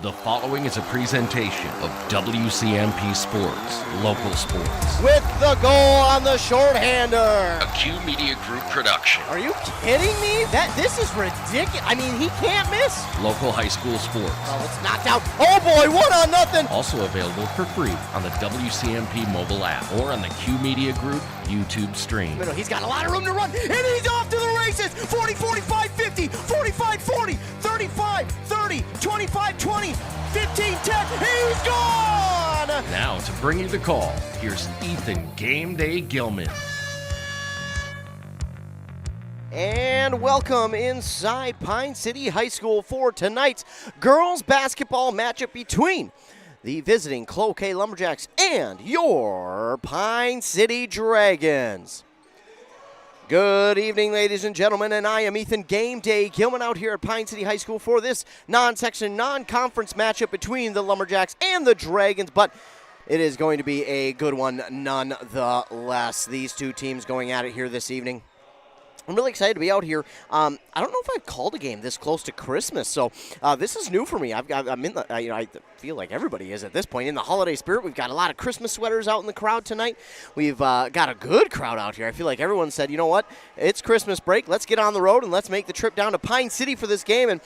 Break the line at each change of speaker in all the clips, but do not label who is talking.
The following is a presentation of WCMP Sports, local sports.
With the goal on the shorthander.
A Q Media Group production.
Are you kidding me? This is ridiculous. I mean, he can't miss.
Local high school sports.
Oh, it's knocked out. Oh boy, 1-0.
Also available for free on the WCMP mobile app or on the Q Media Group YouTube stream.
He's got a lot of room to run, and he's off to the races. 40, 45, 50, 45, 40, 35, 30, 25, 20, 15, 10. He's gone!
Now, to bring you the call, here's Ethan Game Day Gilman.
And welcome inside Pine City High School for tonight's girls basketball matchup between the visiting Cloquet Lumberjacks and your Pine City Dragons. Good evening, ladies and gentlemen, and I am Ethan Game Day Gilman out here at Pine City High School for this non-section, non-conference matchup between the Lumberjacks and the Dragons, but it is going to be a good one nonetheless. These two teams going at it here this evening. I'm really excited to be out here. I don't know if I've called a game this close to Christmas, so this is new for me. I'm in the, I feel like everybody is at this point in the holiday spirit. We've got a lot of Christmas sweaters out in the crowd tonight. We've got a good crowd out here. I feel like everyone said, you know what, it's Christmas break. Let's get on the road and let's make the trip down to Pine City for this game. And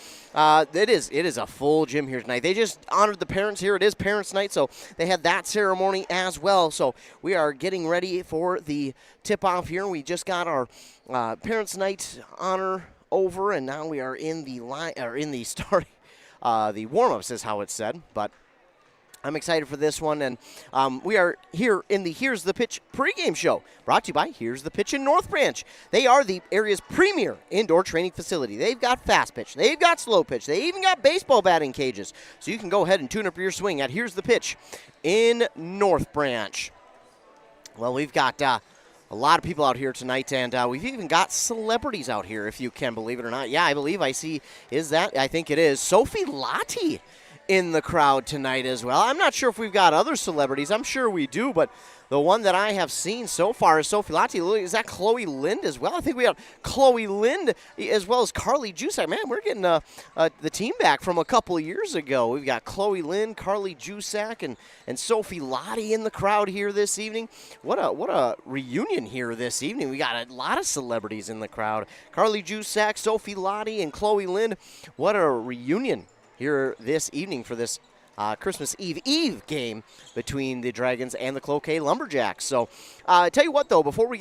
it is a full gym here tonight. They just honored the parents here. It is Parents' Night, so they had that ceremony as well. So we are getting ready for the tip-off here. We just got our Parents' Night honor over, and now we are in the the warm-ups is how it's said, but I'm excited for this one, and we are here in the Here's the Pitch pregame show, brought to you by Here's the Pitch in North Branch. They are the area's premier indoor training facility. They've got fast pitch, they've got slow pitch, they even got baseball batting cages, so you can go ahead and tune up your swing at Here's the Pitch in North Branch. Well, we've got a lot of people out here tonight, and we've even got celebrities out here, if you can believe it or not. Yeah, I believe I see. I think it is Sophie Lottie in the crowd tonight as well. I'm not sure if we've got other celebrities. I'm sure we do, but the one that I have seen so far is Sophie Lottie. Is that Chloe Lind as well? I think we have Chloe Lind as well as Carly Jusak. Man, we're getting the team back from a couple of years ago. We've got Chloe Lind, Carly Jusak, and Sophie Lottie in the crowd here this evening. What a reunion here this evening. We got a lot of celebrities in the crowd. Carly Jusak, Sophie Lottie, and Chloe Lind. What a reunion here this evening for this Christmas Eve game between the Dragons and the Cloquet Lumberjacks. So, tell you what, though, before we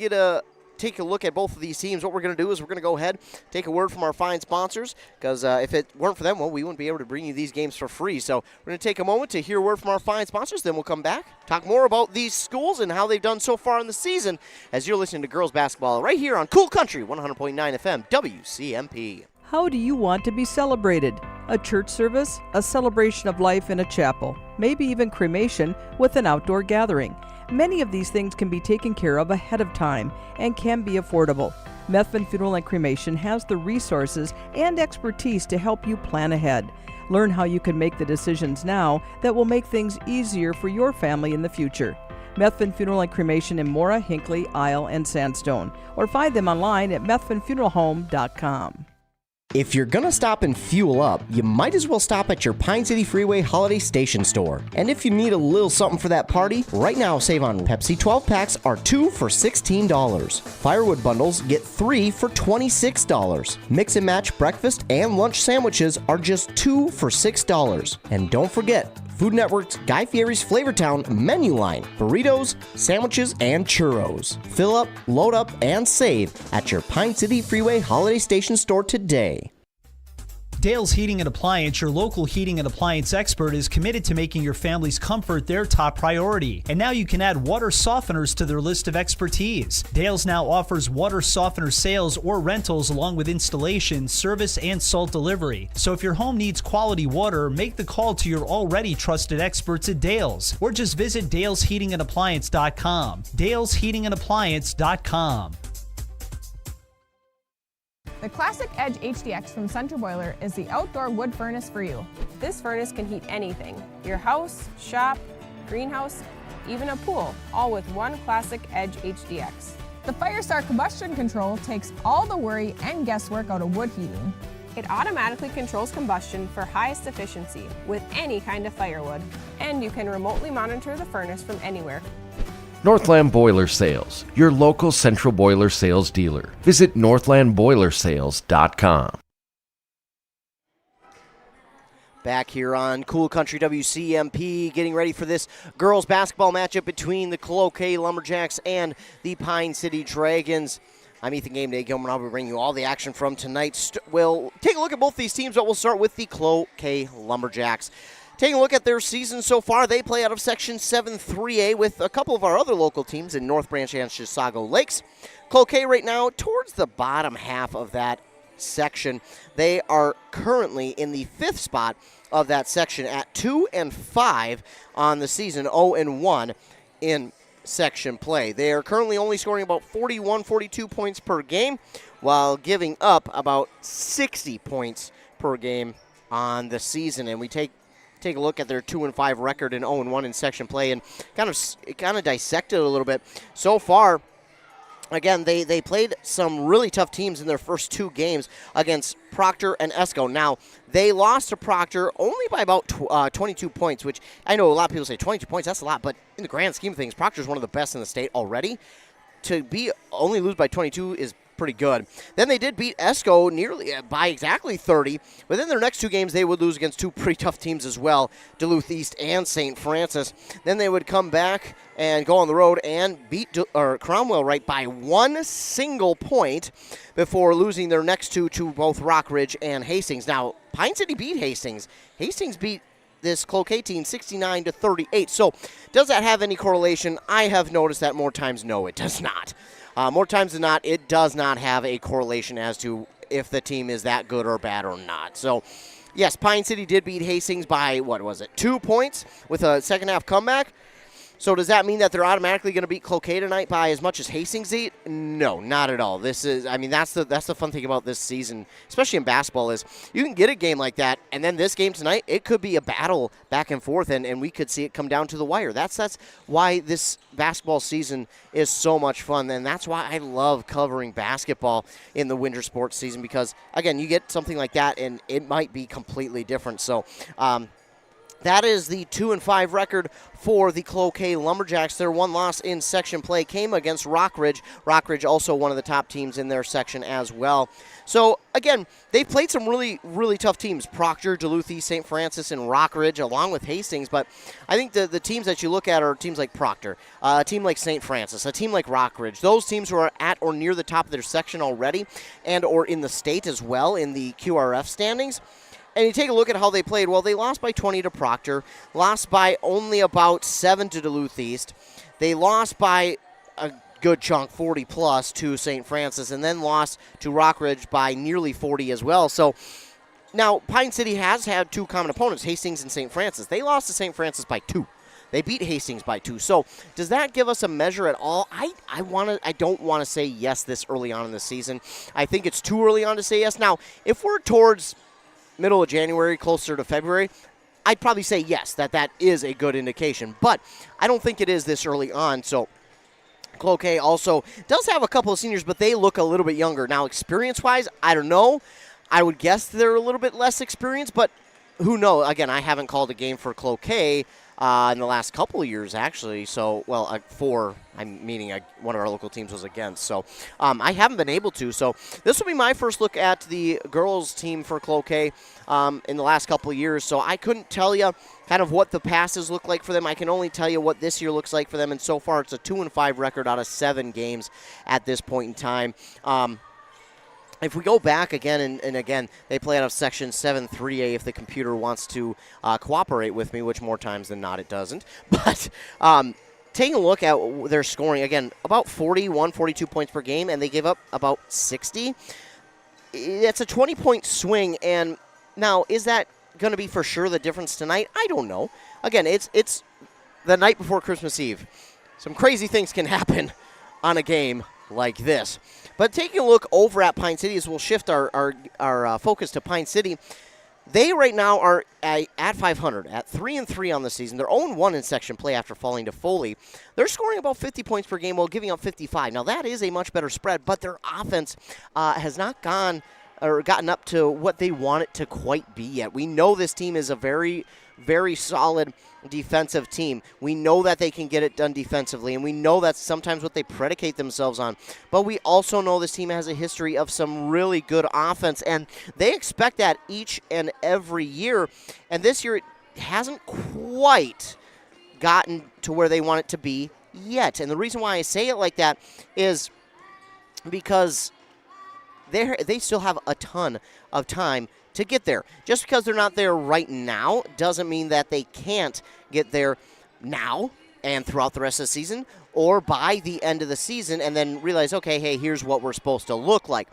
take a look at both of these teams, what we're going to do is we're going to go ahead, take a word from our fine sponsors, because if it weren't for them, well, we wouldn't be able to bring you these games for free. So we're going to take a moment to hear a word from our fine sponsors, then we'll come back, talk more about these schools and how they've done so far in the season as you're listening to girls basketball right here on Cool Country 100.9 FM WCMP.
How do you want to be celebrated? A church service, a celebration of life in a chapel, maybe even cremation with an outdoor gathering. Many of these things can be taken care of ahead of time and can be affordable. Methvin Funeral and Cremation has the resources and expertise to help you plan ahead. Learn how you can make the decisions now that will make things easier for your family in the future. Methvin Funeral and Cremation in Mora, Hinckley, Isle, and Sandstone, or find them online at methvinfuneralhome.com.
If you're gonna stop and fuel up, you might as well stop at your Pine City Freeway Holiday Station store. And if you need a little something for that party, right now save on Pepsi 12 packs are 2 for $16. Firewood bundles get 3 for $26. Mix and match breakfast and lunch sandwiches are just 2 for $6. And don't forget, Food Network's Guy Fieri's Flavortown menu line, burritos, sandwiches, and churros. Fill up, load up, and save at your Pine City Freeway Holiday Station store today.
Dale's Heating and Appliance, your local heating and appliance expert, is committed to making your family's comfort their top priority. And now you can add water softeners to their list of expertise. Dale's now offers water softener sales or rentals along with installation, service, and salt delivery. So if your home needs quality water, make the call to your already trusted experts at Dale's, or just visit dalesheatingandappliance.com. dalesheatingandappliance.com.
The Classic Edge HDX from Center Boiler is the outdoor wood furnace for you.
This furnace can heat anything, your house, shop, greenhouse, even a pool, all with one Classic Edge HDX.
The Firestar combustion control takes all the worry and guesswork out of wood heating.
It automatically controls combustion for highest efficiency with any kind of firewood, and you can remotely monitor the furnace from anywhere.
Northland Boiler Sales, your local central boiler sales dealer. Visit northlandboilersales.com.
Back here on Cool Country WCMP, getting ready for this girls basketball matchup between the Cloquet Lumberjacks and the Pine City Dragons. I'm Ethan Game Day Gilman. I'll be bringing you all the action from tonight. We'll take a look at both these teams, but we'll start with the Cloquet Lumberjacks. Taking a look at their season so far, they play out of Section 7 3A with a couple of our other local teams in North Branch and Chisago Lakes. Cloquet right now towards the bottom half of that section. They are currently in the 5th spot of that section at 2-5 on the season, 0-1 in section play. They are currently only scoring about 42 points per game while giving up about 60 points per game on the season. And we take a look at their 2-5 record and 0-1 in section play and kind of dissect it a little bit. So far, again, they played some really tough teams in their first 2 games against Proctor and Esco. Now, they lost to Proctor only by about 22 points, which I know a lot of people say 22 points, that's a lot, but in the grand scheme of things, Proctor is one of the best in the state already. To only lose by 22 is pretty good. Then they did beat Esco nearly by exactly 30, but then their next 2 games they would lose against 2 pretty tough teams as well, Duluth East and St. Francis. Then they would come back and go on the road and beat Cromwell right by 1 single point before losing their next 2 to both Rockridge and Hastings. Now, Pine City beat Hastings. Hastings beat this Cloquet team 69-38. So does that have any correlation? I have noticed that more times, no, it does not. More times than not, it does not have a correlation as to if the team is that good or bad or not. So, yes, Pine City did beat Hastings by, 2 points with a second-half comeback. So does that mean that they're automatically going to beat Cloquet tonight by as much as Hastings did? No, not at all. That's the fun thing about this season, especially in basketball, is you can get a game like that, and then this game tonight, it could be a battle back and forth, and we could see it come down to the wire. That's why this basketball season is so much fun, and that's why I love covering basketball in the winter sports season because, again, you get something like that, and it might be completely different. So, that is the 2-5 record for the Cloquet Lumberjacks. Their one loss in section play came against Rockridge. Rockridge also one of the top teams in their section as well. So, again, they've played some really, really tough teams. Proctor, Duluth East, St. Francis, and Rockridge, along with Hastings. But I think the teams that you look at are teams like Proctor, a team like St. Francis, a team like Rockridge. Those teams who are at or near the top of their section already and or in the state as well in the QRF standings. And you take a look at how they played. Well, they lost by 20 to Proctor, lost by only about 7 to Duluth East. They lost by a good chunk, 40-plus, to St. Francis, and then lost to Rockridge by nearly 40 as well. So now Pine City has had 2 common opponents, Hastings and St. Francis. They lost to St. Francis by 2. They beat Hastings by 2. So does that give us a measure at all? I don't want to say yes this early on in the season. I think it's too early on to say yes. Now, if we're towards middle of January, closer to February, I'd probably say yes, that is a good indication. But I don't think it is this early on. So Cloquet also does have a couple of seniors, but they look a little bit younger. Now, experience-wise, I don't know. I would guess they're a little bit less experienced, but who knows? Again, I haven't called a game for Cloquet in the last couple of years, actually. So, one of our local teams was against. So, I haven't been able to. So, this will be my first look at the girls' team for Cloquet in the last couple of years. So, I couldn't tell you kind of what the passes look like for them. I can only tell you what this year looks like for them. And so far, it's a 2-5 record out of 7 games at this point in time. If we go back again, and again, they play out of Section 7 3A if the computer wants to cooperate with me, which more times than not it doesn't. But taking a look at their scoring, again, about 42 points per game, and they give up about 60. It's a 20-point swing, and now is that going to be for sure the difference tonight? I don't know. Again, it's the night before Christmas Eve. Some crazy things can happen on a game like this. But taking a look over at Pine City, as we'll shift our focus to Pine City, they right now are at 500, at 3-3 on the season. They're 0-1 in section play after falling to Foley. They're scoring about 50 points per game while giving up 55. Now, that is a much better spread, but their offense has not gone or gotten up to what they want it to quite be yet. We know this team is a very, very solid defensive team. We know that they can get it done defensively, and we know that's sometimes what they predicate themselves on. But we also know this team has a history of some really good offense, and they expect that each and every year. And this year it hasn't quite gotten to where they want it to be yet. And the reason why I say it like that is because they still have a ton of time to get there. Just because they're not there right now doesn't mean that they can't get there now and throughout the rest of the season, or by the end of the season and then realize, okay, hey, here's what we're supposed to look like.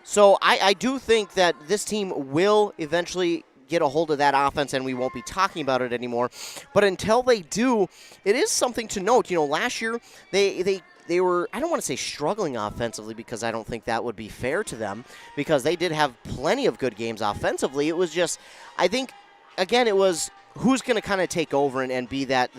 So I do think that this team will eventually get a hold of that offense, and we won't be talking about it anymore. But until they do, it is something to note. You know, last year they were, I don't want to say struggling offensively, because I don't think that would be fair to them, because they did have plenty of good games offensively. It was just, I think, again, it was who's going to kind of take over and be that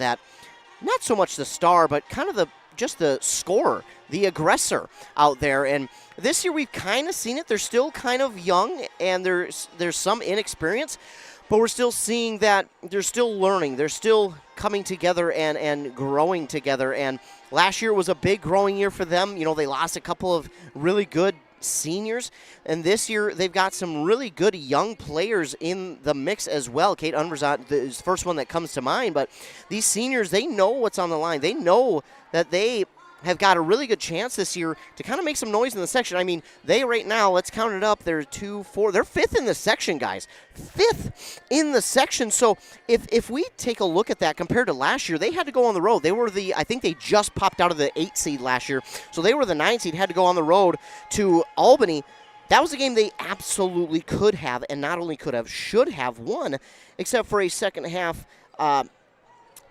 not so much the star, but kind of just the scorer, the aggressor out there. And this year we've kind of seen it. They're still kind of young, and there's some inexperience, but we're still seeing that they're still learning. They're still coming together and growing together. And last year was a big growing year for them. You know, they lost a couple of really good seniors, and this year they've got some really good young players in the mix as well. Kate Unverzant is the first one that comes to mind, but these seniors, they know what's on the line. They know that they have got a really good chance this year to kind of make some noise in the section. I mean, they right now, let's count it up, they're 2, 4, they're 5th in the section, guys. 5th in the section. So if we take a look at that compared to last year, they had to go on the road. They were I think they just popped out of the 8 seed last year. So they were the 9 seed, had to go on the road to Albany. That was a game they absolutely could have, and not only could have, should have won, except for a second half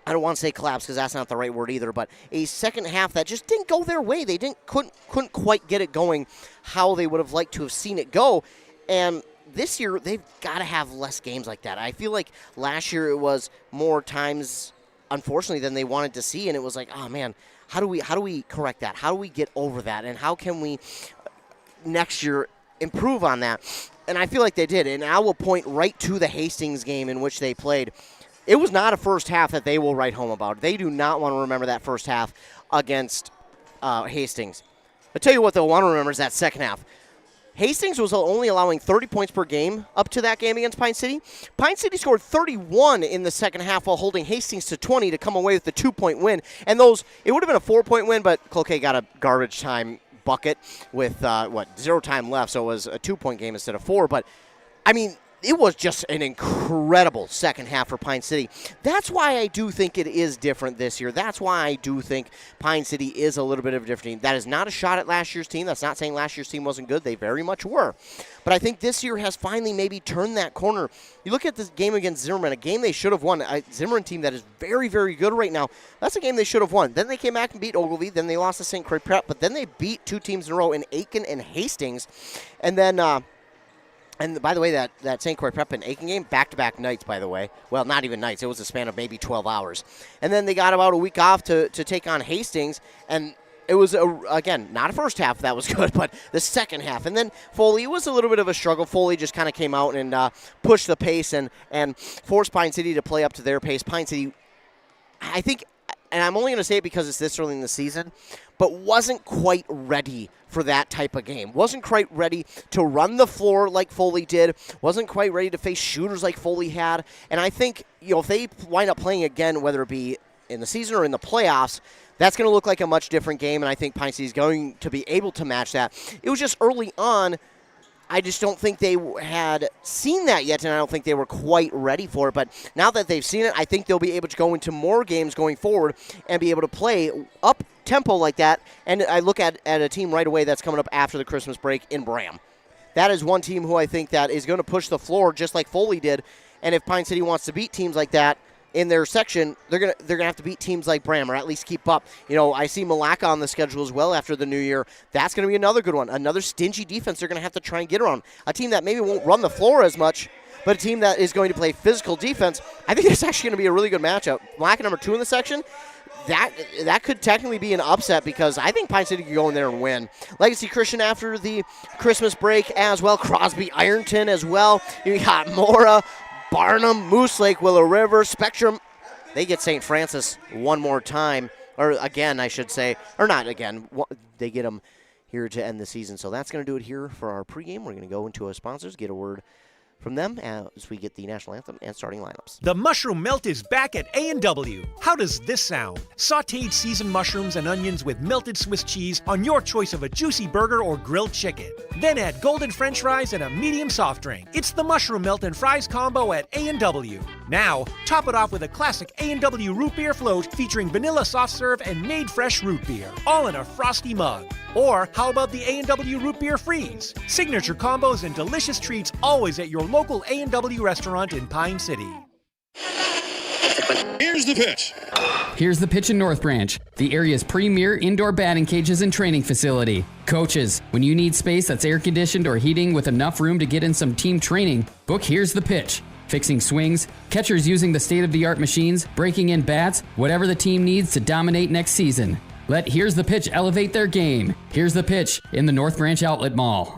I don't want to say collapse, because that's not the right word either, but a second half that just didn't go their way. They couldn't quite get it going how they would have liked to have seen it go. And this year, they've got to have less games like that. I feel like last year it was more times, unfortunately, than they wanted to see, and it was like, oh man, how do we correct that? How do we get over that? And how can we next year improve on that? And I feel like they did. And I will point right to the Hastings game in which they played. It was not a first half that they will write home about. They do not want to remember that first half against Hastings. I'll tell you what they'll want to remember is that second half. Hastings was only allowing 30 points per game up to that game against Pine City. Pine City scored 31 in the second half while holding Hastings to 20 to come away with the 2-point win. And it would have been a 4-point win, but Cloquet got a garbage time bucket with, 0 time left, so it was a 2-point game instead of 4. But, I mean, it was just an incredible second half for Pine City. That's why I do think it is different this year. That's why I do think Pine City is a little bit of a different team. That is not a shot at last year's team. That's not saying last year's team wasn't good. They very much were. But I think this year has finally maybe turned that corner. You look at this game against Zimmerman, a game they should have won. A Zimmerman team that is very, very good right now. That's a game they should have won. Then they came back and beat Ogilvie. Then they lost to St. Croix Prep. But then they beat 2 teams in a row in Aiken and Hastings. And then and by the way, that St. Croix Prep and Aiken game, back-to-back nights, by the way. Well, not even nights. It was a span of maybe 12 hours. And then they got about a week off to take on Hastings. And it was, again, not a first half that was good, but the second half. And then Foley was a little bit of a struggle. Foley just kind of came out and pushed the pace and forced Pine City to play up to their pace. Pine City, I think, and I'm only going to say it because it's this early in the season, but wasn't quite ready for that type of game. Wasn't quite ready to run the floor like Foley did. Wasn't quite ready to face shooters like Foley had. And I think, if they wind up playing again, whether it be in the season or in the playoffs, that's going to look like a much different game, and I think Pine City is going to be able to match that. It was just early on. I just don't think they had seen that yet, and I don't think they were quite ready for it. But now that they've seen it, I think they'll be able to go into more games going forward and be able to play up tempo like that. And I look at a team right away that's coming up after the Christmas break in Bram. That is one team who I think that is going to push the floor just like Foley did. And if Pine City wants to beat teams like that in their section, they're gonna have to beat teams like Bram, or at least keep up. I see Malacca on the schedule as well after the new year. That's going to be another good one. Another stingy defense they're going to have to try and get around. A team that maybe won't run the floor as much, but a team that is going to play physical defense. I think it's actually going to be a really good matchup. Malacca number 2 in the section. that could technically be an upset because I think Pine City could go in there and win. Legacy Christian after the Christmas break as well. Crosby Ironton as well. You got Mora, Barnum, Moose Lake, Willow River, Spectrum. They get St. Francis one more time, or again, I should say, or not again. They get them here to end the season. So that's going to do it here for our pregame. We're going to go into our sponsors, get a word from them as we get the national anthem and starting lineups.
The mushroom melt is back at A&W. How does this sound? Sautéed seasoned mushrooms and onions with melted Swiss cheese on your choice of a juicy burger or grilled chicken. Then add golden French fries and a medium soft drink. It's the mushroom melt and fries combo at A&W. Now, top it off with a classic A&W root beer float featuring vanilla soft serve and made fresh root beer, all in a frosty mug. Or how about the A&W root beer freeze? Signature combos and delicious treats always at your local A&W restaurant in Pine City.
Here's the pitch.
Here's the pitch in North Branch, the area's premier indoor batting cages and training facility. Coaches, when you need space that's air-conditioned or heating with enough room to get in some team training, book Here's the Pitch. Fixing swings, catchers using the state-of-the-art machines, breaking in bats, whatever the team needs to dominate next season. Let Here's the Pitch elevate their game. Here's the Pitch in the North Branch Outlet Mall.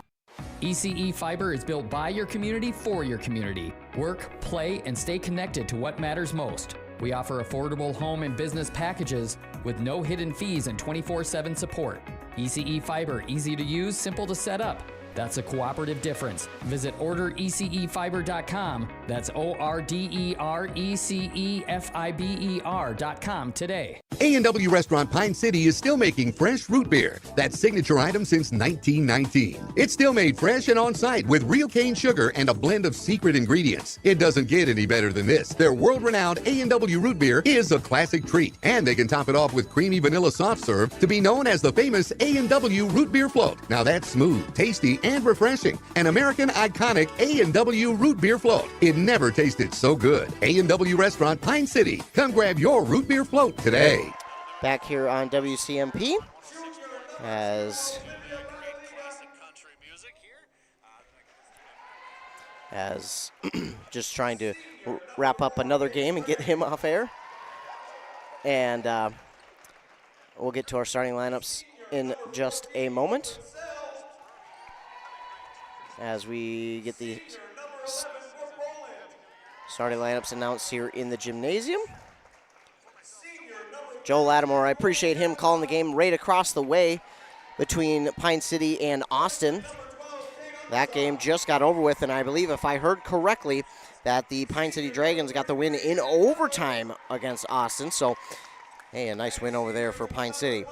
ECE Fiber is built by your community for your community. Work, play, and stay connected to what matters most. We offer affordable home and business packages with no hidden fees and 24/7 support. ECE Fiber, easy to use, simple to set up. That's a cooperative difference. Visit orderecefiber.com. That's orderecefiber.com today.
A&W Restaurant Pine City is still making fresh root beer, that signature item since 1919. It's still made fresh and on site with real cane sugar and a blend of secret ingredients. It doesn't get any better than this. Their world-renowned A&W root beer is a classic treat, and they can top it off with creamy vanilla soft serve to be known as the famous A&W root beer float. Now that's smooth, tasty, and refreshing. An American iconic A&W root beer float. It never tasted so good. A&W Restaurant Pine City. Come grab your root beer float today.
Back here on WCMP as just trying to wrap up another game and get him off air. And we'll get to our starting lineups in just a moment as we get the starting lineups announced here in the gymnasium. Joe Lattimore, I appreciate him calling the game right across the way between Pine City and Austin. That game just got over with, and I believe, if I heard correctly, that the Pine City Dragons got the win in overtime against Austin. So, hey, a nice win over there for Pine City.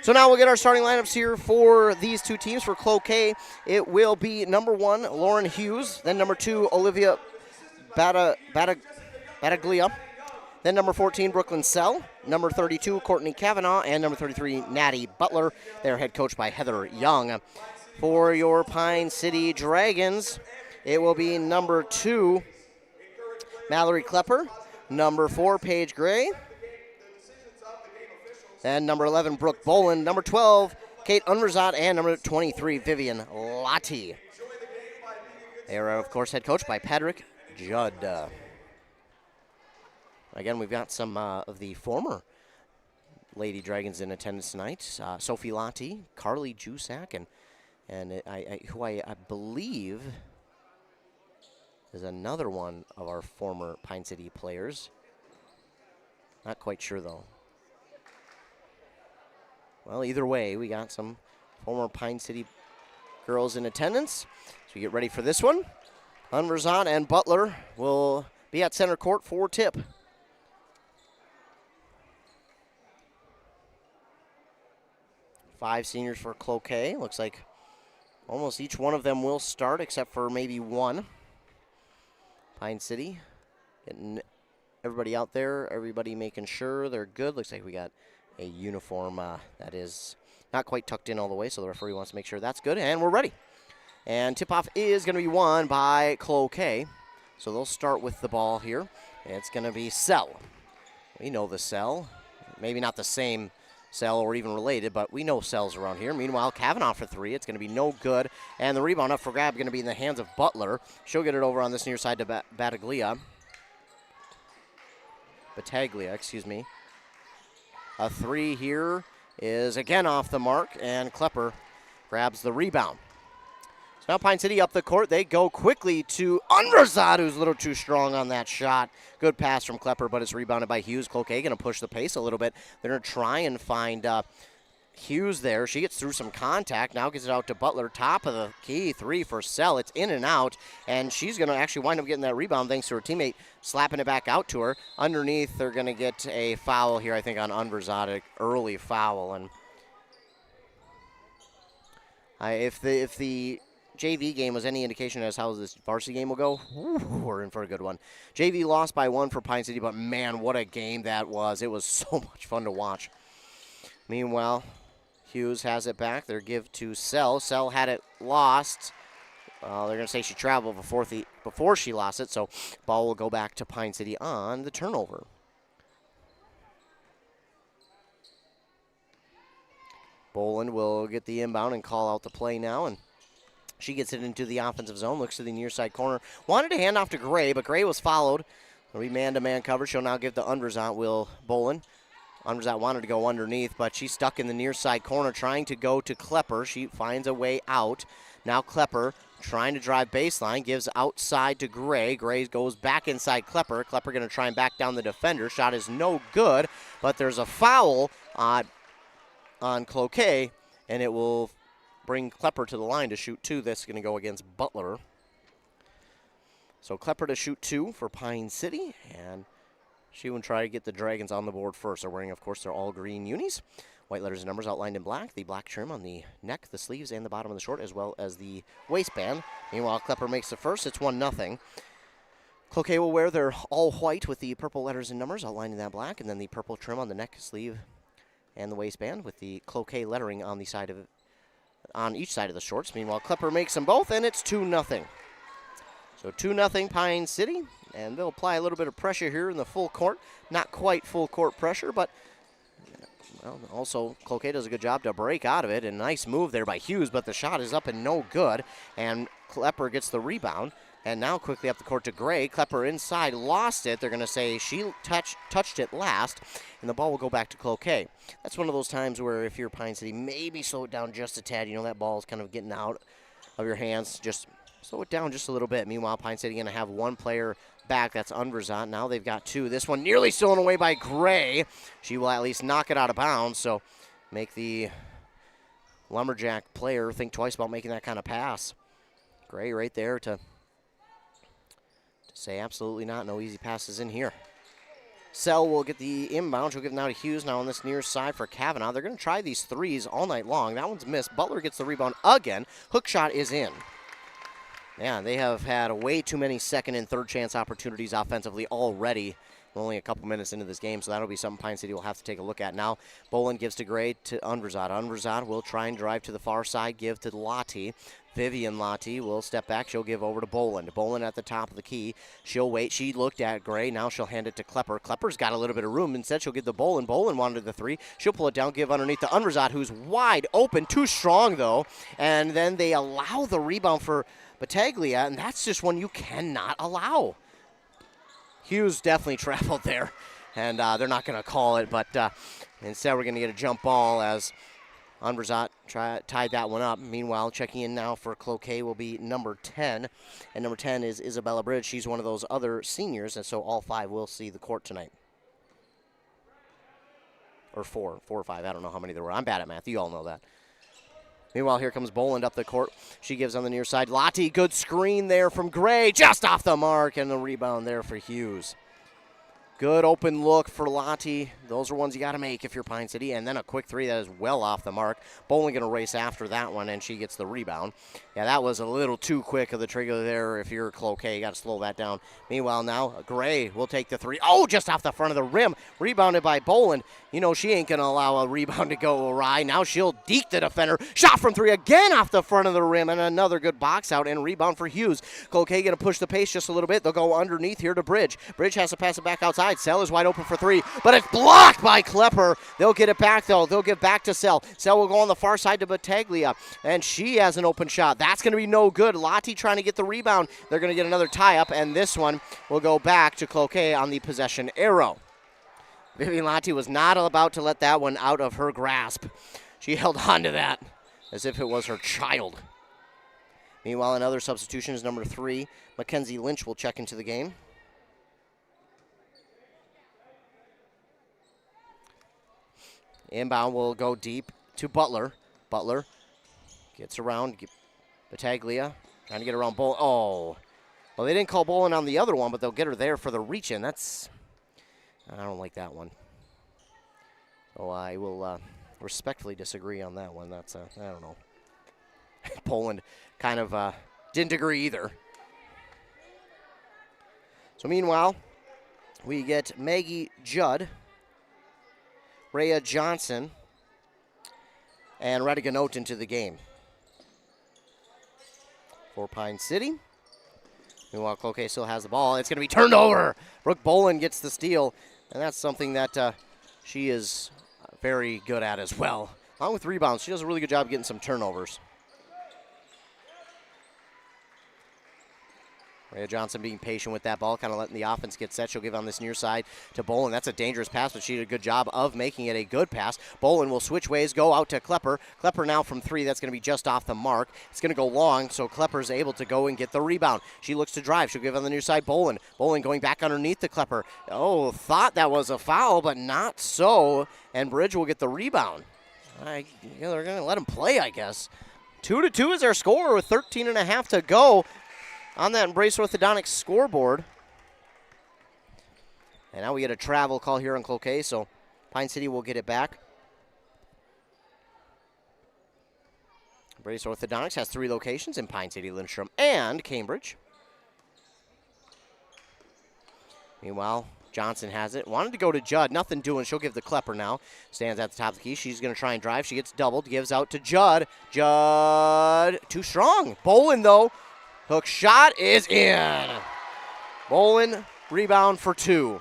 So now we'll get our starting lineups here for these two teams. For Cloquet, it will be number 1, Lauren Hughes. Then number 2, Olivia Battaglia. Then number 14, Brooklyn Sell. Number 32, Courtney Kavanaugh. And number 33, Natty Butler. They're head coached by Heather Young. For your Pine City Dragons, it will be number 2, Mallory Klepper. Number 4, Paige Gray. And number 11, Brooke Boland. Number 12, Kate Unverzat. And number 23, Vivian Lottie. They are, of course, head coached by Patrick Judd. Again, we've got some of the former Lady Dragons in attendance tonight. Sophie Lottie, Carly Jusak, and who I believe is another one of our former Pine City players. Not quite sure, though. Well, either way, we got some former Pine City girls in attendance. So we get ready for this one. Unverzat and Butler will be at center court for tip. Five seniors for Cloquet. Looks like almost each one of them will start except for maybe one. Pine City getting everybody out there, everybody making sure they're good. Looks like we got a uniform that is not quite tucked in all the way, so the referee wants to make sure that's good, and we're ready. And tip-off is going to be won by Cloquet, so they'll start with the ball here. It's going to be Sell. We know the Sell. Maybe not the same Sell or even related, but we know Sells around here. Meanwhile, Kavanaugh for 3. It's going to be no good, and the rebound up for grab going to be in the hands of Butler. She'll get it over on this near side to Battaglia, excuse me. A three here is again off the mark, and Klepper grabs the rebound. So now Pine City up the court. They go quickly to Unverzad, who's a little too strong on that shot. Good pass from Klepper, but it's rebounded by Hughes. Cloquet going to push the pace a little bit. They're going to try and find Hughes there. She gets through some contact. Now gets it out to Butler. Top of the key. Three for Sell. It's in and out. And she's going to actually wind up getting that rebound thanks to her teammate slapping it back out to her. Underneath, they're going to get a foul here, I think, on Unverzad. Early foul. And if the JV game was any indication as how this varsity game will go, we're in for a good one. JV lost by 1 for Pine City, but man, what a game that was. It was so much fun to watch. Meanwhile, Hughes has it back. They're give to Sell. Sell had it lost. They're going to say she traveled before she lost it, so ball will go back to Pine City on the turnover. Boland will get the inbound and call out the play now, and she gets it into the offensive zone, looks to the near side corner. Wanted to hand off to Gray, but Gray was followed. Man-to-man coverage. She'll now give the Unverzad, Will Boland. Unverzad wanted to go underneath, but she's stuck in the near side corner trying to go to Klepper. She finds a way out. Now Klepper trying to drive baseline, gives outside to Gray. Gray goes back inside Klepper. Klepper going to try and back down the defender. Shot is no good, but there's a foul on Cloquet, and it will bring Klepper to the line to shoot 2. That's going to go against Butler. So Klepper to shoot 2 for Pine City, and she will try to get the Dragons on the board first. They're wearing, of course, their all-green unis. White letters and numbers outlined in black. The black trim on the neck, the sleeves, and the bottom of the short, as well as the waistband. Meanwhile, Klepper makes the first. It's 1-0. Cloquet will wear their all-white with the purple letters and numbers outlined in that black, and then the purple trim on the neck, sleeve, and the waistband with the Cloquet lettering on the side of it, on each side of the shorts. Meanwhile, Klepper makes them both, and it's 2-0. So 2-0 Pine City, and they'll apply a little bit of pressure here in the full court. Not quite full court pressure, but well, also Cloquet does a good job to break out of it. A nice move there by Hughes, but the shot is up and no good, and Klepper gets the rebound. And now quickly up the court to Gray. Klepper inside, lost it. They're going to say she touched it last, and the ball will go back to Cloquet. That's one of those times where if you're Pine City, maybe slow it down just a tad. You know that ball is kind of getting out of your hands. Just slow it down just a little bit. Meanwhile, Pine City going to have one player back. That's Unverzad. Now they've got 2. This one nearly stolen away by Gray. She will at least knock it out of bounds, so make the Lumberjack player think twice about making that kind of pass. Gray right there to say absolutely not. No easy passes in here. Sell will get the inbound. She'll give it now to Hughes now on this near side for Kavanaugh. They're going to try these threes all night long. That one's missed. Butler gets the rebound again. Hook shot is in. Yeah, they have had way too many second and third chance opportunities offensively already. We're only a couple minutes into this game, so that'll be something Pine City will have to take a look at. Now, Boland gives to Gray to Unverzad. Unverzad will try and drive to the far side, give to Lottie. Vivian Lottie will step back. She'll give over to Boland. Boland at the top of the key. She'll wait. She looked at Gray. Now she'll hand it to Klepper. Klepper's got a little bit of room. Instead, she'll give the Boland. Boland wanted the 3. She'll pull it down, give underneath to Unverzad, who's wide open. Too strong, though. And then they allow the rebound for Battaglia, and that's just one you cannot allow. Hughes definitely traveled there, and they're not going to call it, but instead we're going to get a jump ball as Unverzad tied that one up. Meanwhile, checking in now for Cloquet will be number 10, and number 10 is Isabella Bridge. She's one of those other seniors, and so all 5 will see the court tonight. Or 4 or 5, I don't know how many there were. I'm bad at math, you all know that. Meanwhile, here comes Boland up the court. She gives on the near side. Lottie, good screen there from Gray, just off the mark, and the rebound there for Hughes. Good open look for Lottie. Those are ones you got to make if you're Pine City. And then a quick 3 that is well off the mark. Boland going to race after that one, and she gets the rebound. Yeah, that was a little too quick of the trigger there. If you're Cloquet, you got to slow that down. Meanwhile, now Gray will take the 3. Oh, just off the front of the rim. Rebounded by Boland. You know she ain't going to allow a rebound to go awry. Now she'll deke the defender. Shot from 3 again off the front of the rim, and another good box out and rebound for Hughes. Cloquet going to push the pace just a little bit. They'll go underneath here to Bridge. Bridge has to pass it back outside. Sell is wide open for 3, but it's blocked by Klepper. They'll get it back, though. They'll give back to Sell. Sell will go on the far side to Battaglia, and she has an open shot. That's going to be no good. Lottie trying to get the rebound. They're going to get another tie-up, and this one will go back to Cloquet on the possession arrow. Vivian Lati was not about to let that one out of her grasp. She held on to that as if it was her child. Meanwhile, another substitution is number 3. Mackenzie Lynch will check into the game. Inbound will go deep to Butler. Butler gets around. Battaglia trying to get around Bolin. Oh. Well, they didn't call Bolin on the other one, but they'll get her there for the reach-in. I don't like that one. So I will respectfully disagree on that one. I don't know. Poland kind of didn't agree either. So meanwhile, we get Maggie Judd, Rhea Johnson, and Rediga Note into the game. For Pine City. Meanwhile, Cloquet still has the ball. It's going to be turned over. Brooke Bolin gets the steal, and that's something that she is very good at as well. Along with rebounds, she does a really good job getting some turnovers. Rhea Johnson being patient with that ball, kind of letting the offense get set. She'll give on this near side to Bolin. That's a dangerous pass, but she did a good job of making it a good pass. Bolin will switch ways, go out to Klepper. Klepper now from 3. That's going to be just off the mark. It's going to go long, so Klepper's able to go and get the rebound. She looks to drive. She'll give on the near side, Bolin. Bolin going back underneath the Klepper. Oh, thought that was a foul, but not so. And Bridge will get the rebound. They're going to let him play, I guess. 2-2 is our score with 13.5 to go on that Embrace Orthodontics scoreboard. And now we get a travel call here on Cloquet, so Pine City will get it back. Embrace Orthodontics has 3 locations in Pine City, Lindstrom, and Cambridge. Meanwhile, Johnson has it. Wanted to go to Judd. Nothing doing. She'll give the Klepper now. Stands at the top of the key. She's going to try and drive. She gets doubled. Gives out to Judd. Judd, too strong. Bolin, though. Hook shot is in. Bolin, rebound for 2.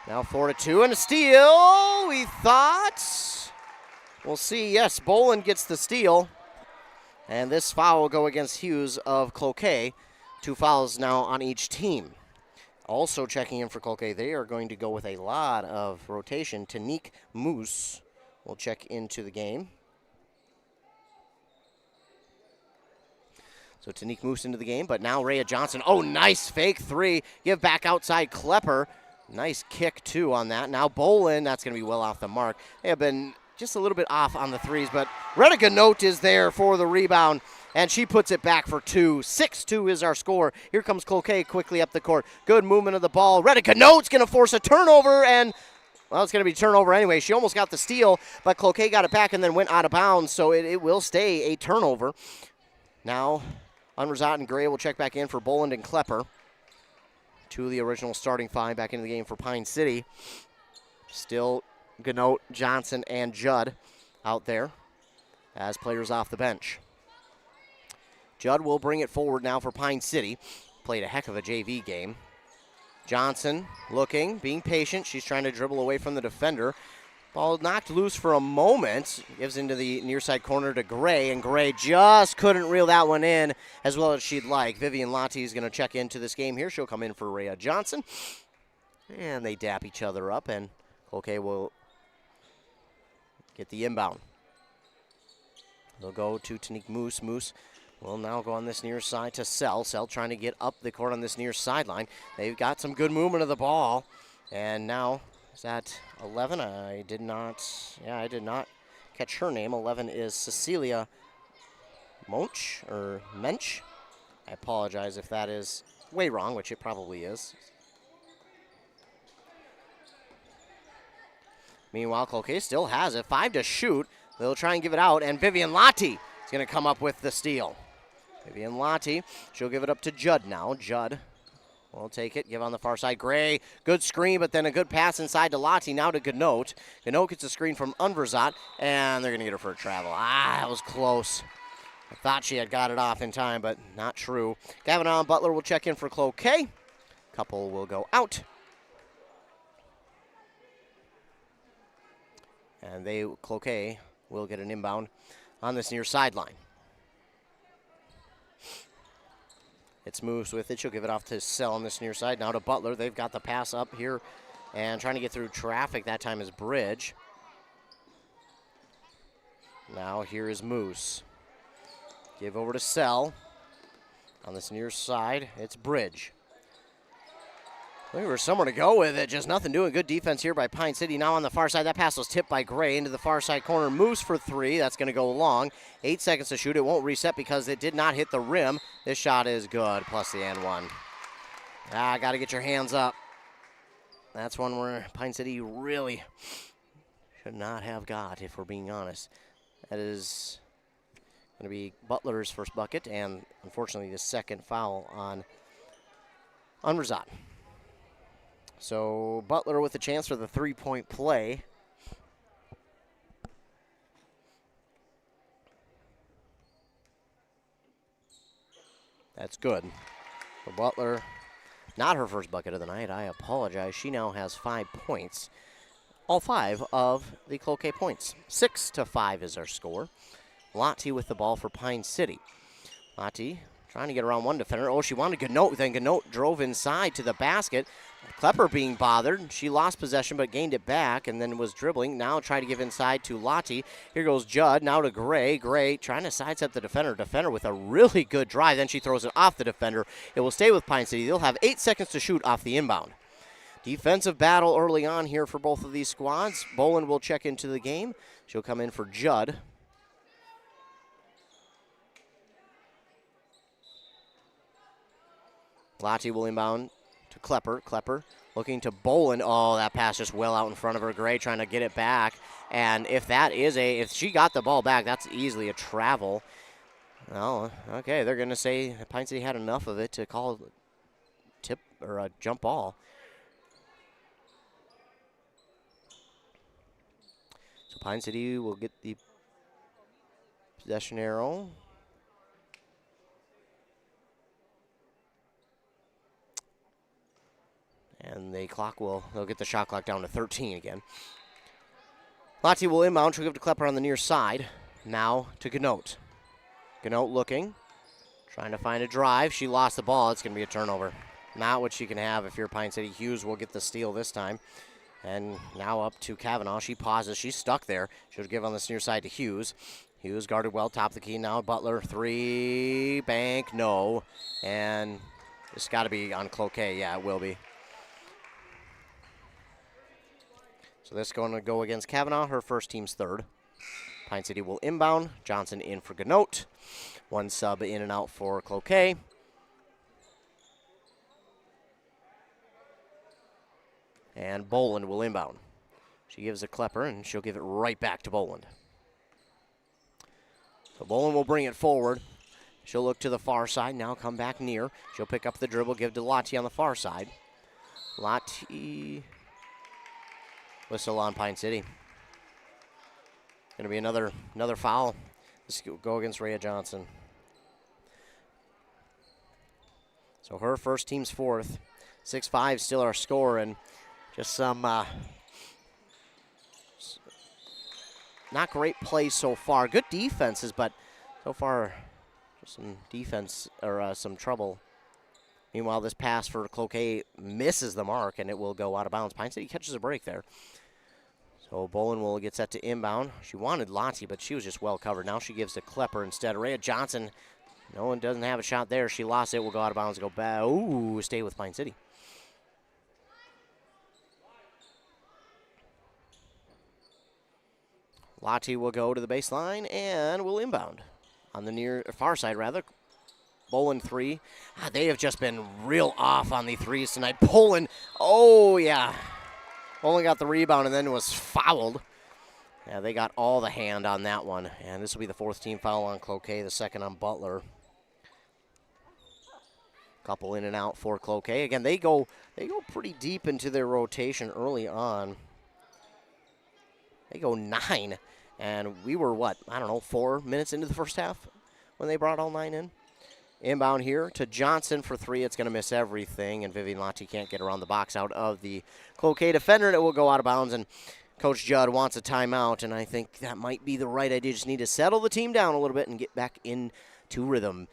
Now 4-2 and a steal. We thought. We'll see. Yes, Bolin gets the steal. And this foul will go against Hughes of Cloquet. 2 fouls now on each team. Also checking in for Cloquet, they are going to go with a lot of rotation. Tanique Moose will check into the game. So Tanique Moose into the game, but now Rhea Johnson. Oh, nice fake 3. Give back outside Klepper. Nice kick, too, on that. Now Bolin, that's going to be well off the mark. They have been just a little bit off on the 3s, but Rediga Note is there for the rebound, and she puts it back for 2. 6-2 is our score. Here comes Cloquet quickly up the court. Good movement of the ball. Rediga Note's going to force a turnover, and, well, it's going to be turnover anyway. She almost got the steal, but Cloquet got it back and then went out of bounds, so it will stay a turnover. Now Unrazat and Gray will check back in for Boland and Klepper. 2 of the original starting 5 back into the game for Pine City. Still Ganote, Johnson, and Judd out there as players off the bench. Judd will bring it forward now for Pine City. Played a heck of a JV game. Johnson looking, being patient. She's trying to dribble away from the defender. Ball knocked loose for a moment. Gives into the near side corner to Gray, and Gray just couldn't reel that one in as well as she'd like. Vivian Lati is going to check into this game here. She'll come in for Rhea Johnson. And they dap each other up, and Cloquet will get the inbound. They'll go to Tanique Moose. Moose will now go on this near side to Sell. Sell trying to get up the court on this near sideline. They've got some good movement of the ball. And now is that 11? I did not catch her name. 11 is Cecilia Monch or Mensch. I apologize if that is way wrong, which it probably is. Meanwhile, Cloquet still has it. 5 to shoot. They'll try and give it out, and Vivian Lati is going to come up with the steal. Vivian Lati, she'll give it up to Judd now. Judd will take it, give on the far side. Gray, good screen, but then a good pass inside to Lati, now to Ganote. Ganote gets a screen from Unverzat, and they're going to get her for a travel. That was close. I thought she had got it off in time, but not true. Gavin Butler will check in for Cloquet. Couple will go out. And Cloquet will get an inbound on this near sideline. It's Moose with it. She'll give it off to Sell on this near side. Now to Butler. They've got the pass up here and trying to get through traffic. That time is Bridge. Now here is Moose. Give over to Sell. On this near side, it's Bridge. We were somewhere to go with it, just nothing doing. Good defense here by Pine City. Now on the far side, that pass was tipped by Gray into the far side corner. Moose for 3. That's going to go long. 8 seconds to shoot. It won't reset because it did not hit the rim. This shot is good, plus the and one. Got to get your hands up. That's one where Pine City really should not have got, if we're being honest. That is going to be Butler's first bucket, and unfortunately the second foul on Razat. So Butler with a chance for the 3-point play. That's good. For Butler, not her first bucket of the night. I apologize. She now has 5 points. All 5 of the Cloquet points. 6-5 is our score. Lottie with the ball for Pine City. Lottie trying to get around one defender. Oh, she wanted Ganote. Then Ganote drove inside to the basket. Klepper being bothered. She lost possession but gained it back and then was dribbling. Now try to give inside to Lottie. Here goes Judd. Now to Gray. Gray trying to sidestep the defender. Defender with a really good drive. Then she throws it off the defender. It will stay with Pine City. They'll have 8 seconds to shoot off the inbound. Defensive battle early on here for both of these squads. Boland will check into the game. She'll come in for Judd. Lottie will inbound to Klepper. Klepper looking to Boland. Oh, that pass just well out in front of her. Gray trying to get it back. And if she got the ball back, that's easily a travel. Well, okay, they're going to say Pine City had enough of it to call a tip or a jump ball. So Pine City will get the possession arrow. And they'll get the shot clock down to 13 again. Lottie will inbound. She'll give to Klepper on the near side. Now to Ganote. Ganote looking. Trying to find a drive. She lost the ball. It's going to be a turnover. Not what she can have if you're Pine City. Hughes will get the steal this time. And now up to Kavanaugh. She pauses. She's stuck there. She'll give on this near side to Hughes. Hughes guarded well. Top of the key now. Butler. 3. Bank. No. And it's got to be on Cloquet. Yeah, it will be. So this is going to go against Kavanaugh, her first team's third. Pine City will inbound. Johnson in for Ganote. 1 sub in and out for Cloquet. And Boland will inbound. She gives a Klepper, and she'll give it right back to Boland. So Boland will bring it forward. She'll look to the far side, now come back near. She'll pick up the dribble, give to Lottie on the far side. Lottie... Whistle on Pine City. Going to be another foul. This will go against Rhea Johnson. So her first team's fourth. 6-5 still our score, and just some not great plays so far. Good defenses, but so far just some defense or some trouble. Meanwhile, this pass for Cloquet misses the mark, and it will go out of bounds. Pine City catches a break there. So Boland will get set to inbound. She wanted Lottie, but she was just well covered. Now she gives to Klepper instead. Rhea Johnson, no one doesn't have a shot there. She lost it. Will go out of bounds and go back. Ooh, stay with Pine City. Lottie will go to the baseline and will inbound. On the far side, rather. Boland 3. They have just been real off on the threes tonight. Boland, oh yeah. Boland got the rebound and then was fouled. Yeah, they got all the hand on that one. And this will be the 4th team foul on Cloquet, the 2nd on Butler. Couple in and out for Cloquet. Again, they go pretty deep into their rotation early on. They go 9. And we were, 4 minutes into the first half when they brought all 9 in? Inbound here to Johnson for 3. It's going to miss everything, and Vivian Lottie can't get around the box out of the Cloquet defender, and it will go out of bounds. And Coach Judd wants a timeout, and I think that might be the right idea. Just need to settle the team down a little bit and get back into rhythm.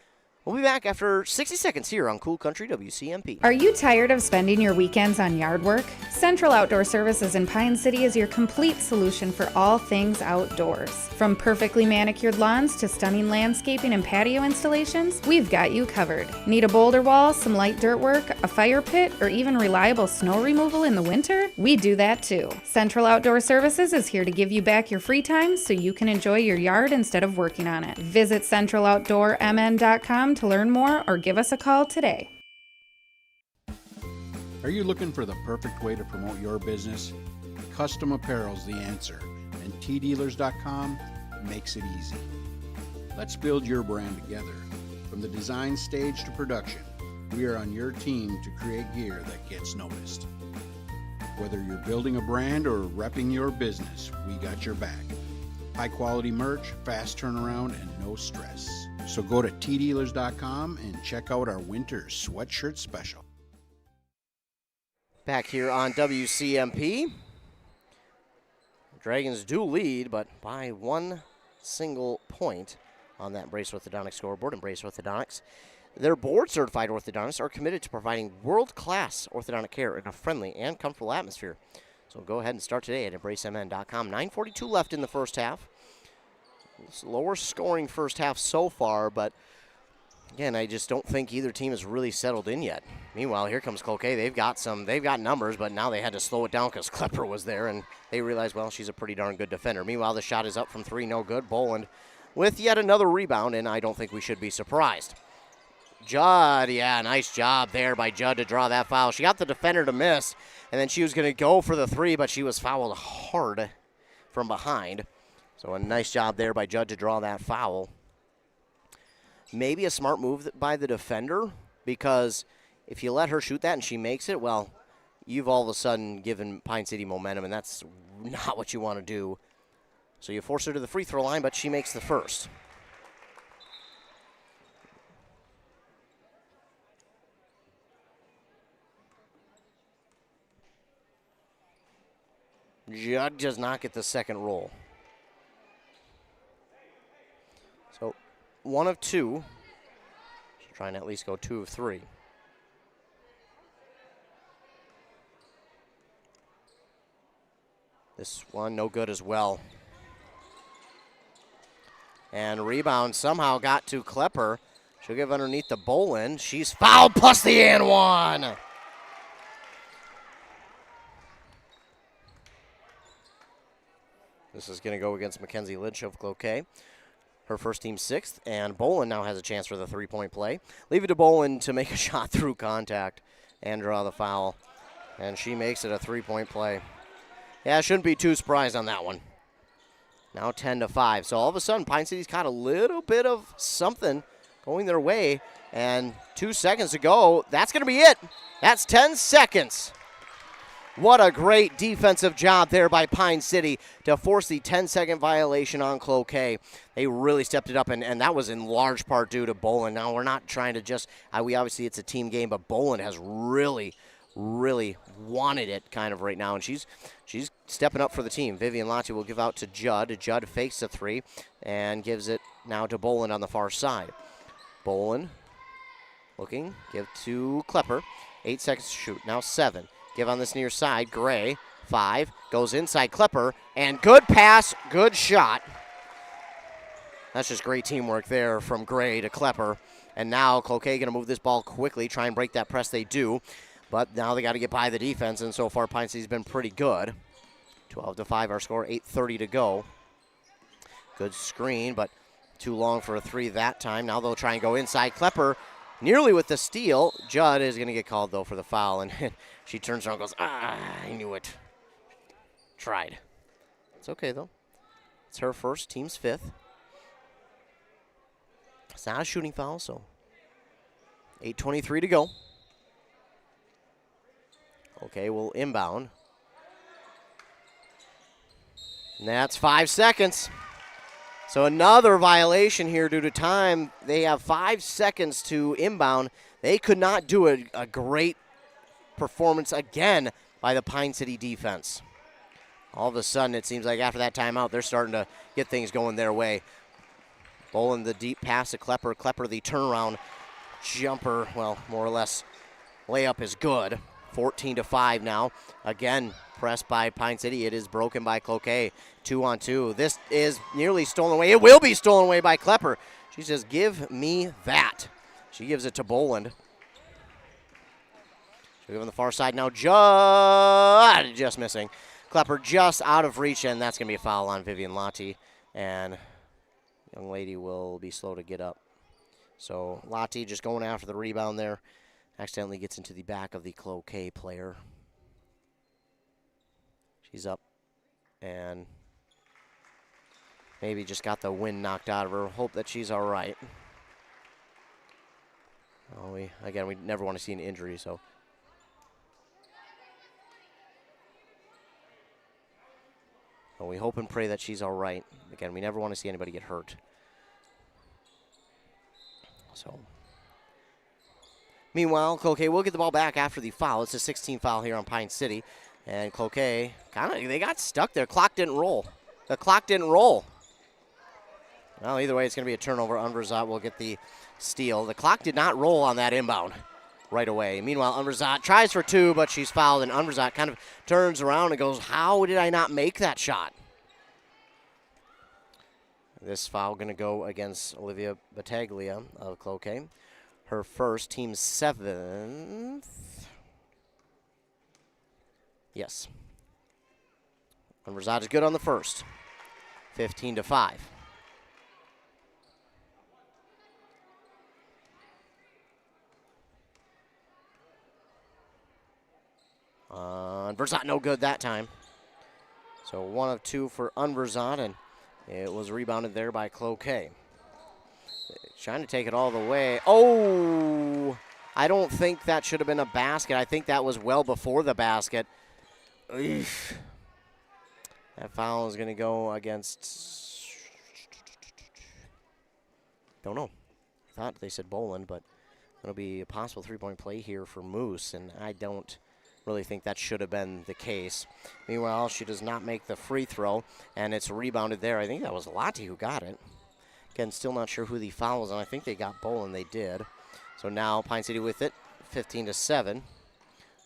We'll be back after 60 seconds here on Cool Country WCMP.
Are you tired of spending your weekends on yard work? Central Outdoor Services in Pine City is your complete solution for all things outdoors. From perfectly manicured lawns to stunning landscaping and patio installations, we've got you covered. Need a boulder wall, some light dirt work, a fire pit, or even reliable snow removal in the winter? We do that too. Central Outdoor Services is here to give you back your free time so you can enjoy your yard instead of working on it. Visit centraloutdoormn.com to learn more or give us a call today.
Are you looking for the perfect way to promote your business? Custom apparel's the answer, and tdealers.com makes it easy. Let's build your brand together. From the design stage to production, we are on your team to create gear that gets noticed. Whether you're building a brand or repping your business, we got your back. High quality merch, fast turnaround, and no stress. So go to tdealers.com and check out our winter sweatshirt special.
Back here on WCMP. Dragons do lead, but by 1 single point on that Brace Orthodontics scoreboard. And Brace Orthodontics, their board-certified orthodontists are committed to providing world-class orthodontic care in a friendly and comfortable atmosphere. So go ahead and start today at embracemn.com. 9:42 left in the first half. Lower scoring first half so far, but again, I just don't think either team has really settled in yet. Meanwhile, here comes Cloquet. They've got numbers, but now they had to slow it down because Klepper was there, and they realized, well, she's a pretty darn good defender. Meanwhile, the shot is up from 3, no good. Boland with yet another rebound, and I don't think we should be surprised. Judd, yeah, nice job there by Judd to draw that foul. She got the defender to miss, and then she was going to go for the 3, but she was fouled hard from behind. So a nice job there by Judd to draw that foul. Maybe a smart move by the defender, because if you let her shoot that and she makes it, well, you've all of a sudden given Pine City momentum, and that's not what you want to do. So you force her to the free throw line, but she makes the first. Judd does not get the second roll. So 1 of 2. She's trying to at least go 2 of 3. This one no good as well. And rebound somehow got to Klepper. She'll give underneath the Boland. She's fouled plus the and one. This is going to go against Mackenzie Lynch of Cloquet. Her first team 6th, and Boland now has a chance for the 3-point play. Leave it to Boland to make a shot through contact and draw the foul. And she makes it a 3-point play. Yeah, shouldn't be too surprised on that one. Now 10-5. So all of a sudden, Pine City's got a little bit of something going their way. And 2 seconds to go. That's going to be it. That's 10 seconds. What a great defensive job there by Pine City to force the 10-second violation on Cloquet. They really stepped it up, and that was in large part due to Boland. Now, we're not trying to just we obviously it's a team game, but Boland has really wanted it kind of right now, and she's stepping up for the team. Vivian Lati will give out to Judd. Judd fakes a 3 and gives it now to Boland on the far side. Boland looking, give to Klepper. 8 seconds to shoot, now 7. Give on this near side, Gray, 5, goes inside Klepper, and good pass, good shot. That's just great teamwork there from Gray to Klepper. And now Cloquet going to move this ball quickly, try and break that press. They do, but now they got to get by the defense, and so far Pine City's been pretty good. 12-5 our score, 8:30 to go. Good screen, but too long for a 3 that time. Now they'll try and go inside. Klepper nearly with the steal. Judd is going to get called, though, for the foul, and she turns around and goes, I knew it. Tried. It's okay, though. It's her first, team's 5th. It's not a shooting foul, so 8:23 to go. Okay, we'll inbound. And that's 5 seconds. So another violation here due to time. They have 5 seconds to inbound. They could not do a great performance again by the Pine City defense. All of a sudden, it seems like after that timeout, they're starting to get things going their way. Boland the deep pass to Klepper. Klepper the turnaround jumper, well, more or less layup is good. 14-5 now. Again, pressed by Pine City. It is broken by Cloquet. 2-on-2. This is nearly stolen away. It will be stolen away by Klepper. She says, give me that. She gives it to Boland. She'll give on the far side now. Just missing. Klepper just out of reach, and that's going to be a foul on Vivian Lottie. And young lady will be slow to get up. So Lottie just going after the rebound there. Accidentally gets into the back of the Cloquet player. She's up and maybe just got the wind knocked out of her. Hope that she's all right. Oh, we never want to see an injury, so. Well, we hope and pray that she's all right. Again, we never want to see anybody get hurt. So, meanwhile, Cloquet will get the ball back after the foul. It's a 16 foul here on Pine City. And Cloquet, they got stuck there. Clock didn't roll. The clock didn't roll. Well, either way, it's going to be a turnover. Unverzat will get the steal. The clock did not roll on that inbound right away. Meanwhile, Unverzat tries for two, but she's fouled, and Unverzat kind of turns around and goes, how did I not make that shot? This foul going to go against Olivia Battaglia of Cloquet. Her first, team 7th. Yes. Unverzat is good on the first. 15-5. Unverzat no good that time. So 1 of 2 for Unverzat, and it was rebounded there by Cloquet. Trying to take it all the way. Oh! I don't think that should have been a basket. I think that was well before the basket. Eesh. That foul is going to go against... Don't know. I thought they said Boland, but it'll be a possible three-point play here for Moose, and I don't really think that should have been the case. Meanwhile, she does not make the free throw, and it's rebounded there. I think that was Lottie who got it. Again, still not sure who the foul was on. I think they got Boland. They did. So now Pine City with it, 15-7.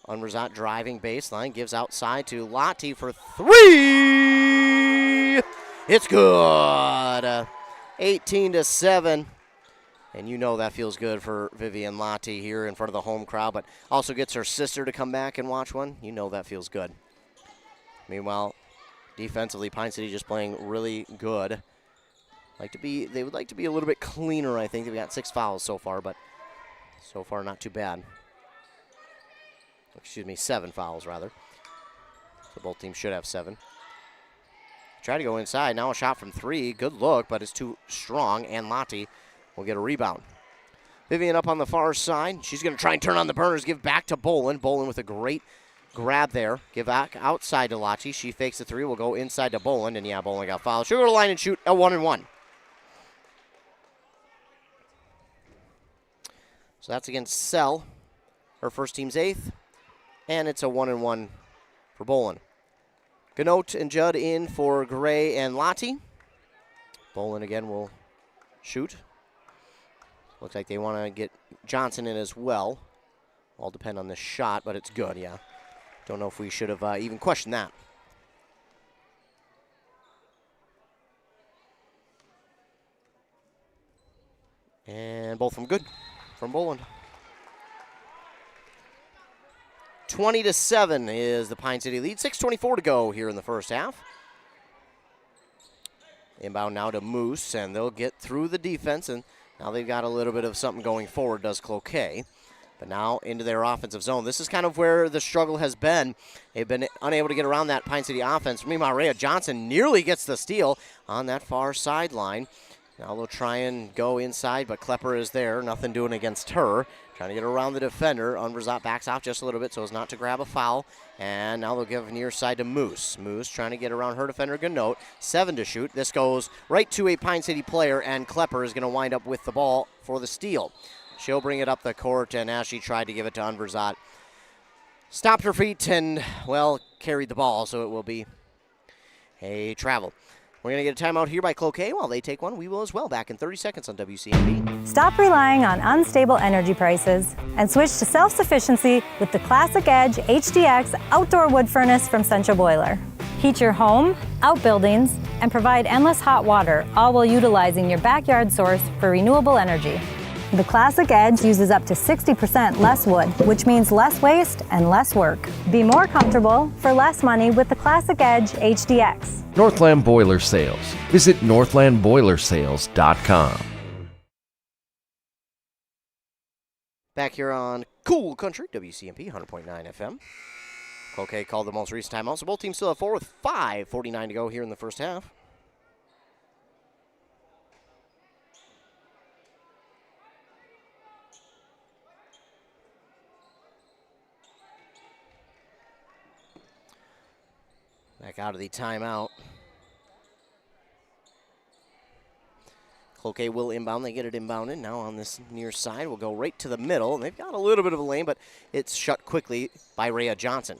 Unverzat driving baseline, gives outside to Lottie for 3. It's good. 18-7. And you know that feels good for Vivian Lottie here in front of the home crowd, but also gets her sister to come back and watch one. You know that feels good. Meanwhile, defensively, Pine City just playing really good. They would like to be a little bit cleaner, I think. They've got 6 fouls so far, but so far not too bad. Excuse me, 7 fouls, rather. So both teams should have 7. Try to go inside. Now a shot from 3. Good look, but it's too strong, and Lottie will get a rebound. Vivian up on the far side. She's going to try and turn on the burners, give back to Boland. Boland with a great grab there. Give back outside to Lottie. She fakes the 3. Will go inside to Boland, and yeah, Boland got fouled. She'll go to the line and shoot a 1-and-1. So that's against Sell. Her first team's 8th. And it's a 1-and-1 for Boland. Ganote and Judd in for Gray and Lottie. Boland again will shoot. Looks like they want to get Johnson in as well. All depend on the shot, but it's good, yeah. Don't know if we should have even questioned that. And both of them good from Boland. 20-7 is the Pine City lead. 6:24 to go here in the first half. Inbound now to Moose, and they'll get through the defense, and now they've got a little bit of something going forward, does Cloquet. But now into their offensive zone. This is kind of where the struggle has been. They've been unable to get around that Pine City offense. Meanwhile, Rhea Johnson nearly gets the steal on that far sideline. Now they'll try and go inside, but Klepper is there. Nothing doing against her. Trying to get around the defender. Unverzat backs off just a little bit so as not to grab a foul. And now they'll give near side to Moose. Moose trying to get around her defender, Ganote. 7 to shoot. This goes right to a Pine City player, and Klepper is going to wind up with the ball for the steal. She'll bring it up the court, and as she tried to give it to Unverzat, stopped her feet and, well, carried the ball, so it will be a travel. We're going to get a timeout here by Cloquet. While they take one, we will as well. Back in 30 seconds on WCMP.
Stop relying on unstable energy prices and switch to self-sufficiency with the Classic Edge HDX outdoor wood furnace from Central Boiler. Heat your home, outbuildings, and provide endless hot water, all while utilizing your backyard source for renewable energy. The Classic Edge uses up to 60% less wood, which means less waste and less work. Be more comfortable for less money with the Classic Edge HDX.
Northland Boiler Sales. Visit northlandboilersales.com.
Back here on Cool Country, WCMP 100.9 FM. Cloquet called the most recent timeout, so both teams still have 4 with 5:49 to go here in the first half. Back out of the timeout. Cloquet will inbound. They get it inbounded. Now on this near side, we'll go right to the middle. And they've got a little bit of a lane, but it's shut quickly by Rhea Johnson.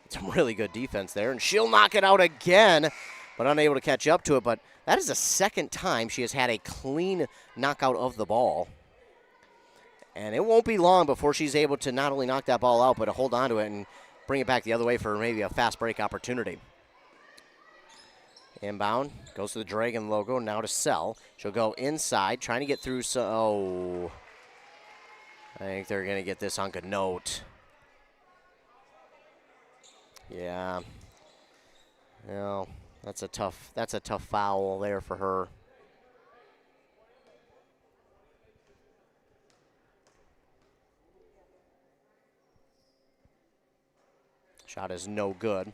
It's some really good defense there, and she'll knock it out again, but unable to catch up to it. But that is the second time she has had a clean knockout of the ball. And it won't be long before she's able to not only knock that ball out, but to hold on to it and bring it back the other way for maybe a fast break opportunity. Inbound, goes to the Dragon logo, now to Sell. She'll go inside, trying to get through. I think they're going to get this on good note. Yeah. Well, that's a tough foul there for her. Shot is no good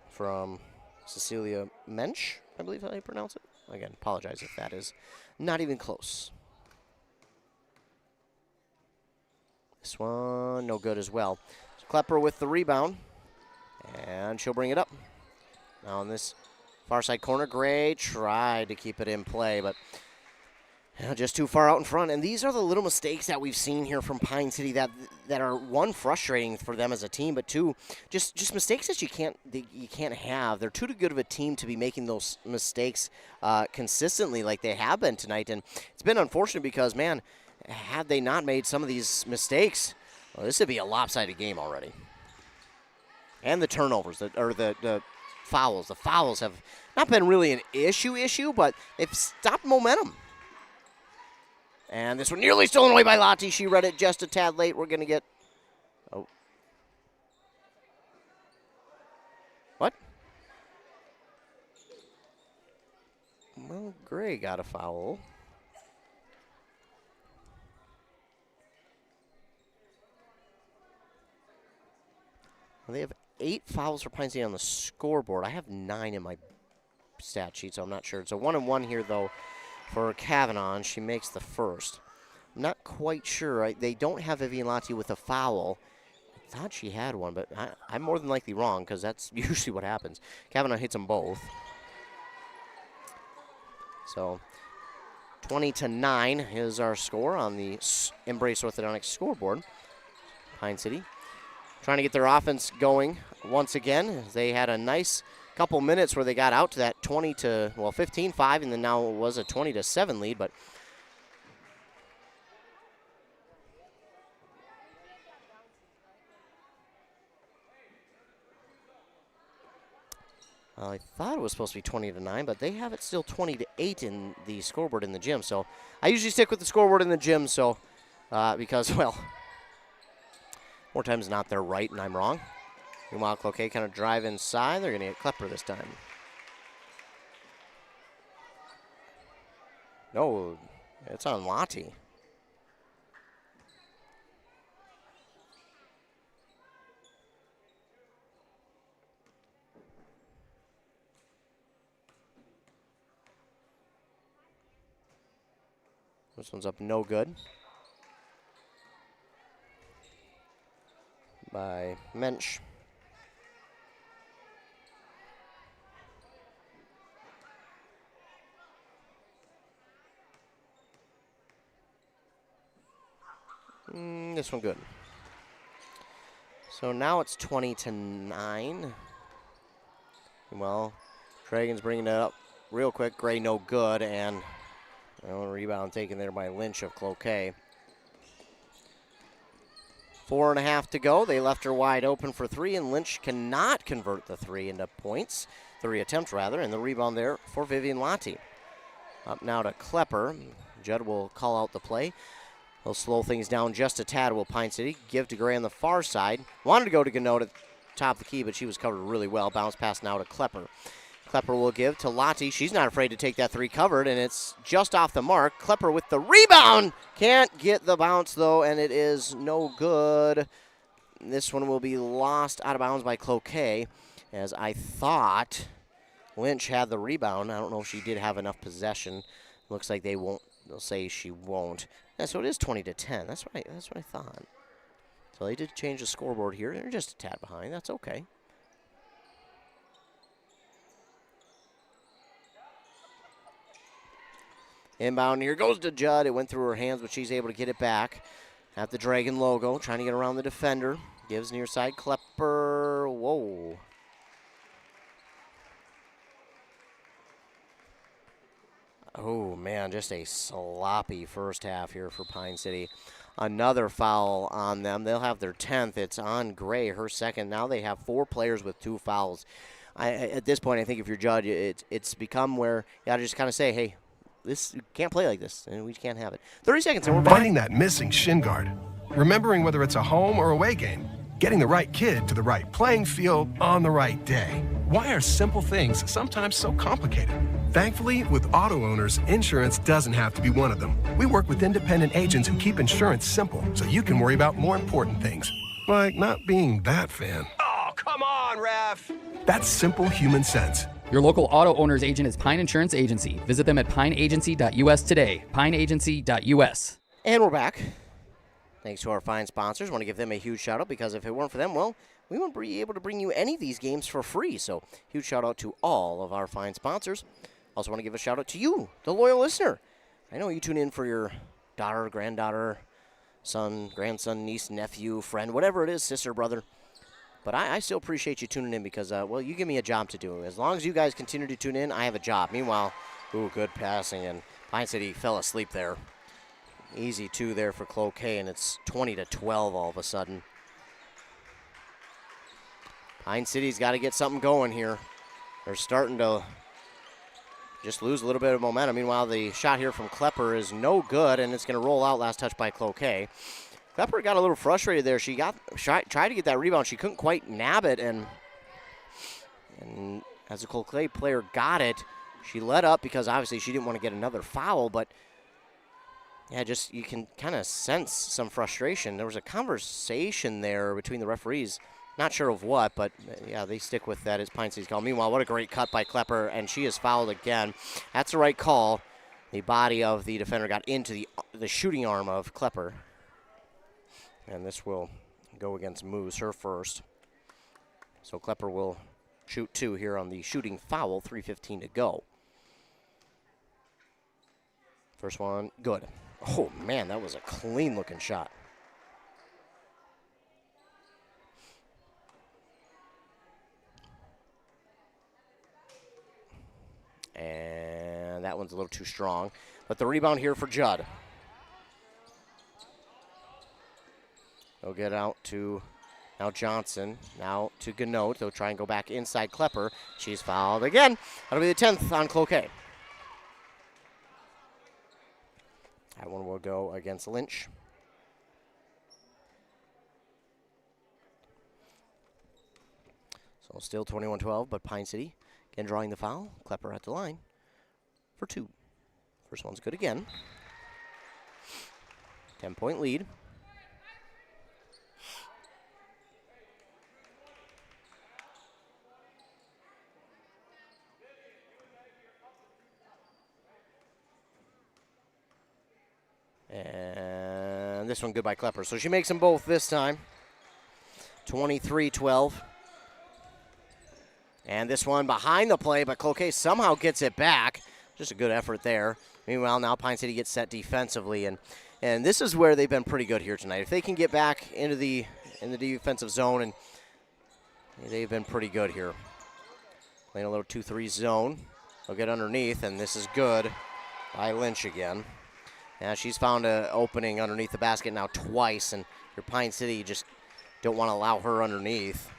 from Cecilia Mensch, I believe how you pronounce it. Again, apologize if that is not even close. This one, no good as well. So Klepper with the rebound, and she'll bring it up. Now on this far side corner, Gray tried to keep it in play, but just too far out in front. And these are the little mistakes that we've seen here from Pine City that are, one, frustrating for them as a team, but two, just mistakes that you can't have. They're too good of a team to be making those mistakes consistently like they have been tonight. And it's been unfortunate because, man, had they not made some of these mistakes, well, this would be a lopsided game already. And the turnovers, the fouls. The fouls have not been really an issue, but they've stopped momentum. And this one nearly stolen away by Lottie. She read it just a tad late. We're going to get... Oh. What? Well, Gray got a foul. Well, they have 8 fouls for Pine City on the scoreboard. I have 9 in my stat sheet, so I'm not sure. It's a 1-and-1 here, though. For Kavanaugh, she makes the first. I'm not quite sure. They don't have Vivian Lottie with a foul. I thought she had one, but I'm more than likely wrong because that's usually what happens. Kavanaugh hits them both. So 20-9 is our score on the Embrace Orthodontics scoreboard. Pine City trying to get their offense going once again. They had a nice couple minutes where they got out to that 15-5, and then now it was a 20-7 lead, but I thought it was supposed to be 20-9, but they have it still 20-8 in the scoreboard in the gym. So I usually stick with the scoreboard in the gym, so because, well, more times than not they're right and I'm wrong. Meanwhile, Cloquet kind of drive inside. They're going to get Klepper this time. No, it's on Lottie. This one's up no good. By Mensch. This one good. So now it's 20-9. Well, Dragons bringing it up real quick. Gray no good, and rebound taken there by Lynch of Cloquet. 4.5 to go. They left her wide open for three, and Lynch cannot convert the three into points. 3 attempts, rather, and the rebound there for Vivian Lottie. Up now to Klepper. Judd will call out the play. He'll slow things down just a tad, will Pine City. Give to Gray on the far side. Wanted to go to Ganot at the top of the key, but she was covered really well. Bounce pass now to Klepper. Klepper will give to Lottie. She's not afraid to take that three covered, and it's just off the mark. Klepper with the rebound. Can't get the bounce, though, and it is no good. This one will be lost out of bounds by Cloquet, as I thought Lynch had the rebound. I don't know if she did have enough possession. Looks like they won't. They'll say she won't. Yeah, so it is 20-10. That's what I thought. So they did change the scoreboard here. They're just a tad behind. That's okay. Inbound here goes to Judd. It went through her hands, but she's able to get it back. At the Dragon logo, trying to get around the defender. Gives near side. Klepper. Whoa. Oh, man, just a sloppy first half here for Pine City. Another foul on them. They'll have their 10th. It's on Gray, her second. Now they have 4 players with 2 fouls. At this point, I think if you're Judd, it's become where you got to just kind of say, hey, you can't play like this, and we can't have it. 30 seconds, and we're back.
Finding that missing shin guard. Remembering whether it's a home or away game. Getting the right kid to the right playing field on the right day. Why are simple things sometimes so complicated? Thankfully, with auto owners, insurance doesn't have to be one of them. We work with independent agents who keep insurance simple so you can worry about more important things, like not being that fan.
Oh, come on, ref!
That's simple human sense.
Your local auto owner's agent is Pine Insurance Agency. Visit them at pineagency.us today. pineagency.us.
And we're back. Thanks to our fine sponsors. Want to give them a huge shout out because if it weren't for them, well, we wouldn't be able to bring you any of these games for free. So huge shout out to all of our fine sponsors. Also want to give a shout out to you, the loyal listener. I know you tune in for your daughter, granddaughter, son, grandson, niece, nephew, friend, whatever it is, sister, brother. But I still appreciate you tuning in because, well, you give me a job to do. As long as you guys continue to tune in, I have a job. Meanwhile, good passing, and Pine City fell asleep there. Easy 2 there for Cloquet, and it's 20-12 all of a sudden. Pine City's got to get something going here. They're starting to just lose a little bit of momentum. Meanwhile, the shot here from Klepper is no good, and it's going to roll out. Last touch by Cloquet. Klepper got a little frustrated there. She tried to get that rebound. She couldn't quite nab it, and as the Cloquet player got it, she let up because obviously she didn't want to get another foul, but yeah, just you can kind of sense some frustration. There was a conversation there between the referees. Not sure of what, but yeah, they stick with that as Pine City's call. Meanwhile, what a great cut by Klepper, and she is fouled again. That's the right call. The body of the defender got into the shooting arm of Klepper. And this will go against Moose, her first. So Klepper will shoot 2 here on the shooting foul, 3:15 to go. First one, good. Oh, man, that was a clean-looking shot. And that one's a little too strong. But the rebound here for Judd. They'll get out to now Johnson. Now to Ganot. They'll try and go back inside Klepper. She's fouled again. That'll be the 10th on Cloquet. That one will go against Lynch. So still 21-12, but Pine City again drawing the foul. Klepper at the line for 2. First one's good again. 10-point lead. And this one good by Klepper. So she makes them both this time. 23-12. And this one behind the play, but Cloquet somehow gets it back. Just a good effort there. Meanwhile, now Pine City gets set defensively, and this is where they've been pretty good here tonight. If they can get back into the defensive zone, and they've been pretty good here. Playing a little 2-3 zone. They'll get underneath, and this is good by Lynch again. Yeah, she's found an opening underneath the basket now twice, and your Pine City, you just don't want to allow her underneath.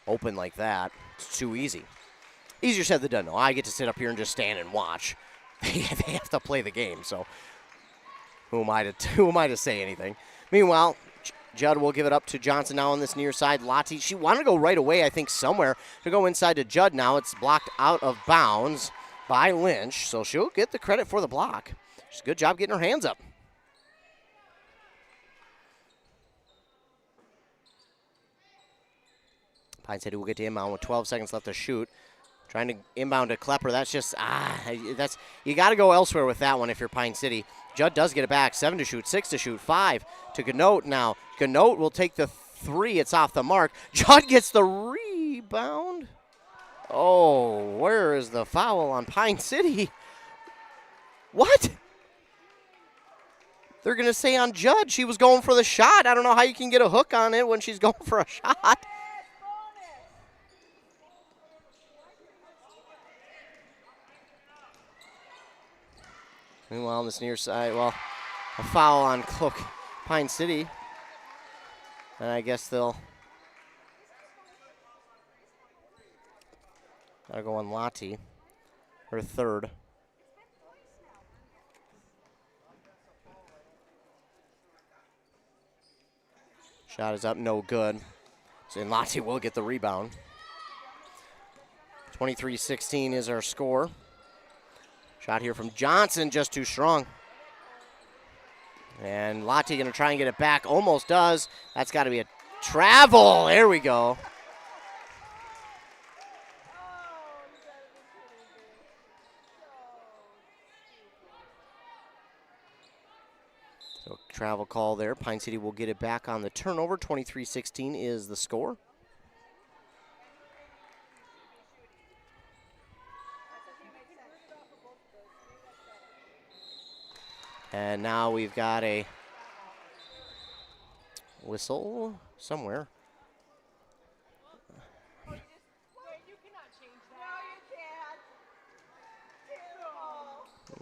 Open like that. It's too easy. Easier said than done. No, I get to sit up here and just stand and watch. They have to play the game, so who am I to say anything? Meanwhile, Judd will give it up to Johnson now on this near side. Lottie, she wanted to go right away, I think, somewhere to go inside to Judd now. It's blocked out of bounds by Lynch, so she'll get the credit for the block. She's a good job getting her hands up. Pine City will get to inbound with 12 seconds left to shoot. Trying to inbound to Klepper. That's just, you got to go elsewhere with that one if you're Pine City. Judd does get it back. 7 to shoot, 6 to shoot, 5 to Ganote now. Ganote will take the 3. It's off the mark. Judd gets the rebound. Oh, where is the foul on Pine City? What? They're going to say on Judd she was going for the shot. I don't know how you can get a hook on it when she's going for a shot. Meanwhile, on this near side, well, a foul on Pine City. And I guess they'll gotta go on Lottie, her third. Shot is up, no good. So Lottie will get the rebound. 23-16 is our score. Shot here from Johnson, just too strong. And Lottie going to try and get it back. Almost does. That's got to be a travel. There we go. So travel call there. Pine City will get it back on the turnover. 23-16 is the score. And now we've got a whistle somewhere. I'm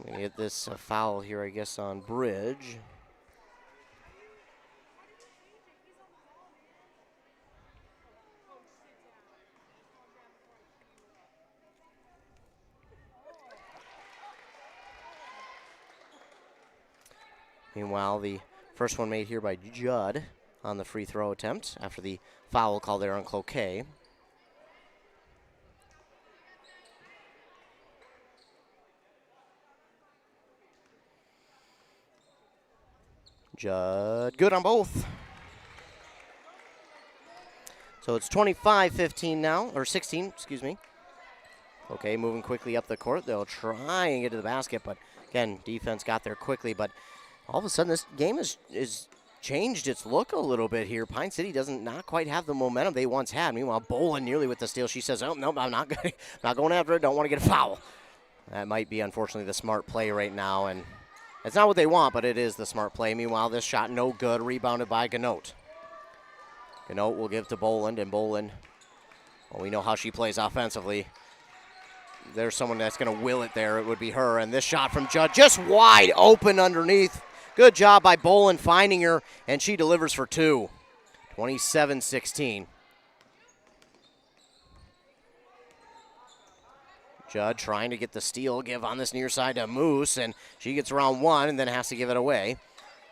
going to get this foul here, I guess, on Bridge. Meanwhile, the first one made here by Judd on the free throw attempt after the foul call there on Cloquet. Judd, good on both. So it's 25-15 now, or 16, excuse me. Okay, moving quickly up the court. They'll try and get to the basket, but again, defense got there quickly, but all of a sudden, this game is changed its look a little bit here. Pine City doesn't not quite have the momentum they once had. Meanwhile, Bolin nearly with the steal. She says, "Oh no, I'm not going after it. Don't want to get a foul." That might be unfortunately the smart play right now, and it's not what they want, but it is the smart play. Meanwhile, this shot no good, rebounded by Ganote. Ganote will give to Boland, and Boland, well, we know how she plays offensively. There's someone that's going to will it there. It would be her, and this shot from Judd just wide open underneath. Good job by Boland finding her, and she delivers for 2. 27-16. Judd trying to get the steal, give on this near side to Moose, and she gets around 1 and then has to give it away.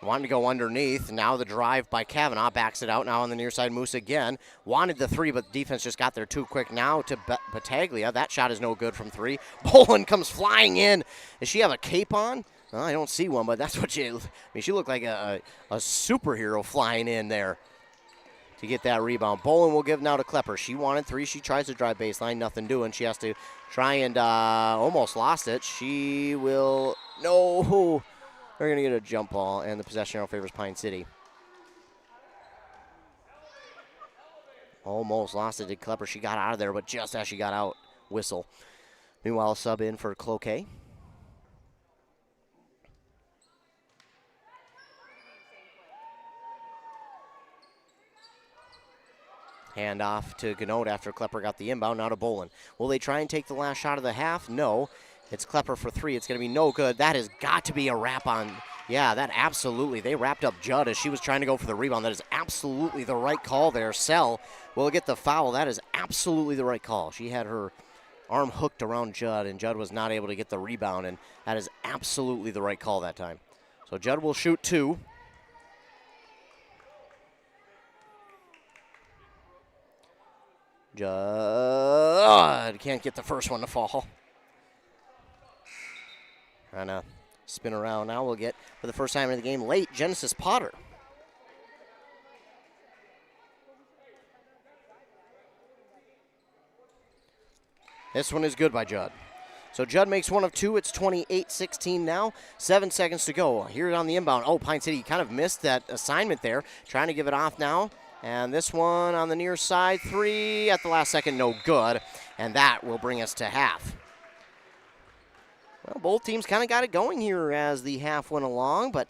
Wanted to go underneath. Now the drive by Kavanaugh backs it out. Now on the near side, Moose again. Wanted the 3, but the defense just got there too quick. Now to Battaglia. That shot is no good from 3. Boland comes flying in. Does she have a cape on? Well, I don't see one, but that's what she looked like a superhero flying in there to get that rebound. Boland will give now to Klepper. She wanted 3. She tries to drive baseline. Nothing doing. She has to try and almost lost it. She will. No. They're going to get a jump ball, and the possession arrow favors Pine City. Almost lost it to Klepper. She got out of there, but just as she got out, whistle. Meanwhile, a sub in for Cloquet. Hand off to Ganode after Klepper got the inbound, now to Bolin. Will they try and take the last shot of the half? No. It's Klepper for three. It's going to be no good. That has got to be a wrap on. Yeah, that absolutely. They wrapped up Judd as she was trying to go for the rebound. That is absolutely the right call there. Sell will get the foul. That is absolutely the right call. She had her arm hooked around Judd, and Judd was not able to get the rebound, and that is absolutely the right call that time. So Judd will shoot two. Judd can't get the first one to fall. Trying to spin around now. We'll get, for the first time in the game, late, Genesis Potter. This one is good by Judd. So Judd makes one of two. It's 28-16 now. 7 seconds to go. Here on the inbound. Oh, Pine City kind of missed that assignment there. Trying to give it off now. And this one on the near side, three at the last second, no good. And that will bring us to half. Well, both teams kind of got it going here as the half went along, but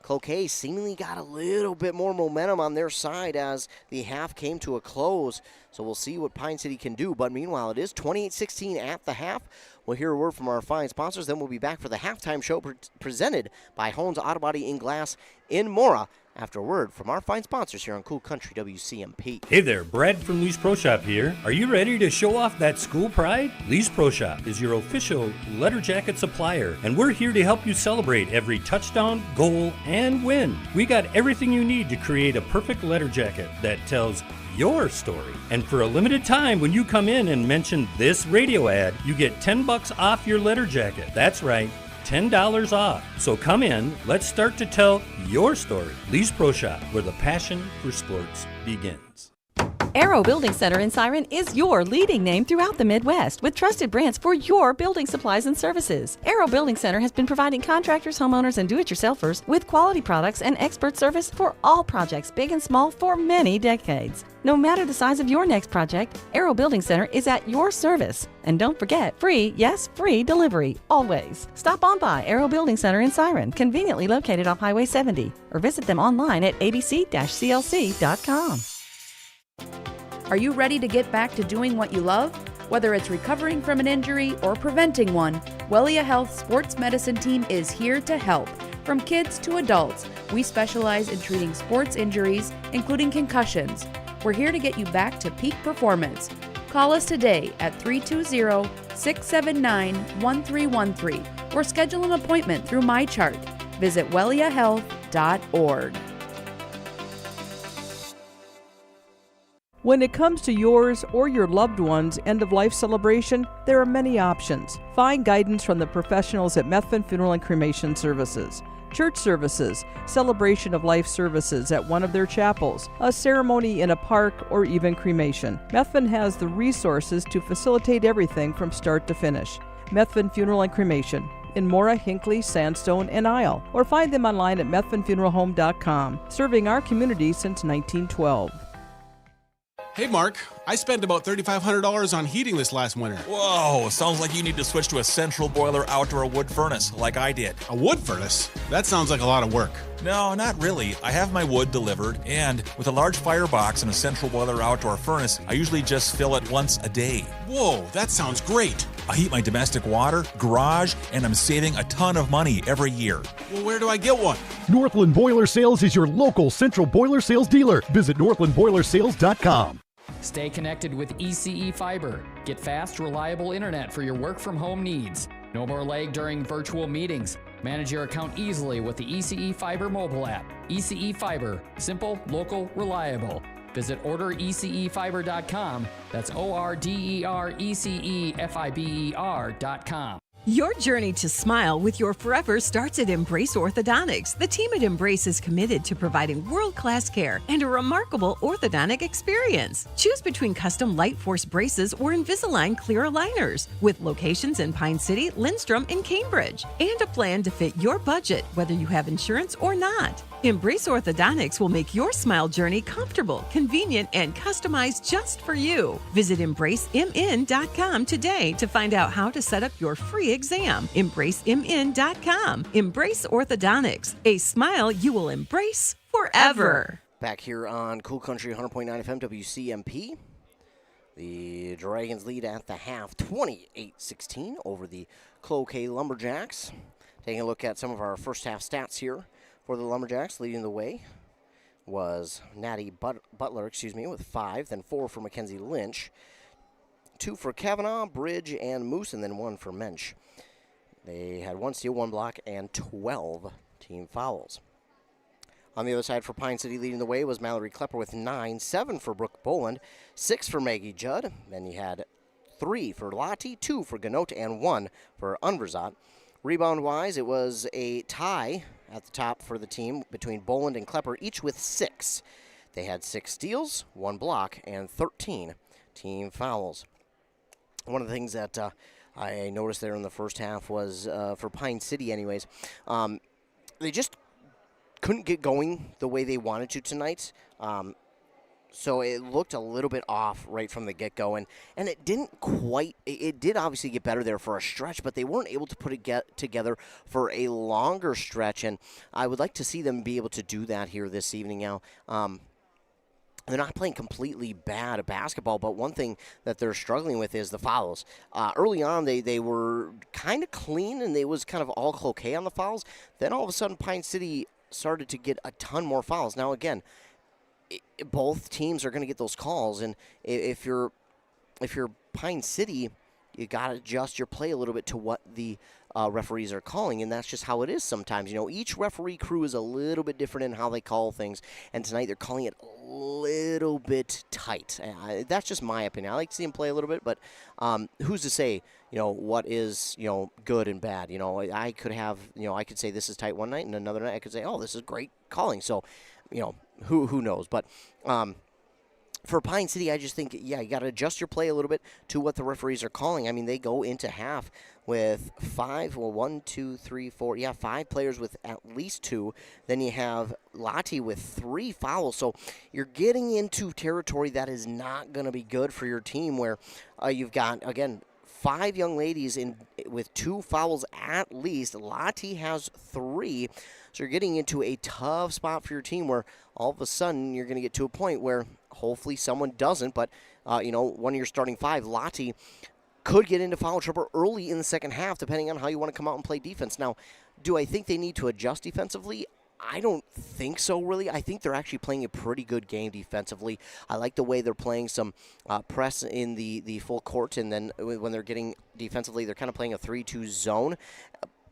Cloquet seemingly got a little bit more momentum on their side as the half came to a close. So we'll see what Pine City can do. But meanwhile, it is 28-16 at the half. We'll hear a word from our fine sponsors. Then we'll be back for the halftime show presented by Hones Auto Body in Glass in Mora. After a word from our fine sponsors here on Cool Country WCMP.
Hey there, Brad from Lee's Pro Shop here. Are you ready to show off that school pride? Lee's Pro Shop is your official letter jacket supplier, and we're here to help you celebrate every touchdown, goal, and win. We got everything you need to create a perfect letter jacket that tells your story. And for a limited time, when you come in and mention this radio ad, you get $10 off your letter jacket. That's right, $10 off. So come in, let's start to tell your story. Lee's Pro Shop, where the passion for sports begins.
Arrow Building Center in Siren is your leading name throughout the Midwest with trusted brands for your building supplies and services. Arrow Building Center has been providing contractors, homeowners, and do-it-yourselfers with quality products and expert service for all projects, big and small, for many decades. No matter the size of your next project, Arrow Building Center is at your service. And don't forget, free, yes, free delivery, always. Stop on by Arrow Building Center in Siren, conveniently located off Highway 70, or visit them online at abc-clc.com.
Are you ready to get back to doing what you love? Whether it's recovering from an injury or preventing one, Wellia Health Sports Medicine Team is here to help. From kids to adults, we specialize in treating sports injuries, including concussions. We're here to get you back to peak performance. Call us today at 320-679-1313 or schedule an appointment through MyChart. Visit welliahealth.org.
When it comes to yours or your loved one's end-of-life celebration, there are many options. Find guidance from the professionals at Methvin Funeral and Cremation Services. Church services, celebration of life services at one of their chapels, a ceremony in a park, or even cremation. Methvin has the resources to facilitate everything from start to finish. Methvin Funeral and Cremation in Mora, Hinckley, Sandstone, and Isle, or find them online at methvinfuneralhome.com, serving our community since 1912.
Hey Mark, I spent about $3,500 on heating this last winter.
Whoa, sounds like you need to switch to a central boiler outdoor wood furnace like I did.
A wood furnace? That sounds like a lot of work.
No, not really. I have my wood delivered, and with a large firebox and a central boiler outdoor furnace, I usually just fill it once a day.
Whoa, that sounds great.
I heat my domestic water, garage, and I'm saving a ton of money every year.
Well, where do I get one?
Northland Boiler Sales is your local central boiler sales dealer. Visit northlandboilersales.com.
Stay connected with ECE Fiber. Get fast, reliable internet for your work from home needs. No more lag during virtual meetings. Manage your account easily with the ECE Fiber mobile app. ECE Fiber, simple, local, reliable. Visit orderecefiber.com. That's orderecefiber.com.
Your journey to smile with your forever starts at Embrace Orthodontics. The team at Embrace is committed to providing world-class care and a remarkable orthodontic experience. Choose between custom Light Force braces or Invisalign clear aligners with locations in Pine City, Lindstrom, and Cambridge, and a plan to fit your budget, whether you have insurance or not. Embrace Orthodontics will make your smile journey comfortable, convenient, and customized just for you. Visit EmbraceMN.com today to find out how to set up your free exam. EmbraceMN.com. Embrace Orthodontics, a smile you will embrace forever.
Back here on Cool Country 100.9 FM WCMP. The Dragons lead at the half, 28-16 over the Cloquet Lumberjacks. Taking a look at some of our first half stats here for the Lumberjacks. Leading the way was Natty Butler, with 5, then 4 for Mackenzie Lynch, 2 for Kavanaugh, Bridge, and Moose, and then 1 for Mensch. They had 1 steal, 1 block, and 12 team fouls. On the other side for Pine City, leading the way was Mallory Klepper with 9, 7 for Brooke Boland, 6 for Maggie Judd. Then you had 3 for Lottie, 2 for Ganot, and 1 for Unverzat. Rebound-wise, it was a tie at the top for the team between Boland and Klepper, each with 6. They had 6 steals, 1 block, and 13 team fouls. One of the things that I noticed there in the first half was, for Pine City anyways, they just couldn't get going the way they wanted to tonight. So it looked a little bit off right from the get-go, and it didn't quite – it did obviously get better there for a stretch, but they weren't able to put it together for a longer stretch, and I would like to see them be able to do that here this evening now. They're not playing completely bad basketball, but one thing that they're struggling with is the fouls. Early on, they were kind of clean, and they was kind of all Cloquet on the fouls. Then all of a sudden, Pine City started to get a ton more fouls. Now, again, both teams are going to get those calls, and if you're Pine City, you got to adjust your play a little bit to what the referees are calling, and that's just how it is sometimes. Each referee crew is a little bit different in how they call things, and tonight they're calling it a little bit tight. That's just my opinion. I like to see them play a little bit, but who's to say, what is, good and bad? I could have, I could say this is tight one night, and another night I could say, oh, this is great calling. So, who knows? But for Pine City, I just think, you got to adjust your play a little bit to what the referees are calling. I mean, they go into half with 5 players with at least 2. Then you have Lottie with 3 fouls. So you're getting into territory that is not going to be good for your team, where you've got, again, 5 young ladies with 2 fouls at least. Lottie has 3. So you're getting into a tough spot for your team, where all of a sudden you're going to get to a point where hopefully someone doesn't, but, one of your starting 5, Lottie, could get into foul trouble early in the second half, depending on how you want to come out and play defense. Now, do I think they need to adjust defensively? I don't think so, really. I think they're actually playing a pretty good game defensively. I like the way they're playing some press in the full court, and then when they're getting defensively, they're kind of playing a 3-2 zone.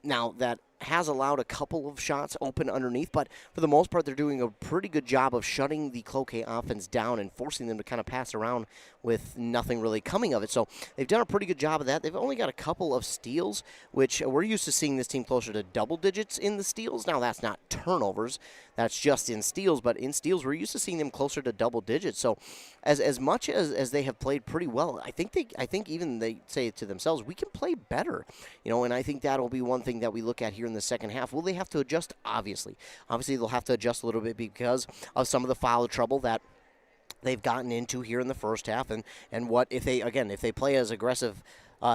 Now, that has allowed a couple of shots open underneath, but for the most part, they're doing a pretty good job of shutting the Cloquet offense down and forcing them to kind of pass around with nothing really coming of it. So they've done a pretty good job of that. They've only got a couple of steals, which we're used to seeing this team closer to double digits in the steals. Now, that's not turnovers. That's just in steals, but in steals, we're used to seeing them closer to double digits. So as much as they have played pretty well, I think even they say to themselves, we can play better, and I think that'll be one thing that we look at here in the second half. Will they have to adjust? Obviously they'll have to adjust a little bit because of some of the foul trouble that they've gotten into here in the first half, and what if they play as aggressive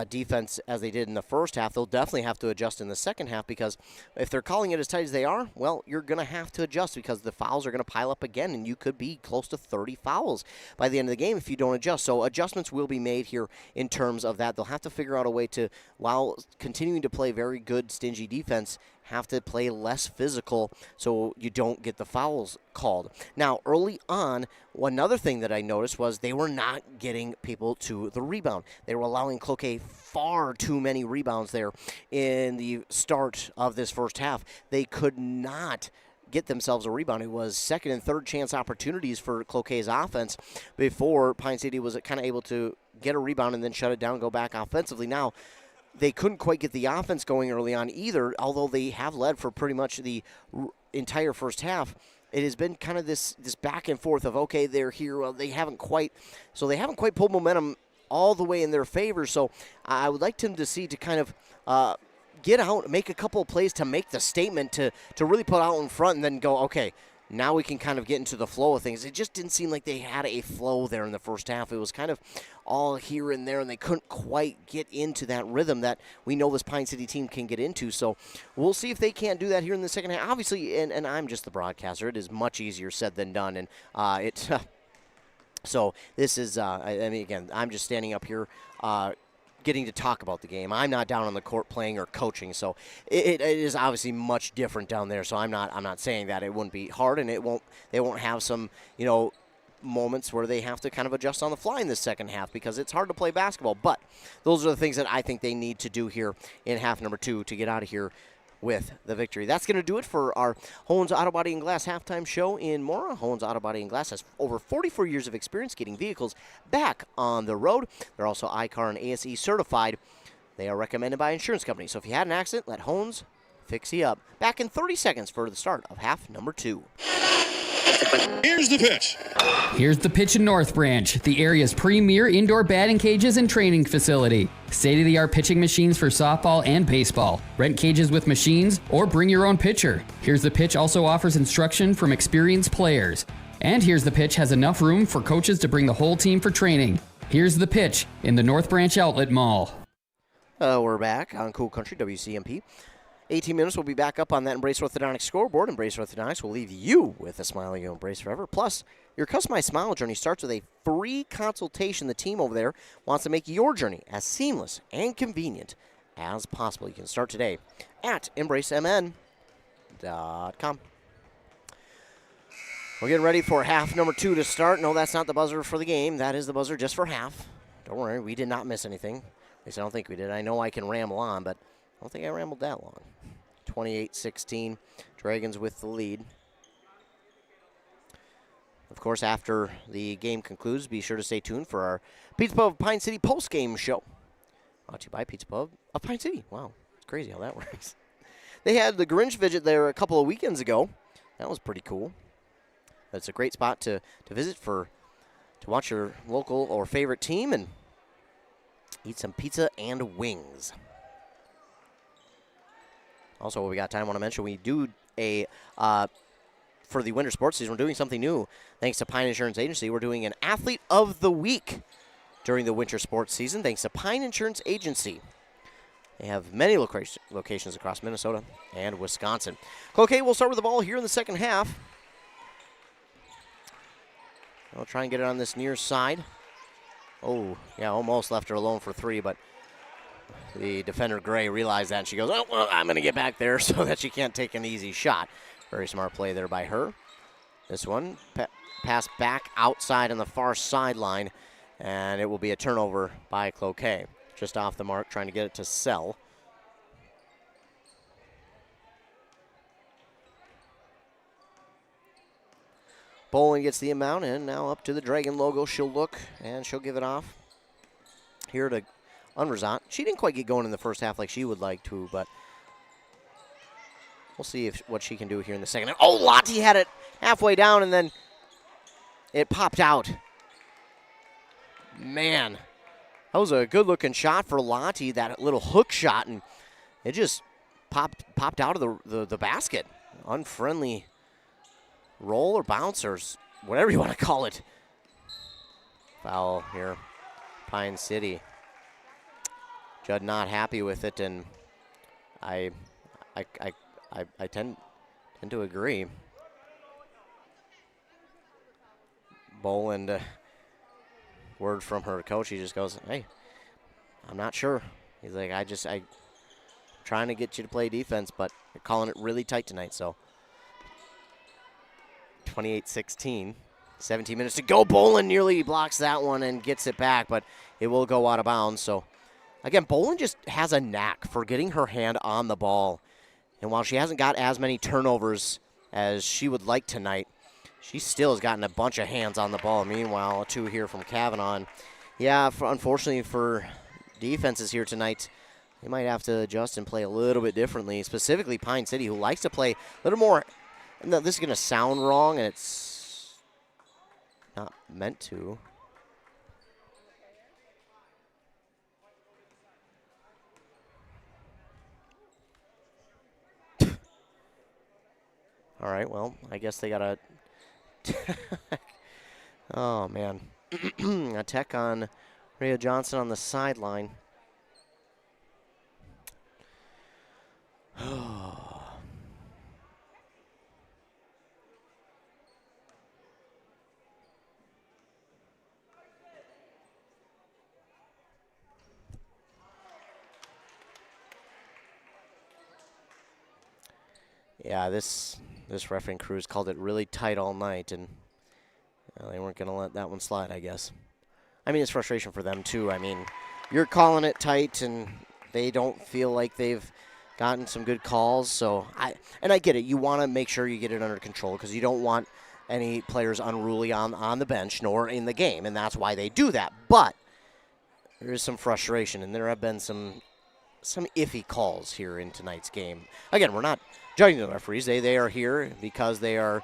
defense as they did in the first half, they'll definitely have to adjust in the second half, because if they're calling it as tight as they are, well, you're going to have to adjust, because the fouls are going to pile up again, and you could be close to 30 fouls by the end of the game if you don't adjust. So adjustments will be made here in terms of that. They'll have to figure out a way to, while continuing to play very good, stingy defense, have to play less physical so you don't get the fouls called. Now, early on, another thing that I noticed was they were not getting people to the rebound. They were allowing Cloquet far too many rebounds there in the start of this first half. They could not get themselves a rebound. It was second and third chance opportunities for Cloquet's offense before Pine City was kind of able to get a rebound and then shut it down and go back offensively. Now, they couldn't quite get the offense going early on either, although they have led for pretty much the entire first half. It has been kind of this back and forth of, okay, they're here, well, they haven't quite pulled momentum all the way in their favor. So I would like them to see to kind of get out, make a couple of plays to make the statement, to really put out in front, and then go, okay, now we can kind of get into the flow of things. It just didn't seem like they had a flow there in the first half. It was kind of all here and there, and they couldn't quite get into that rhythm that we know this Pine City team can get into. So we'll see if they can't do that here in the second half. Obviously, and I'm just the broadcaster, it is much easier said than done. And so this is, I mean, again, I'm just standing up here getting to talk about the game. I'm not down on the court playing or coaching, so it is obviously much different down there. So I'm not saying that it wouldn't be hard, and they won't have some moments where they have to kind of adjust on the fly in the second half because it's hard to play basketball. But those are the things that I think they need to do here in half number 2 to get out of here with the victory. That's going to do it for our Hoens Auto Body and Glass halftime show in Mora. Hoens Auto Body and Glass has over 44 years of experience getting vehicles back on the road. They're also ICAR and ASE certified. They are recommended by insurance companies. So if you had an accident, let Hoens fix you up. Back in 30 seconds for the start of half number 2.
Here's the pitch.
Here's the pitch in North Branch, the area's premier indoor batting cages and training facility. State-of-the-art pitching machines for softball and baseball. Rent cages with machines or bring your own pitcher. Here's the Pitch also offers instruction from experienced players. And Here's the Pitch has enough room for coaches to bring the whole team for training. Here's the Pitch in the North Branch Outlet Mall.
We're back on Cool Country WCMP. 18 minutes, we'll be back up on that Embrace Orthodontics scoreboard. Embrace Orthodontics will leave you with a smile you'll embrace forever. Plus, your customized smile journey starts with a free consultation. The team over there wants to make your journey as seamless and convenient as possible. You can start today at embracemn.com. We're getting ready for half number 2 to start. No, that's not the buzzer for the game. That is the buzzer just for half. Don't worry, we did not miss anything. At least I don't think we did. I know I can ramble on, but I don't think I rambled that long. 28-16, Dragons with the lead. Of course, after the game concludes, be sure to stay tuned for our Pizza Pub of Pine City post-game show. Brought to you by Pizza Pub of Pine City. Wow, it's crazy how that works. They had the Grinch Visit there a couple of weekends ago. That was pretty cool. It's a great spot to visit to watch your local or favorite team and eat some pizza and wings. Also, we got time, I want to mention, we do for the winter sports season, we're doing something new. Thanks to Pine Insurance Agency, we're doing an Athlete of the Week during the winter sports season, thanks to Pine Insurance Agency. They have many locations across Minnesota and Wisconsin. Cloquet will start with the ball here in the second half. I'll try and get it on this near side. Oh, yeah, almost left her alone for 3, but the defender, Gray, realized that, and she goes, oh, well, I'm going to get back there so that she can't take an easy shot. Very smart play there by her. This one, pass back outside on the far sideline, and it will be a turnover by Cloquet. Just off the mark, trying to get it to Sell. Bolin gets the inbound, and now up to the Dragon logo. She'll look, and she'll give it off. Here to Unrazat. She didn't quite get going in the first half like she would like to, but we'll see what she can do here in the second half. Oh, Lottie had it halfway down, and then it popped out. Man, that was a good-looking shot for Lottie, that little hook shot, and it just popped out of the basket. Unfriendly roll or bounce or whatever you want to call it. Foul here, Pine City. Judd not happy with it, and I tend to agree. Boland, word from her coach, he just goes, hey, I'm not sure. He's like, I'm trying to get you to play defense, but you're calling it really tight tonight, so. 28-16, 17 minutes to go. Boland nearly blocks that one and gets it back, but it will go out of bounds. So, again, Boland just has a knack for getting her hand on the ball. And while she hasn't got as many turnovers as she would like tonight, she still has gotten a bunch of hands on the ball. Meanwhile, 2 here from Kavanaugh. And yeah, unfortunately for defenses here tonight, they might have to adjust and play a little bit differently, specifically Pine City, who likes to play a little more. No, this is going to sound wrong, and it's not meant to. All right, well, I guess they got a oh, man. A tech on Rhea Johnson on the sideline. Yeah, this refereeing crew's called it really tight all night, and they weren't going to let that one slide, I guess. I mean, it's frustration for them, too. I mean, you're calling it tight, and they don't feel like they've gotten some good calls. So I get it. You want to make sure you get it under control because you don't want any players unruly on the bench nor in the game, and that's why they do that. But there is some frustration, and there have been some iffy calls here in tonight's game. Again, we're not judging the referees. They are here because they are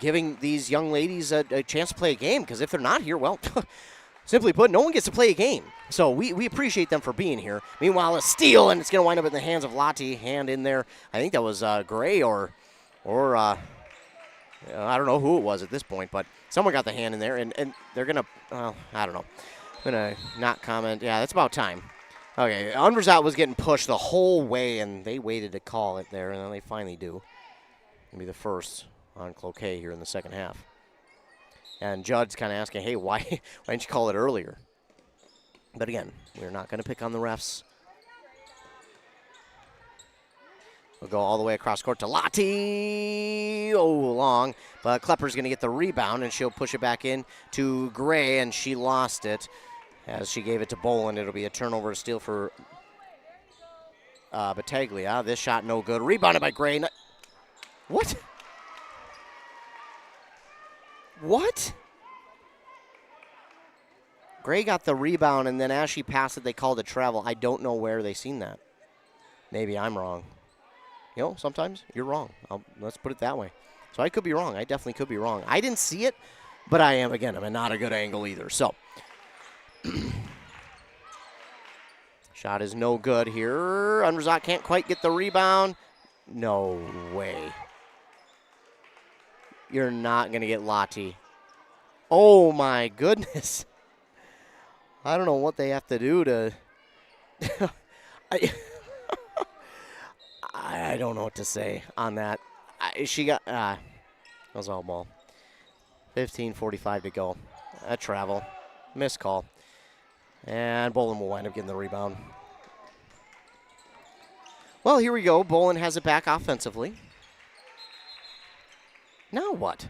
giving these young ladies a chance to play a game, because if they're not here, well, simply put, no one gets to play a game. So we appreciate them for being here. Meanwhile, a steal, and it's going to wind up in the hands of Lottie. Hand in there. I think that was Gray or I don't know who it was at this point, but someone got the hand in there, and they're going to, I don't know. I'm going to not comment. Yeah, that's about time. Okay, Unverzat was getting pushed the whole way, and they waited to call it there, and then they finally do. It'll be the first on Cloquet here in the second half. And Judd's kind of asking, hey, why didn't you call it earlier? But again, we're not going to pick on the refs. We'll go all the way across court to Lottie. Oh, long. But Klepper's going to get the rebound, and she'll push it back in to Gray, and she lost it as she gave it to Boland. It'll be a turnover steal for Battaglia. This shot no good. Rebounded by Gray. What? What? Gray got the rebound, and then as she passed it, they called it travel. I don't know where they seen that. Maybe I'm wrong. You know, sometimes you're wrong. Let's put it that way. So I could be wrong. I definitely could be wrong. I didn't see it, but I'm at not a good angle either. So, shot is no good here. Unverzat can't quite get the rebound. No way. You're not going to get Lottie. Oh, my goodness. I don't know what they have to do to... I don't know what to say on that. She got... that was all ball. 15:45 to go. A travel. Missed call. And Boland will wind up getting the rebound. Well, here we go. Boland has it back offensively. Now what?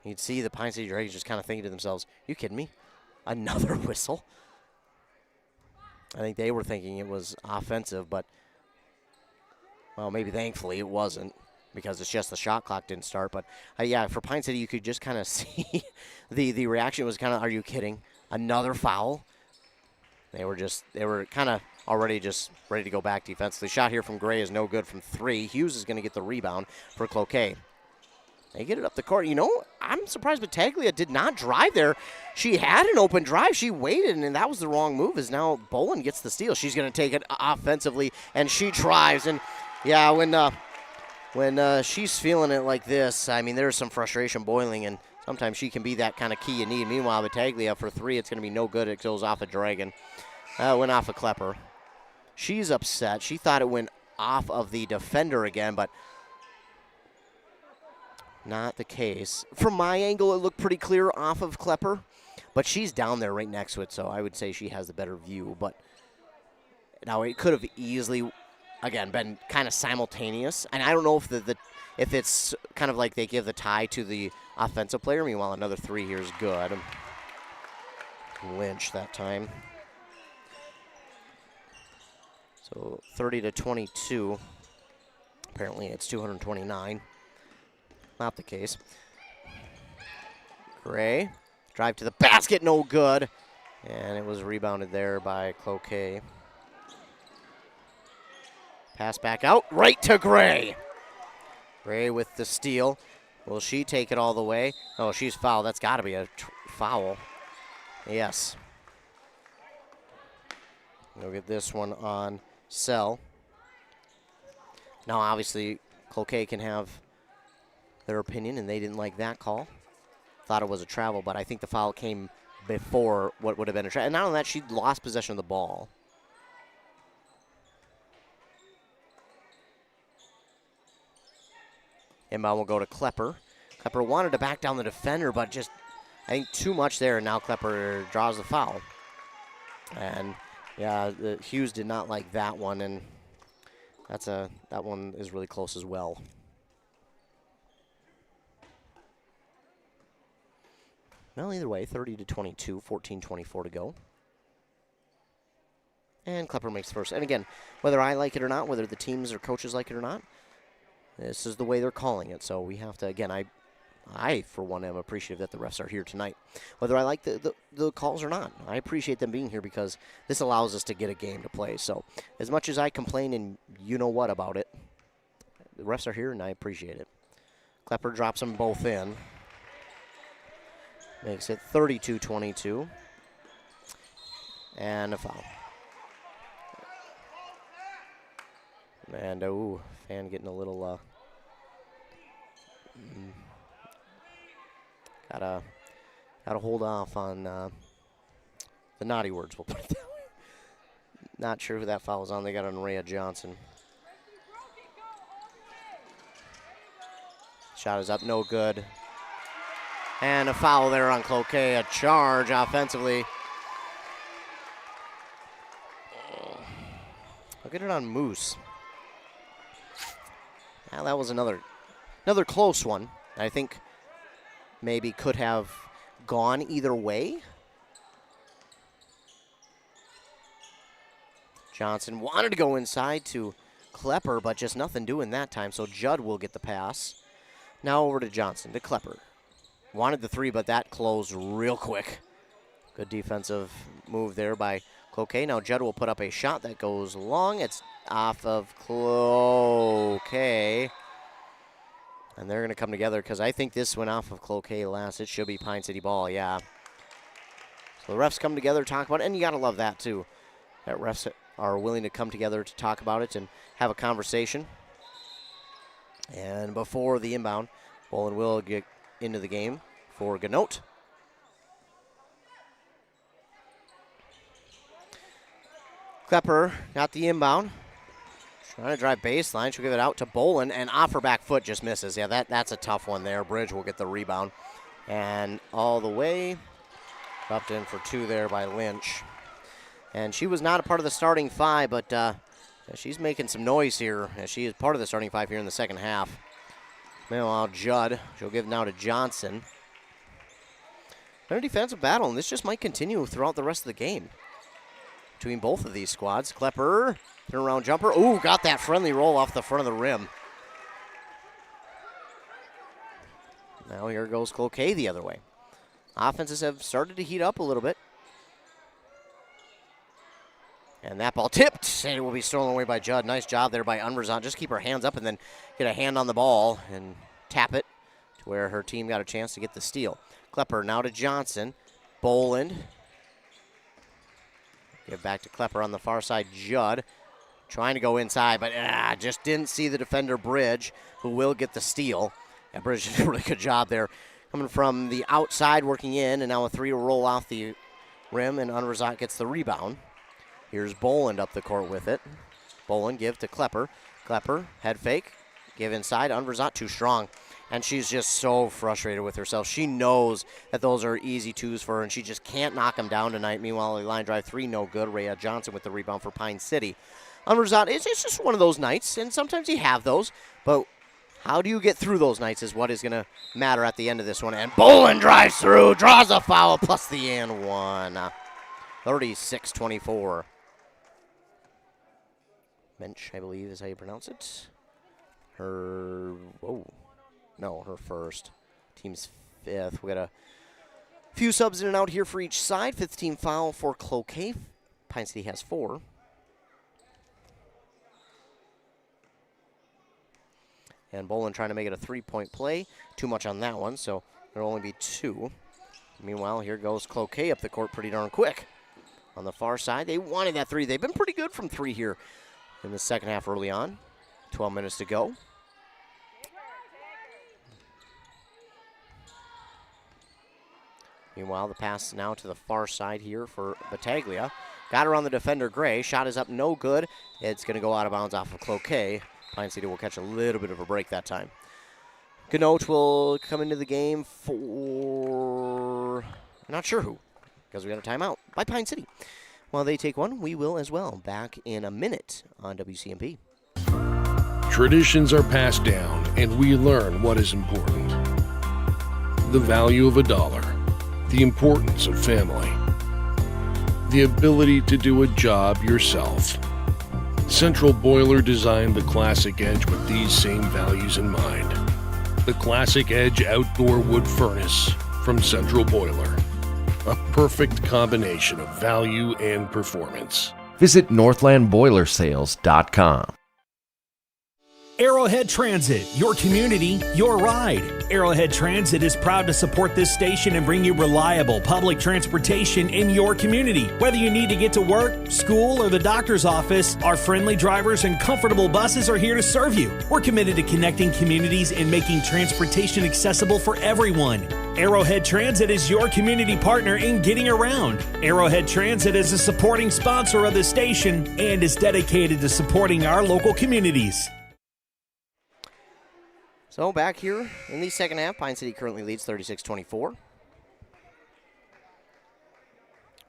You'd see the Pine City Dragons just kind of thinking to themselves, you kidding me? Another whistle? I think they were thinking it was offensive, but, well, maybe thankfully it wasn't, because it's just the shot clock didn't start. But, yeah, for Pine City, you could just kind of see the reaction was kind of, are you kidding? Another foul? They were kind of already just ready to go back defensively. Shot here from Gray is no good from 3. Hughes is going to get the rebound for Cloquet. They get it up the court. You know, I'm surprised Battaglia did not drive there. She had an open drive. She waited, and that was the wrong move, as now Boland gets the steal. She's going to take it offensively, and she drives. And, yeah, when she's feeling it like this, I mean, there's some frustration boiling, and sometimes she can be that kind of key you need. Meanwhile, Battaglia for 3, it's going to be no good. It goes off a Dragon. Went off a Klepper. She's upset. She thought it went off of the defender again, but not the case. From my angle, it looked pretty clear off of Klepper, but she's down there right next to it, so I would say she has the better view. But now it could have easily, again, been kind of simultaneous, and I don't know if it's kind of like they give the tie to the offensive player. Meanwhile, another 3 here is good. Lynch that time. So 30-22. Apparently it's 229. Not the case. Gray. Drive to the basket, no good. And it was rebounded there by Cloquet. Pass back out, right to Gray. Gray with the steal. Will she take it all the way? Oh, she's fouled. That's got to be a foul. Yes. We'll get this one on Sell. Now, obviously, Cloquet can have their opinion, and they didn't like that call. Thought it was a travel, but I think the foul came before what would have been a travel. And not only that, she lost possession of the ball. Inbound will go to Klepper. Klepper wanted to back down the defender, but just, I think, too much there, and now Klepper draws the foul. And, yeah, Hughes did not like that one, and that one is really close as well. Well, either way, 30-22, 14-24 to go. And Klepper makes first. And again, whether I like it or not, whether the teams or coaches like it or not, this is the way they're calling it. So we have to, again, I for one, am appreciative that the refs are here tonight. Whether I like the calls or not, I appreciate them being here because this allows us to get a game to play. So as much as I complain and you know what about it, the refs are here and I appreciate it. Klepper drops them both in. Makes it 32-22. And a foul. And, fan getting a little, gotta hold off on the naughty words, we'll put it that way. Not sure who that foul was on. They got on Rhea Johnson. Shot is up, no good. And a foul there on Cloquet, a charge offensively. I'll get it on Moose. Now that was another close one. I think maybe could have gone either way. Johnson wanted to go inside to Klepper, but just nothing doing that time, so Judd will get the pass. Now over to Johnson, to Klepper. Wanted the three, but that closed real quick. Good defensive move there by Cloquet. Now Judd will put up a shot that goes long. It's off of Cloquet. And they're going to come together because I think this went off of Cloquet last. It should be Pine City ball, yeah. So the refs come together, talk about it, and you got to love that too. That refs are willing to come together to talk about it and have a conversation. And before the inbound, Bolin will get into the game for Ganote. Klepper got the inbound. Trying to drive baseline. She'll give it out to Bolin, and off her back foot just misses. Yeah, that's a tough one there. Bridge will get the rebound. And all the way, dropped in for two there by Lynch. And she was not a part of the starting five, but she's making some noise here. She is part of the starting five here in the second half. Meanwhile, Judd, she'll give now to Johnson. Their defensive battle, and this just might continue throughout the rest of the game between both of these squads. Klepper, turnaround jumper. Ooh, got that friendly roll off the front of the rim. Now here goes Cloquet the other way. Offenses have started to heat up a little bit. And that ball tipped, and it will be stolen away by Judd. Nice job there by Unverzant. Just keep her hands up and then get a hand on the ball and tap it to where her team got a chance to get the steal. Klepper now to Johnson. Boland. Give back to Klepper on the far side. Judd trying to go inside, but just didn't see the defender Bridge, who will get the steal. And Bridge did a really good job there. Coming from the outside, working in, and now a three will roll off the rim, and Unverzant gets the rebound. Here's Boland up the court with it. Boland give to Klepper. Klepper, head fake, give inside. Unverzant too strong. And she's just so frustrated with herself. She knows that those are easy twos for her, and she just can't knock them down tonight. Meanwhile, the line drive three, no good. Rhea Johnson with the rebound for Pine City. Unverzant, it's just one of those nights, and sometimes you have those, but how do you get through those nights is what is going to matter at the end of this one. And Boland drives through, draws a foul, plus the and one. 36-24. Mensch, I believe is how you pronounce it. Her first. Team's fifth. We got a few subs in and out here for each side. Fifth team foul for Cloquet. Pine City has 4. And Boland trying to make it a three-point play. Too much on that one, so there'll only be 2. Meanwhile, here goes Cloquet up the court pretty darn quick. on the far side. They wanted that three. They've been pretty good from three here in the second half early on. 12 minutes to go. Meanwhile, the pass now to the far side here for Battaglia. Got her on the defender, Gray. Shot is up, no good. It's going to go out of bounds off of Cloquet. Pine City will catch a little bit of a break that time. Ganote will come into the game for, not sure who, because we got a timeout by Pine City. While they take one, we will as well. Back in a minute on WCMP.
Traditions are passed down, and we learn what is important. The value of $1, the importance of family, the ability to do a job yourself. Central Boiler designed the Classic Edge with these same values in mind. The Classic Edge Outdoor Wood Furnace from Central Boiler. A perfect combination of value and performance.
Visit northlandboilersales.com.
Arrowhead Transit, your community, your ride. Arrowhead Transit is proud to support this station and bring you reliable public transportation in your community. Whether you need to get to work, school, or the doctor's office, our friendly drivers and comfortable buses are here to serve you. We're committed to connecting communities and making transportation accessible for everyone. Arrowhead Transit is your community partner in getting around. Arrowhead Transit is a supporting sponsor of the station and is dedicated to supporting our local communities.
So back here in the second half, Pine City currently leads 36-24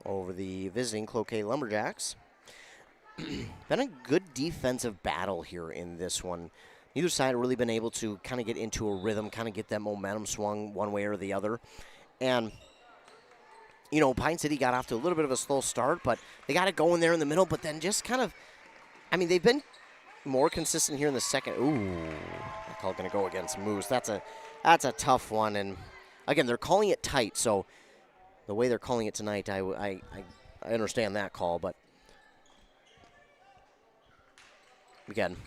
over the visiting Cloquet Lumberjacks. Been a good defensive battle here in this one. Neither side have really been able to kind of get into a rhythm, kind of get that momentum swung one way or the other. And, you know, Pine City got off to a little bit of a slow start, but they got it going there in the middle, but then just kind of, I mean, they've been more consistent here in the second. Ooh, that call going to go against Moose. That's a tough one. And again, they're calling it tight. So the way they're calling it tonight, I understand that call. But again,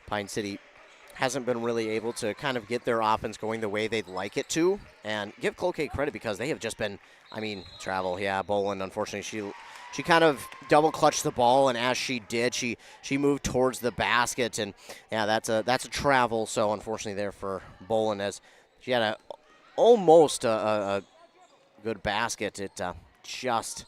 Pine City hasn't been really able to kind of get their offense going the way they'd like it to. And give Cloquet credit because they have just been, I mean, travel. Yeah, Boland, unfortunately, she kind of double clutched the ball, and as she did, she moved towards the basket, and yeah, that's a travel. So unfortunately, there for Boland, as she had almost a good basket, it just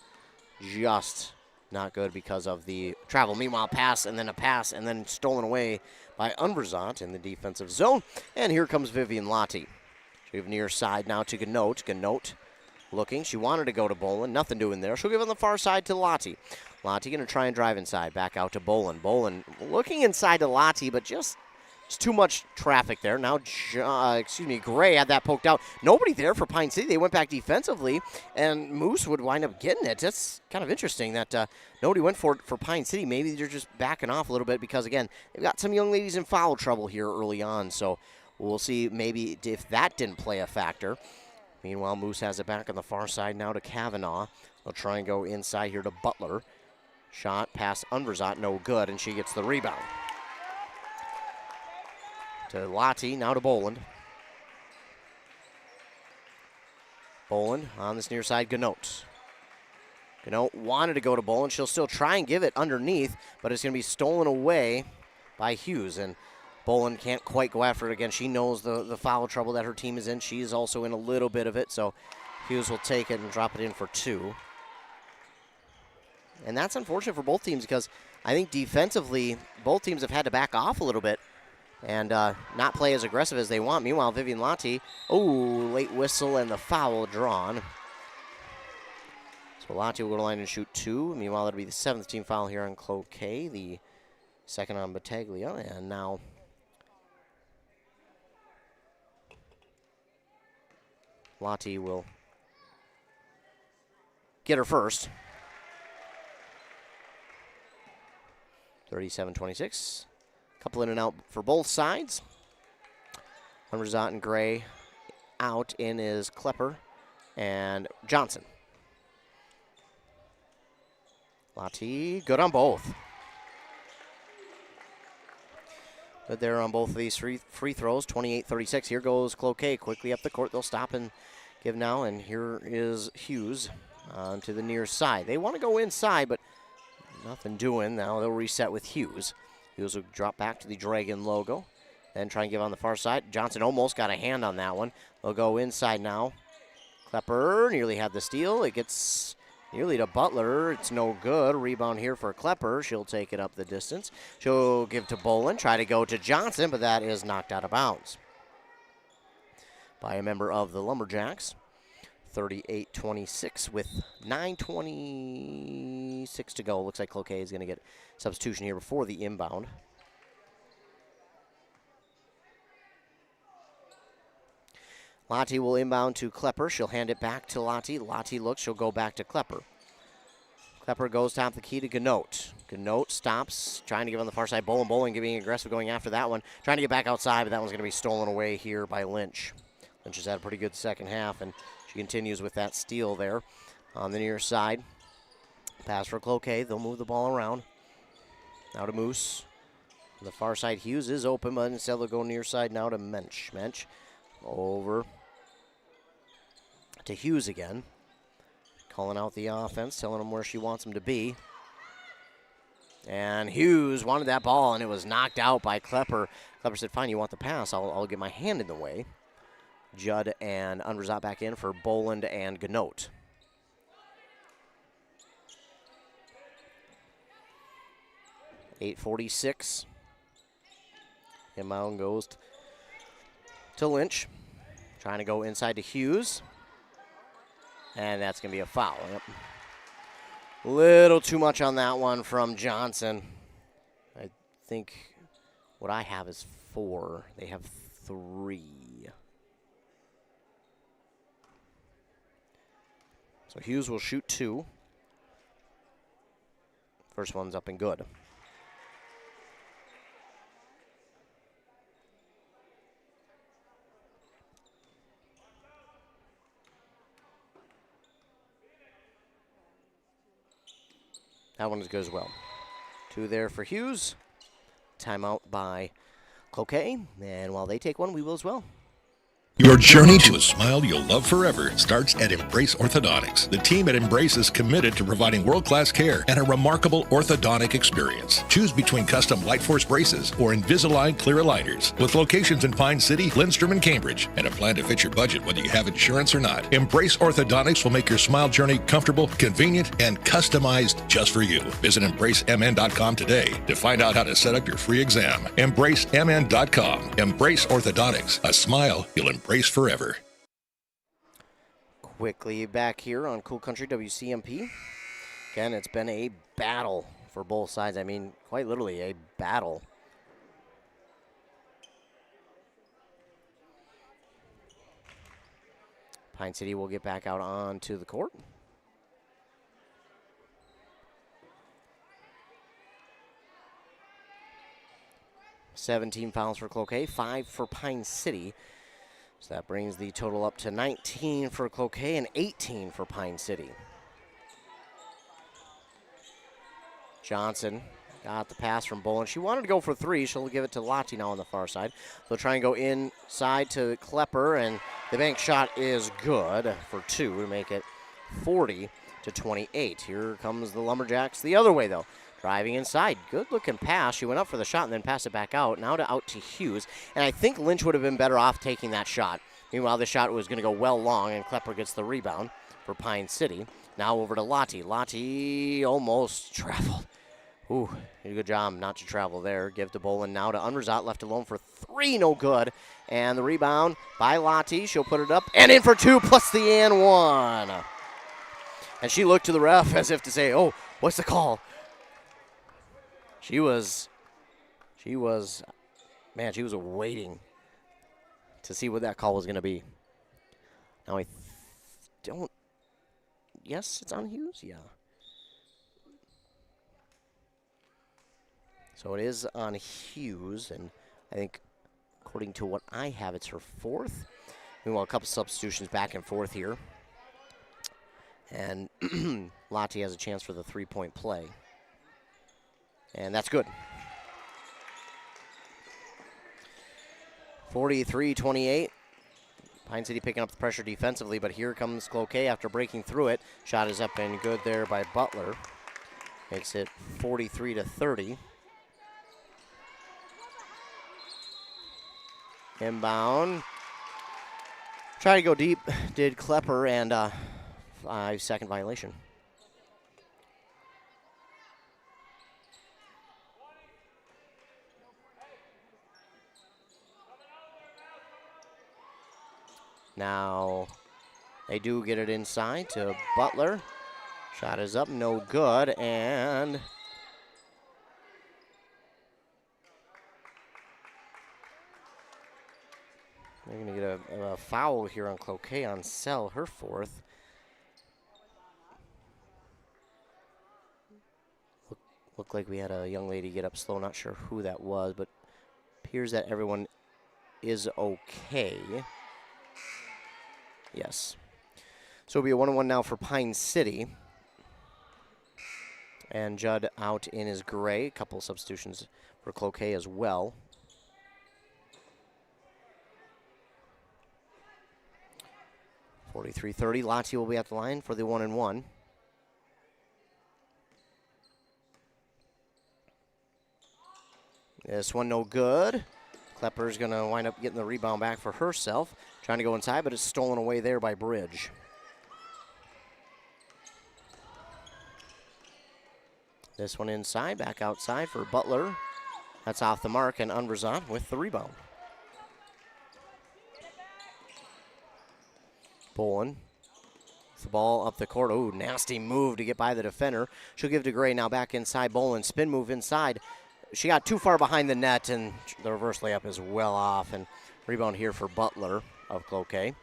not good because of the travel. Meanwhile, pass and then stolen away by Unverzant in the defensive zone, and here comes Vivian Lottie. She have near side now to Ganote. Ganote looking. She wanted to go to Boland. Nothing doing there. She'll give it on the far side to Lottie. Lottie going to try and drive inside. Back out to Boland. Boland looking inside to Lottie, but just too much traffic there. Now, Gray had that poked out. Nobody there for Pine City. They went back defensively, and Moose would wind up getting it. That's kind of interesting that nobody went for Pine City. Maybe they're just backing off a little bit because, again, they've got some young ladies in foul trouble here early on. So we'll see maybe if that didn't play a factor. Meanwhile, Moose has it back on the far side now to Kavanaugh. They'll try and go inside here to Butler. Shot past Unverzant, no good, and she gets the rebound. To Lottie, now to Boland. Boland on this near side, Ganote. Ganote wanted to go to Boland. She'll still try and give it underneath, but it's going to be stolen away by Hughes, and Boland can't quite go after it again. She knows the foul trouble that her team is in. She is also in a little bit of it, so Hughes will take it and drop it in for two. And that's unfortunate for both teams because I think defensively both teams have had to back off a little bit and not play as aggressive as they want. Meanwhile, Vivian Lottie, late whistle and the foul drawn. So Lottie will go to line and shoot two. Meanwhile, that'll be the 7th team foul here on Cloquet, the second on Battaglia, and now Lottie will get her first. 37-26. Couple in and out for both sides. Unverzant and Gray out in is Klepper and Johnson. Lottie, good on both. Good there on both of these free throws, 28-36. Here goes Cloquet quickly up the court. They'll stop and give now, and here is Hughes to the near side. They want to go inside, but nothing doing. Now they'll reset with Hughes. Hughes will drop back to the Dragon logo. Then try and give on the far side. Johnson almost got a hand on that one. They'll go inside now. Klepper nearly had the steal. It gets nearly to Butler. It's no good. Rebound here for Klepper. She'll take it up the distance. She'll give to Boland. Try to go to Johnson, but that is knocked out of bounds by a member of the Lumberjacks. 38-26 with 9:26 to go. Looks like Cloquet is going to get substitution here before the inbound. Lottie will inbound to Klepper. She'll hand it back to Lottie. Lottie looks. She'll go back to Klepper. Klepper goes top the key to Ganote. Ganote stops, trying to give on the far side. Bowling being aggressive going after that one. Trying to get back outside, but that one's going to be stolen away here by Lynch. Lynch has had a pretty good second half, and she continues with that steal there on the near side. Pass for Cloquet. They'll move the ball around. Now to Moose. On the far side, Hughes is open, but instead they'll go near side now to Mensch. Mensch over to Hughes again. Calling out the offense, telling them where she wants them to be. And Hughes wanted that ball, and it was knocked out by Klepper. Klepper said, fine, you want the pass, I'll get my hand in the way. Judd and Unverzat back in for Boland and Ganote. .846. Inbound goes to Lynch. Trying to go inside to Hughes. And that's going to be a foul. Yep. Little too much on that one from Johnson. I think what I have is 4. They have 3. So Hughes will shoot 2. First one's up and good. That one is good as well. 2 there for Hughes. Timeout by Cloquet. And while they take one, we will as well.
Your journey to a smile you'll love forever starts at Embrace Orthodontics. The team at Embrace is committed to providing world-class care and a remarkable orthodontic experience. Choose between custom Light Force braces or Invisalign clear aligners. With locations in Pine City, Lindstrom, and Cambridge, and a plan to fit your budget whether you have insurance or not. Embrace Orthodontics will make your smile journey comfortable, convenient, and customized just for you. Visit EmbraceMN.com today to find out how to set up your free exam. EmbraceMN.com. Embrace Orthodontics. A smile you'll embrace forever.
Quickly back here on Cool Country WCMP. Again, it's been a battle for both sides. I mean, quite literally a battle. Pine City will get back out onto the court. $17 fouls for Cloquet, 5 for Pine City. So that brings the total up to 19 for Cloquet and 18 for Pine City. Johnson got the pass from Boland. She wanted to go for 3. She'll give it to Lottie now on the far side. They'll try and go inside to Klepper, and the bank shot is good for 2 to make it 40-28. Here comes the Lumberjacks the other way, though. Driving inside. Good-looking pass. She went up for the shot and then passed it back out. Now out to Hughes. And I think Lynch would have been better off taking that shot. Meanwhile, the shot was going to go well long, and Klepper gets the rebound for Pine City. Now over to Lottie. Lottie almost traveled. Ooh, did a good job not to travel there. Give to Boland now to Unverzat. Left alone for 3. No good. And the rebound by Lottie. She'll put it up and in for 2 plus the and 1. And she looked to the ref as if to say, oh, what's the call? She was waiting to see what that call was going to be. Now yes, it's on Hughes? Yeah. So it is on Hughes, and I think according to what I have, it's her 4th. Meanwhile, a couple substitutions back and forth here. And Lottie has a chance for the 3-point play. And that's good. 43-28. Pine City picking up the pressure defensively, but here comes Cloquet after breaking through it. Shot is up and good there by Butler. Makes it 43-30. Inbound. Try to go deep, did Klepper, and 5-second violation. Now they do get it inside to Butler. Shot is up, no good, and they're going to get a foul here on Cloquet on Sell, her fourth. Looked like we had a young lady get up slow, not sure who that was, but appears that everyone is okay. Yes. So it'll be a 1-1 now for Pine City. And Judd out in his gray. A couple substitutions for Cloquet as well. .43-30. Lottie will be at the line for the 1-1. This one no good. Klepper's going to wind up getting the rebound back for herself. Trying to go inside, but it's stolen away there by Bridge. This one inside, back outside for Butler. That's off the mark, and Unverzant with the rebound. Bolin. The ball up the court. Ooh, nasty move to get by the defender. She'll give to Gray now back inside. Bolin, spin move inside. She got too far behind the net, and the reverse layup is well off. And rebound here for Butler of Cloquet.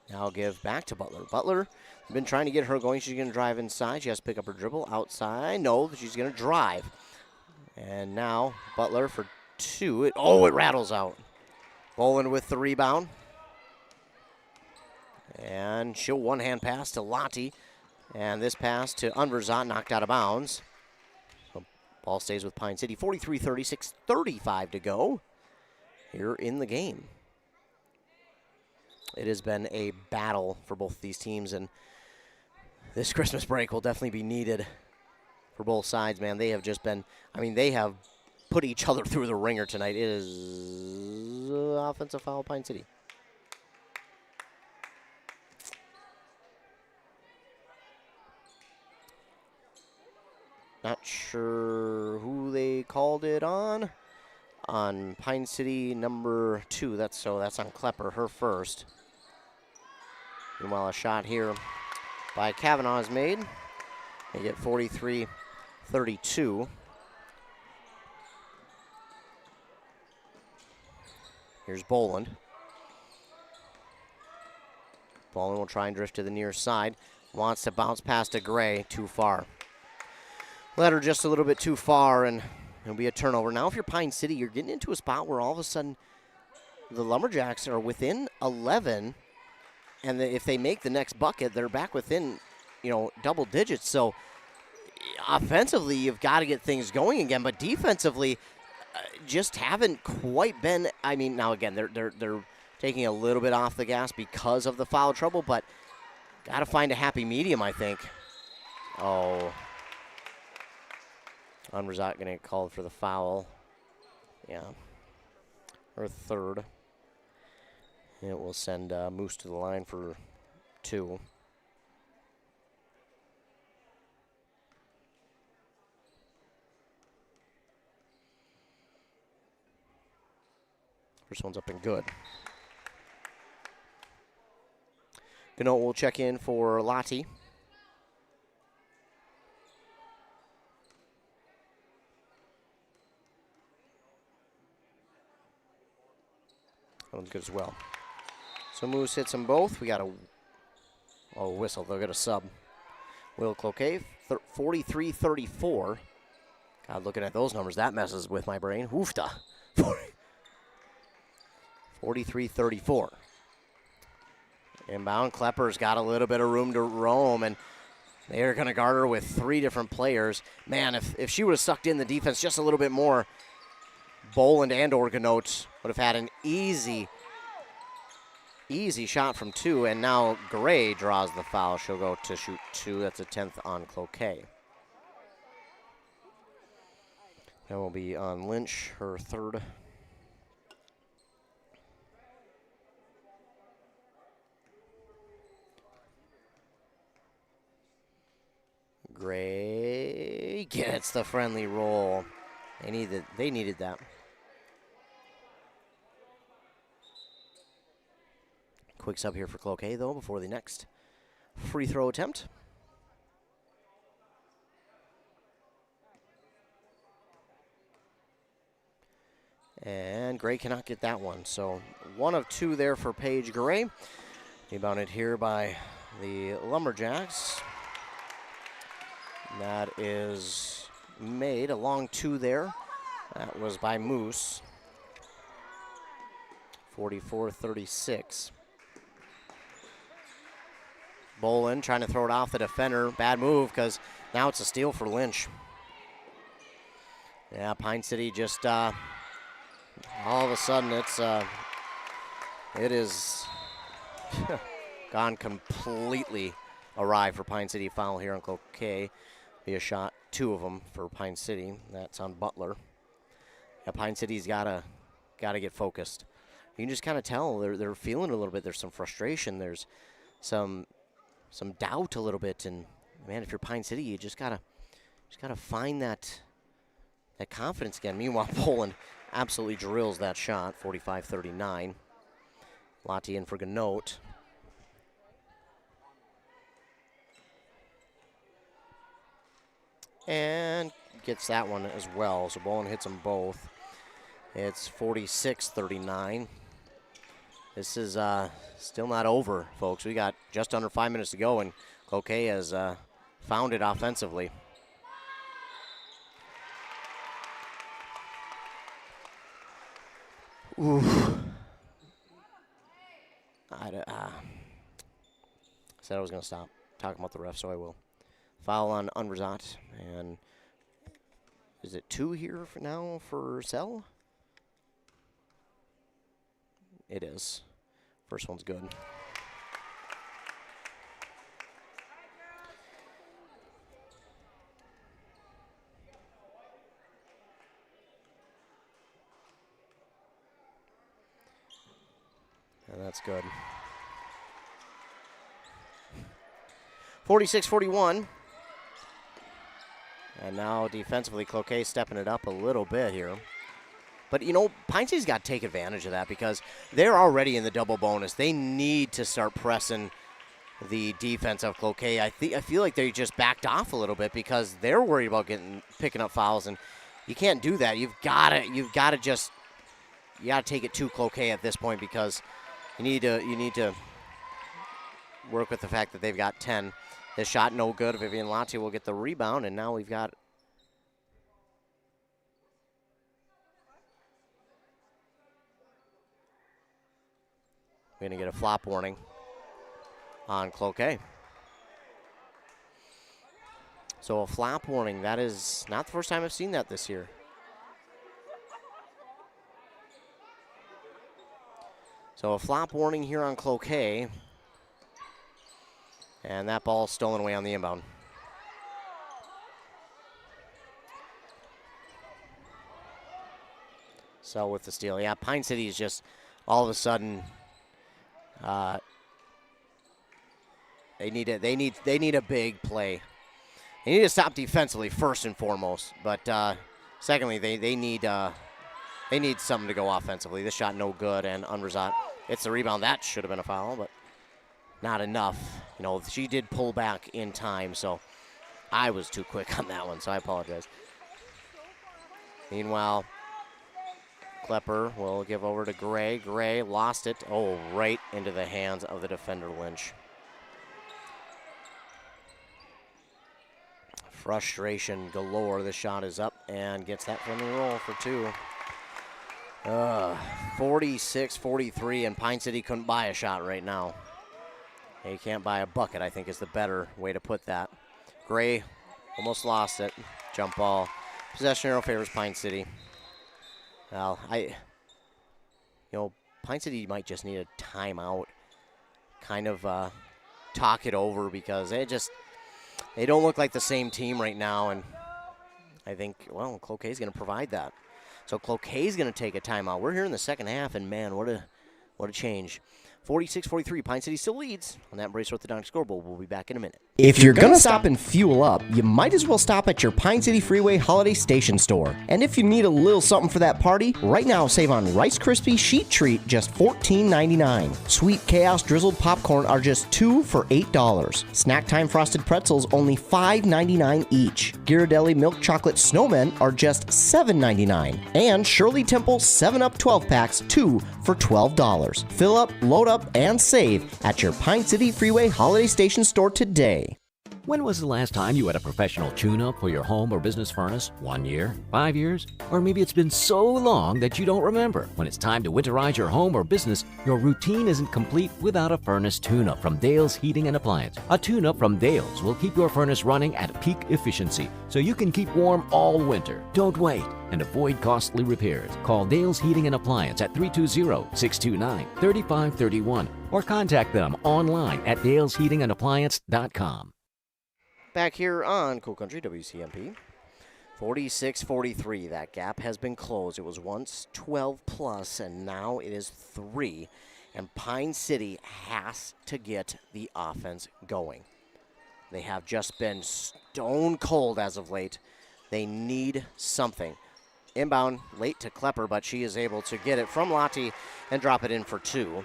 Now I'll give back to Butler. Butler, been trying to get her going. She's going to drive inside. She has to pick up her dribble outside. No, she's going to drive. And now Butler for two. It rattles out. Bolin with the rebound. And she'll one-hand pass to Lottie. And this pass to Unverzant knocked out of bounds. So ball stays with Pine City. 43-36, 35 to go here in the game. It has been a battle for both these teams, and this Christmas break will definitely be needed for both sides, man. They have just been, they have put each other through the ringer tonight. It is offensive foul, Pine City. Not sure who they called it on. On Pine City number 2. That's on Klepper, her first. Meanwhile, a shot here by Kavanaugh is made. They get 43-32. Here's Boland. Boland will try and drift to the near side. Wants to bounce past to Gray. Too far. Let her just a little bit too far, and it'll be a turnover. Now if you're Pine City, you're getting into a spot where all of a sudden the Lumberjacks are within 11, and if they make the next bucket, they're back within, double digits. So offensively, you've got to get things going again, but defensively, just haven't quite been. Now again, they're taking a little bit off the gas because of the foul trouble, but got to find a happy medium, I think. Oh. Unverzant going to get called for the foul. Yeah. Her third. It will send Moose to the line for 2. First one's up and good. Gano will check in for Lottie. That one's good as well. So Moose hits them both. We got a whistle. They'll get a sub. Will Cloquet, 43-34. God, looking at those numbers, that messes with my brain. Woofta. 43-34. Inbound. Klepper's got a little bit of room to roam, and they're going to guard her with 3 different players. Man, if she would have sucked in the defense just a little bit more, Boland and Organote would have had an easy shot from 2, and now Gray draws the foul. She'll go to shoot 2. That's a 10th on Cloquet. That will be on Lynch, her 3rd. Gray gets the friendly roll. They needed that. Quick sub here for Cloquet, though, before the next free throw attempt. And Gray cannot get that one. So 1 of 2 there for Paige Gray. Rebounded here by the Lumberjacks. That is made. A long 2 there. That was by Moose. 44-36. Boland trying to throw it off the defender. Bad move because now it's a steal for Lynch. Yeah, Pine City just all of a sudden it is gone completely awry for Pine City. Foul here on Cloquet. Be a shot, 2 of them for Pine City. That's on Butler. Yeah, Pine City's gotta get focused. You can just kind of tell they're feeling a little bit. There's some frustration. There's some doubt a little bit. And man, if you're Pine City, you just gotta find that confidence again. Meanwhile, Poland absolutely drills that shot, 45-39. Lottie in for Ganote. And gets that one as well. So Boland hits them both. It's 46-39. This is still not over, folks. We got just under 5 minutes to go, and Cloquet has found it offensively. Ooh. Said I was going to stop talking about the ref, so I will. Foul on Unverzat, and is it 2 here for now for Sell? It is. First one's good. And that's good. 46-41. And now defensively, Cloquet stepping it up a little bit here. But, you know, Pine City's got to take advantage of that because they're already in the double bonus. They need to start pressing the defense of Cloquet. I feel like they just backed off a little bit because they're worried about picking up fouls, and you can't do that. You got to take it to Cloquet at this point because you need to work with the fact that they've got 10. This shot no good. Vivian Lottie will get the rebound, and now we've got we're going to get a flop warning on Cloquet. So a flop warning, that is not the first time I've seen that this year. So a flop warning here on Cloquet. And that ball stolen away on the inbound. So with the steal. Yeah, Pine City is just all of a sudden they need a big play. They need to stop defensively first and foremost, but secondly they need something to go offensively. This shot no good, and Unverzat gets the rebound. That should have been a foul, but not enough. You know, she did pull back in time, so I was too quick on that one, so I apologize. Meanwhile, Klepper will give over to Gray. Gray lost it. Oh, right into the hands of the defender, Lynch. Frustration galore. The shot is up and gets that friendly roll for 2. 46-43, and Pine City couldn't buy a shot right now. They can't buy a bucket, I think is the better way to put that. Gray almost lost it. Jump ball. Possession arrow favors Pine City. Well, Pine City might just need a timeout. Kind of talk it over because they don't look like the same team right now, and I think, Cloquet's going to provide that. So Cloquet's going to take a timeout. We're here in the second half, and man, what a change. 46-43, Pine City still leads on that Embrace Orthodontic scoreboard. We'll be back in a minute. If you're going to stop and fuel up, you might as well stop at your Pine City Freeway Holiday Station store. And if you need a little something for that party, right now save on Rice Krispie Sheet Treat, just $14.99. Sweet Chaos Drizzled Popcorn are just $2 for $8. Snack Time Frosted Pretzels only $5.99 each. Ghirardelli Milk Chocolate Snowmen are just $7.99. And Shirley Temple 7-Up 12-packs, 2 for $12. Fill up, load up, and save at your Pine City Freeway Holiday Station store today.
When was the last time you had a professional tune-up for your home or business furnace? 1 year? 5 years? Or maybe it's been so long that you don't remember. When it's time to winterize your home or business, your routine isn't complete without a furnace tune-up from Dale's Heating and Appliance. A tune-up from Dale's will keep your furnace running at peak efficiency so you can keep warm all winter. Don't wait and avoid costly repairs. Call Dale's Heating and Appliance at 320-629-3531 or contact them online at dalesheatingandappliance.com.
Back here on Cool Country WCMP, 46-43. That gap has been closed. It was once 12 plus, and now it is 3. And Pine City has to get the offense going. They have just been stone cold as of late. They need something. Inbound late to Klepper, but she is able to get it from Lottie and drop it in for 2.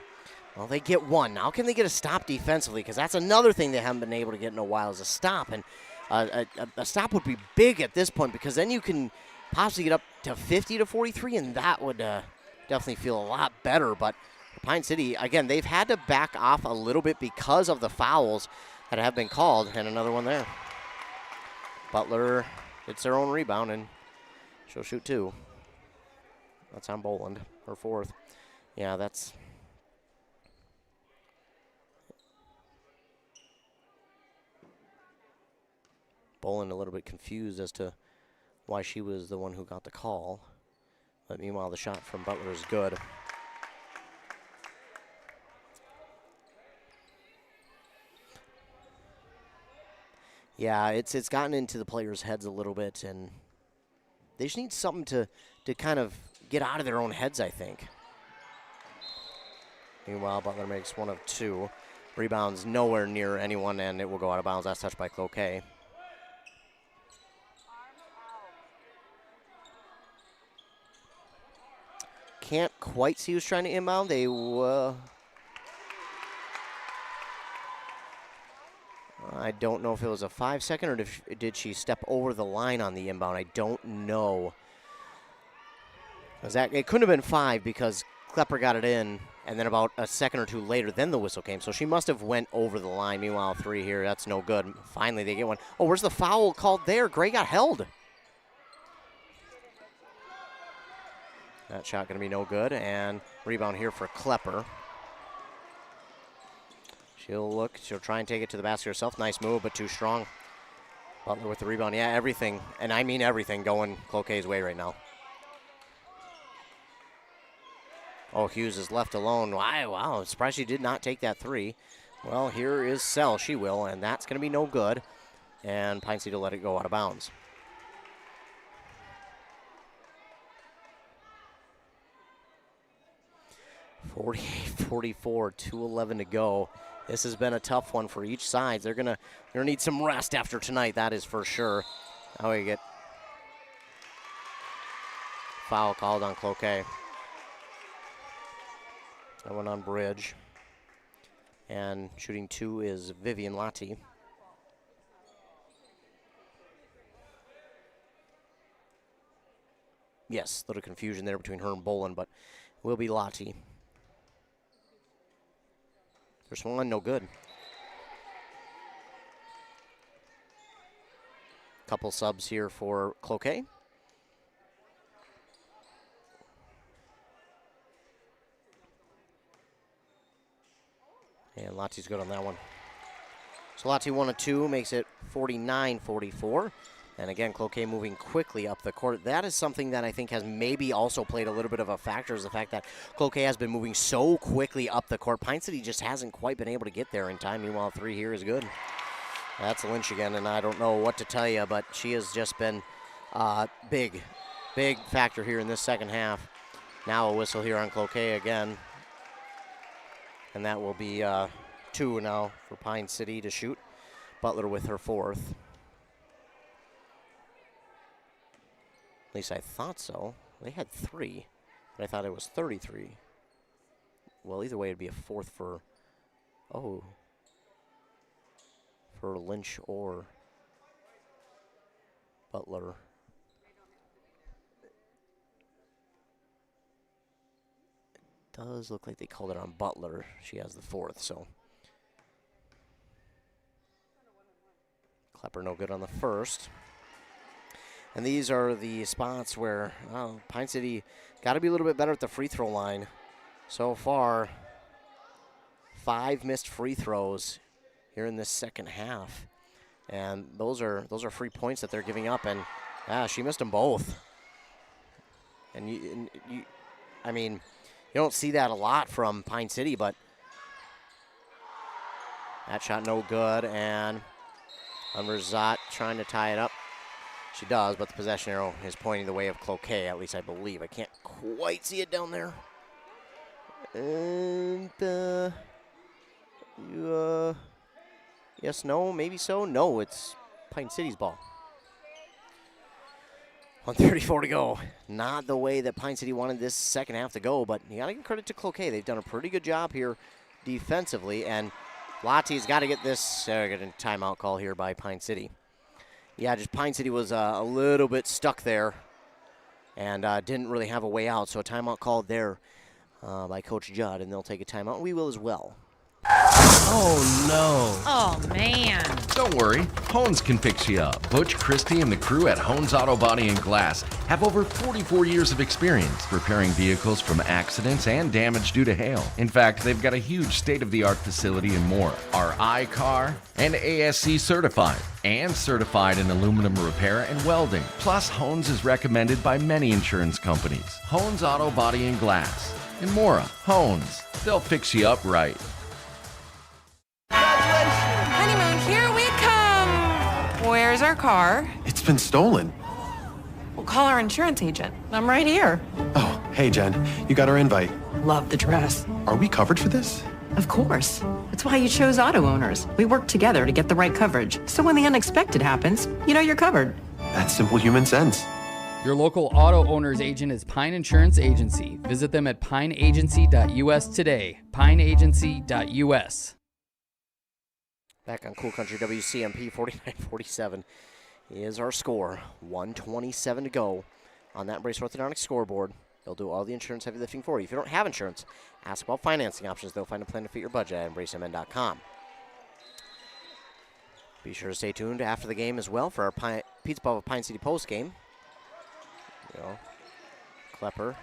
Well, they get 1. Now can they get a stop defensively? Because that's another thing they haven't been able to get in a while is a stop. And a stop would be big at this point because then you can possibly get up to 50-43, and that would definitely feel a lot better. But Pine City, again, they've had to back off a little bit because of the fouls that have been called, and another one there. Butler gets their own rebound, and she'll shoot 2. That's on Boland, her 4th. Yeah, that's... Boland a little bit confused as to why she was the one who got the call. But meanwhile, the shot from Butler is good. Yeah, it's gotten into the players' heads a little bit, and they just need something to kind of get out of their own heads, I think. Meanwhile, Butler makes 1 of 2. Rebounds nowhere near anyone, and it will go out of bounds. That's touched by Cloquet. Can't quite see who's trying to inbound. They I don't know if it was a 5-second or did she step over the line on the inbound. I don't know. It couldn't have been 5 because Klepper got it in, and then about a second or 2 later, then the whistle came. So she must have went over the line. Meanwhile, 3 here. That's no good. Finally, they get 1. Oh, where's the foul called there? Gray got held. That shot going to be no good, and rebound here for Klepper. She'll try and take it to the basket herself. Nice move, but too strong. Butler with the rebound. Yeah, everything, and I mean everything, going Cloquet's way right now. Oh, Hughes is left alone. Wow, I'm surprised she did not take that 3. Well, here is Sell. She will, and that's going to be no good. And Pine City will let it go out of bounds. (48-44), 2:11 to go. This has been a tough one for each side. They're gonna need some rest after tonight, that is for sure. Now we get foul called on Cloquet. That one on Bridge. And shooting 2 is Vivian Lottie. Yes, a little confusion there between her and Boland, but it will be Lottie. First one, no good. Couple subs here for Cloquet. And Lottie's good on that one. So Lottie 1 of 2 makes it 49-44. And again, Cloquet moving quickly up the court. That is something that I think has maybe also played a little bit of a factor, is the fact that Cloquet has been moving so quickly up the court. Pine City just hasn't quite been able to get there in time. Meanwhile, 3 here is good. That's Lynch again, and I don't know what to tell you, but she has just been big factor here in this second half. Now a whistle here on Cloquet again. And that will be 2 now for Pine City to shoot. Butler with her 4th. At least I thought so. They had 3, but I thought it was 33. Well, either way, it'd be a 4th for Lynch or Butler. It does look like they called it on Butler. She has the 4th, so. Klepper no good on the first. And these are the spots where Pine City got to be a little bit better at the free throw line. So far, 5 missed free throws here in this second half. And those are free points that they're giving up, and she missed them both. And you don't see that a lot from Pine City, but that shot no good, and Unverzat trying to tie it up. She does, but the possession arrow is pointing the way of Cloquet, at least I believe. I can't quite see it down there. And, yes, no, maybe so. No, it's Pine City's ball. 1:34 to go. Not the way that Pine City wanted this second half to go, but you got to give credit to Cloquet. They've done a pretty good job here defensively, and Lottie's got to get this. Get a timeout call here by Pine City. Yeah, just Pine City was a little bit stuck there and didn't really have a way out. So a timeout called there by Coach Judd, and they'll take a timeout. We will as well.
Oh, no.
Oh, man.
Don't worry. Hones can fix you up. Butch, Christie, and the crew at Hones Auto Body and Glass have over 44 years of experience repairing vehicles from accidents and damage due to hail. In fact, they've got a huge state-of-the-art facility in Mora, are I-CAR and ASC certified, and certified in aluminum repair and welding. Plus, Hones is recommended by many insurance companies. Hones Auto Body and Glass. In Mora, Hones. They'll fix you up right.
Honeymoon, here we come. Where's our car?
It's been stolen.
We'll call our insurance agent. I'm right here.
Oh, hey, Jen. You got our invite.
Love the dress.
Are we covered for this?
Of course. That's why you chose auto owners. We work together to get the right coverage. So when the unexpected happens, you know you're covered.
That's simple human sense.
Your local auto owner's agent is Pine Insurance Agency. Visit them at pineagency.us today. pineagency.us.
Back on Cool Country WCMP, 49-47 is our score. 1:27 to go on that Embrace Orthodontics scoreboard. They'll do all the insurance heavy lifting for you. If you don't have insurance, ask about financing options. They'll find a plan to fit your budget at embracemn.com. Be sure to stay tuned after the game as well for our Pizza Puff of Pine City post game. Klepper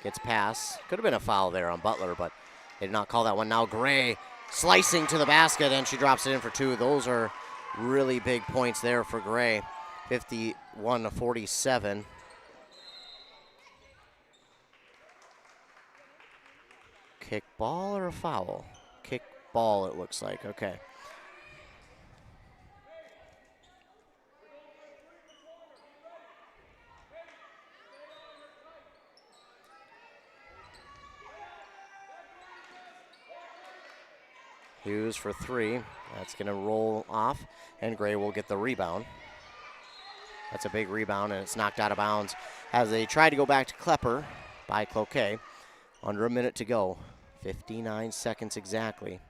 gets pass. Could have been a foul there on Butler, but they did not call that one. Now Gray slicing to the basket, and she drops it in for 2. Those are really big points there for Gray. 51-47. Kick ball or a foul? Kick ball, it looks like. Okay. Hughes for 3. That's going to roll off, and Gray will get the rebound. That's a big rebound, and it's knocked out of bounds as they try to go back to Klepper by Cloquet. Under a minute to go. 59 seconds exactly.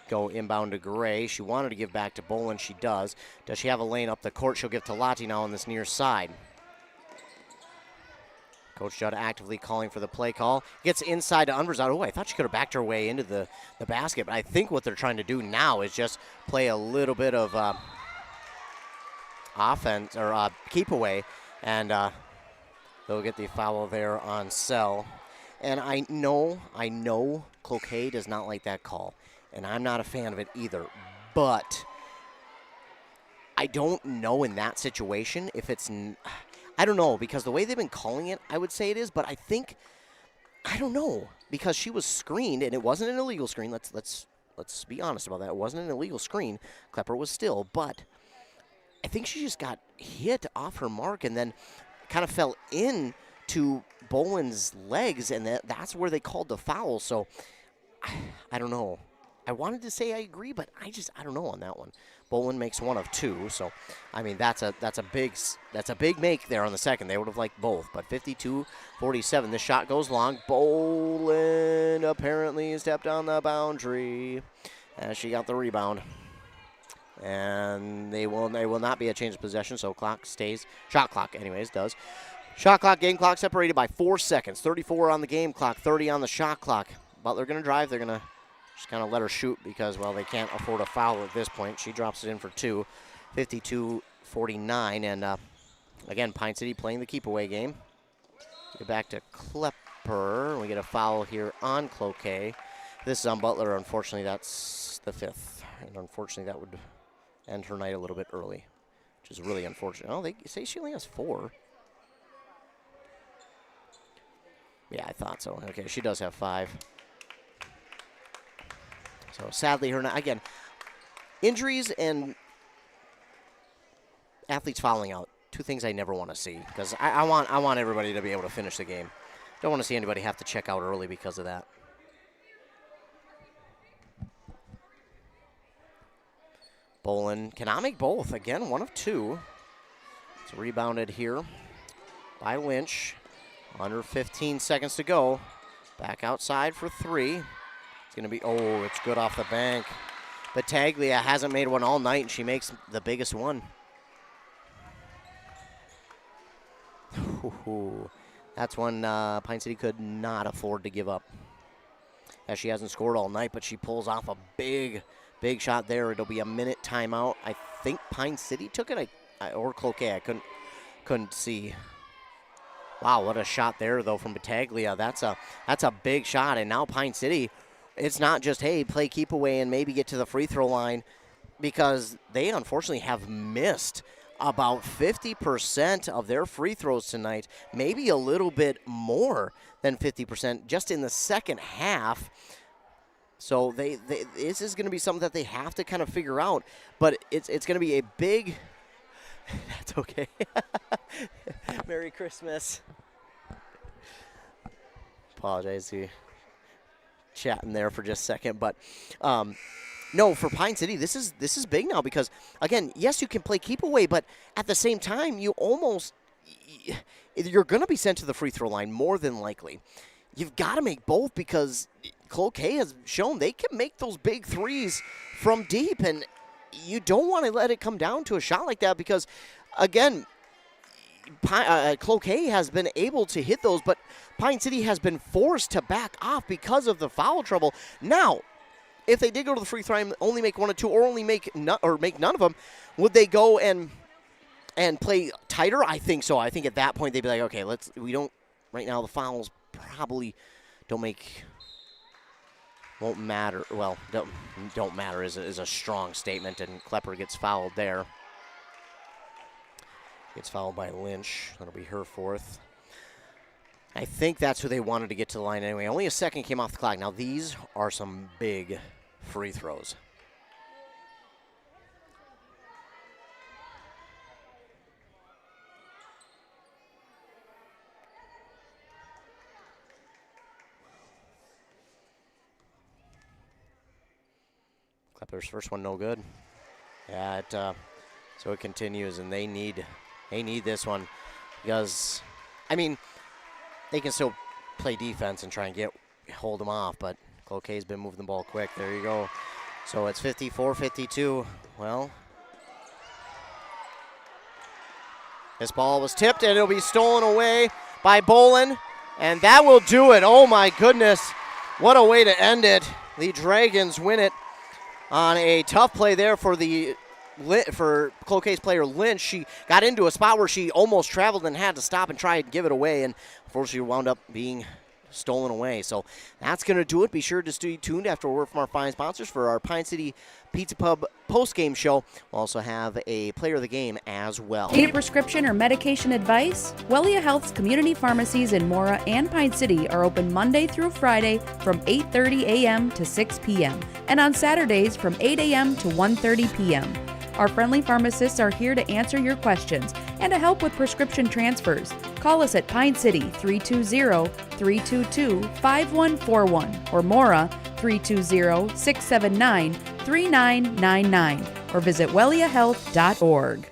Go inbound to Gray. She wanted to give back to Bolin. She does. Does she have a lane up the court? She'll give to Lottie now on this near side. Coach Judd actively calling for the play call. Gets inside to Unverzat. Oh, I thought she could have backed her way into the basket, but I think what they're trying to do now is just play a little bit of offense or keep away And they'll get the foul there on Sell. And I know Cloquet does not like that call, and I'm not a fan of it either. But I don't know in that situation if it's I don't know, because the way they've been calling it, I would say it is, but I don't know, because she was screened, and it wasn't an illegal screen. Let's be honest about that. It wasn't an illegal screen. Klepper was still, but I think she just got hit off her mark and then kind of fell in to Boland's legs, and that's where they called the foul. So I don't know. I wanted to say I agree, but I don't know on that one. Boland makes one of two, so I mean that's a big make there on the second. They would have liked both, but 52-47. This shot goes long. Boland apparently stepped on the boundary as she got the rebound. And they will not be a change of possession, so clock stays. Shot clock, anyways, does. Shot clock, game clock separated by 4 seconds. 34 on the game clock, 30 on the shot clock. Butler going to drive. They're going to just kind of let her shoot because, well, they can't afford a foul at this point. She drops it in for two. 52-49. And, again, Pine City playing the keep-away game. Get back to Klepper. We get a foul here on Cloquet. This is on Butler. Unfortunately, that's the fifth. And unfortunately, that would end her night a little bit early, which is really unfortunate. Oh, they say she only has 4. Yeah, I thought so. Okay, she does have 5. So sadly, her night, again, injuries and athletes fouling out. 2 things I never want to see, because I want everybody to be able to finish the game. Don't want to see anybody have to check out early because of that. Boland cannot make both. Again, 1 of 2. It's rebounded here by Lynch. Under 15 seconds to go. Back outside for 3. It's going to be, it's good off the bank. Battaglia hasn't made one all night, and she makes the biggest one. That's one Pine City could not afford to give up. As she hasn't scored all night, but she pulls off a big shot there. It'll be a minute timeout. I think Pine City took it, or Cloquet. I couldn't see. Wow, what a shot there though from Battaglia. That's a big shot, and now Pine City, it's not just hey play keep away and maybe get to the free throw line, because they unfortunately have missed about 50% of their free throws tonight, maybe a little bit more than 50% just in the second half. So this is going to be something that they have to kind of figure out, but it's going to be a big. That's okay. Merry Christmas. Apologize to chatting there for just a second, but no, for Pine City, this is big now because again, yes, you can play keep away, but at the same time, you're going to be sent to the free throw line more than likely. You've got to make both because Cloquet has shown they can make those big threes from deep, and you don't want to let it come down to a shot like that because, again, Cloquet has been able to hit those, but Pine City has been forced to back off because of the foul trouble. Now, if they did go to the free throw line, only make 1 or 2, or only make none of them, would they go and play tighter? I think so. I think at that point they'd be like, okay, right now the fouls probably won't matter. Well, don't matter is a strong statement, and Klepper gets fouled there. Gets fouled by Lynch. That'll be her 4th. I think that's who they wanted to get to the line anyway. Only a second came off the clock. Now these are some big free throws. Klepper's first one no good. Yeah, so it continues, and they need this one because, I mean, they can still play defense and try and hold them off, but Cloquet's been moving the ball quick. There you go. So it's 54-52. Well, this ball was tipped, and it'll be stolen away by Boland, and that will do it. Oh, my goodness. What a way to end it. The Dragons win it on a tough play there for the Cloquet's player Lynch. She got into a spot where she almost traveled and had to stop and try and give it away, and unfortunately wound up being stolen away. So that's going to do it. Be sure to stay tuned after a word from our fine sponsors for our Pine City Pizza Pub post-game show. We'll also have a player of the game as well.
Need a prescription or medication advice? Wellia Health's community pharmacies in Mora and Pine City are open Monday through Friday from 8:30 a.m. to 6 p.m. and on Saturdays from 8 a.m. to 1:30 p.m. Our friendly pharmacists are here to answer your questions and to help with prescription transfers. Call us at Pine City 320-322-5141 or Mora 320-679-3999 or visit welliahealth.org.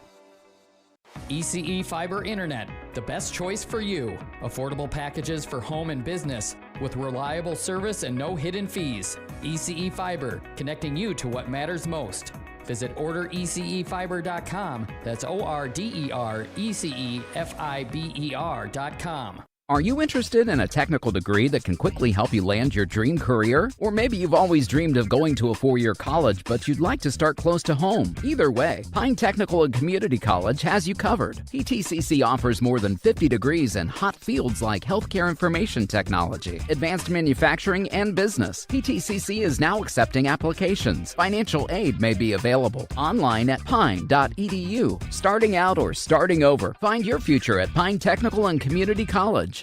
ECE Fiber Internet, the best choice for you. Affordable packages for home and business with reliable service and no hidden fees. ECE Fiber, connecting you to what matters most. Visit orderecefiber.com. That's orderecefiber.com.
Are you interested in a technical degree that can quickly help you land your dream career? Or maybe you've always dreamed of going to a 4-year college, but you'd like to start close to home. Either way, Pine Technical and Community College has you covered. PTCC offers more than 50 degrees in hot fields like healthcare information technology, advanced manufacturing, and business. PTCC is now accepting applications. Financial aid may be available online at pine.edu. Starting out or starting over, find your future at Pine Technical and Community College.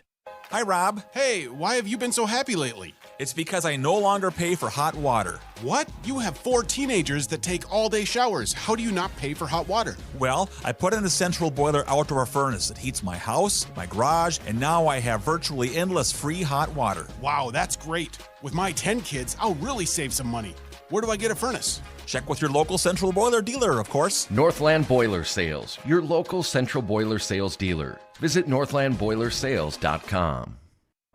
Hi, Rob.
Hey, why have you been so happy lately?
It's because I no longer pay for hot water.
What? You have 4 teenagers that take all-day showers. How do you not pay for hot water?
Well, I put in a central boiler outdoor furnace that heats my house, my garage, and now I have virtually endless free hot water.
Wow, that's great. With my 10 kids, I'll really save some money. Where do I get a furnace?
Check with your local central boiler dealer, of course.
Northland Boiler Sales, your local central boiler sales dealer. Visit northlandboilersales.com.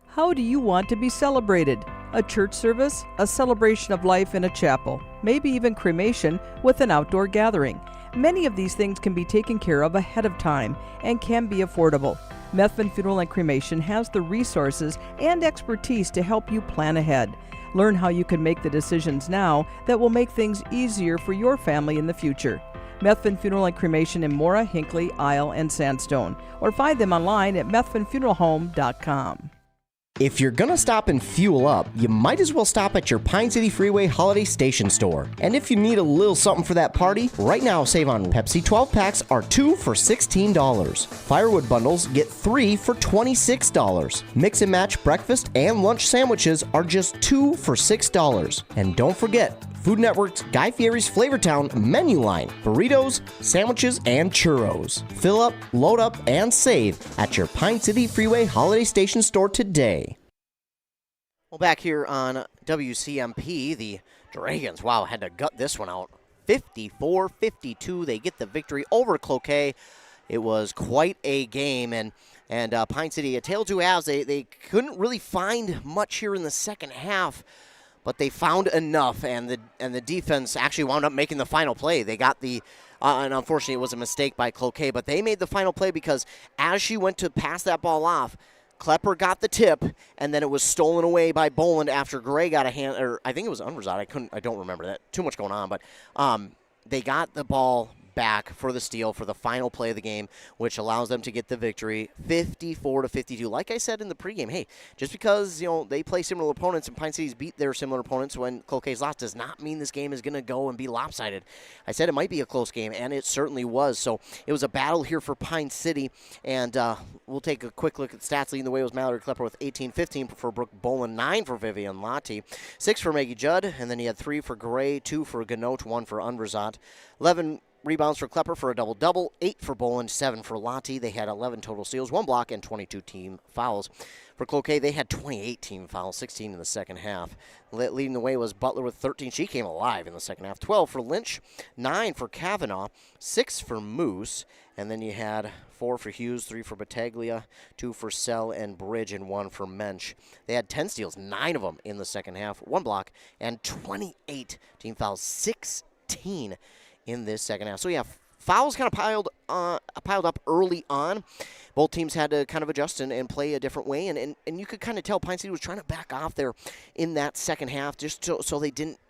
How do you want to be celebrated? A church service, a celebration of life in a chapel, maybe even cremation with an outdoor gathering. Many of these things can be taken care of ahead of time and can be affordable. Methvin Funeral and Cremation has the resources and expertise to help you plan ahead. Learn how you can make the decisions now that will make things easier for your family in the future. Methvin Funeral and Cremation in Mora, Hinckley, Isle, and Sandstone, or find them online at methvinfuneralhome.com.
If you're gonna stop and fuel up, you might as well stop at your Pine City Freeway Holiday Station store. And if you need a little something for that party, right now save on Pepsi 12 packs are 2 for $16. Firewood bundles get 3 for $26. Mix and match breakfast and lunch sandwiches are just 2 for $6. And don't forget, Food Network's Guy Fieri's Flavortown menu line, burritos, sandwiches, and churros. Fill up, load up, and save at your Pine City Freeway Holiday Station store today. Well, back here on WCMP, the Dragons, wow, had to gut this one out. 54-52, they get the victory over Cloquet. It was quite a game, and Pine City, a tale of two halves. They couldn't really find much here in the second half, but they found enough, and the defense actually wound up making the final play. They got the, and unfortunately it was a mistake by Cloquet, but they made the final play because as she went to pass that ball off, Klepper got the tip, and then it was stolen away by Boland after Gray got a hand, or I think it was Unverzad. I don't remember that. Too much going on, but they got the ball back for the steal for the final play of the game, which allows them to get the victory 54-52. Like I said in the pregame, hey, just because they play similar opponents and Pine City's beat their similar opponents when Cloquet's lost does not mean this game is going to go and be lopsided. I said it might be a close game, and it certainly was. So it was a battle here for Pine City, and we'll take a quick look at the stats. Leading the way was Mallory Klepper with 18-15 for Brooke Boland, 9 for Vivian Lottie, 6 for Maggie Judd, and then he had 3 for Gray, 2 for Ganot, 1 for Unverzad, 11 rebounds for Klepper for a double-double, 8 for Boland, 7 for Lottie. They had 11 total steals, 1 block, and 22 team fouls. For Cloquet, they had 28 team fouls, 16 in the second half. Leading the way was Butler with 13. She came alive in the second half. 12 for Lynch, 9 for Kavanaugh, 6 for Moose, and then you had 4 for Hughes, 3 for Battaglia, 2 for Sell and Bridge, and 1 for Mensch. They had 10 steals, 9 of them in the second half, 1 block, and 28 team fouls, 16 in this second half. So yeah, fouls kind of piled up early on. Both teams had to kind of adjust and play a different way, and you could kind of tell Pine City was trying to back off there in that second half just so they didn't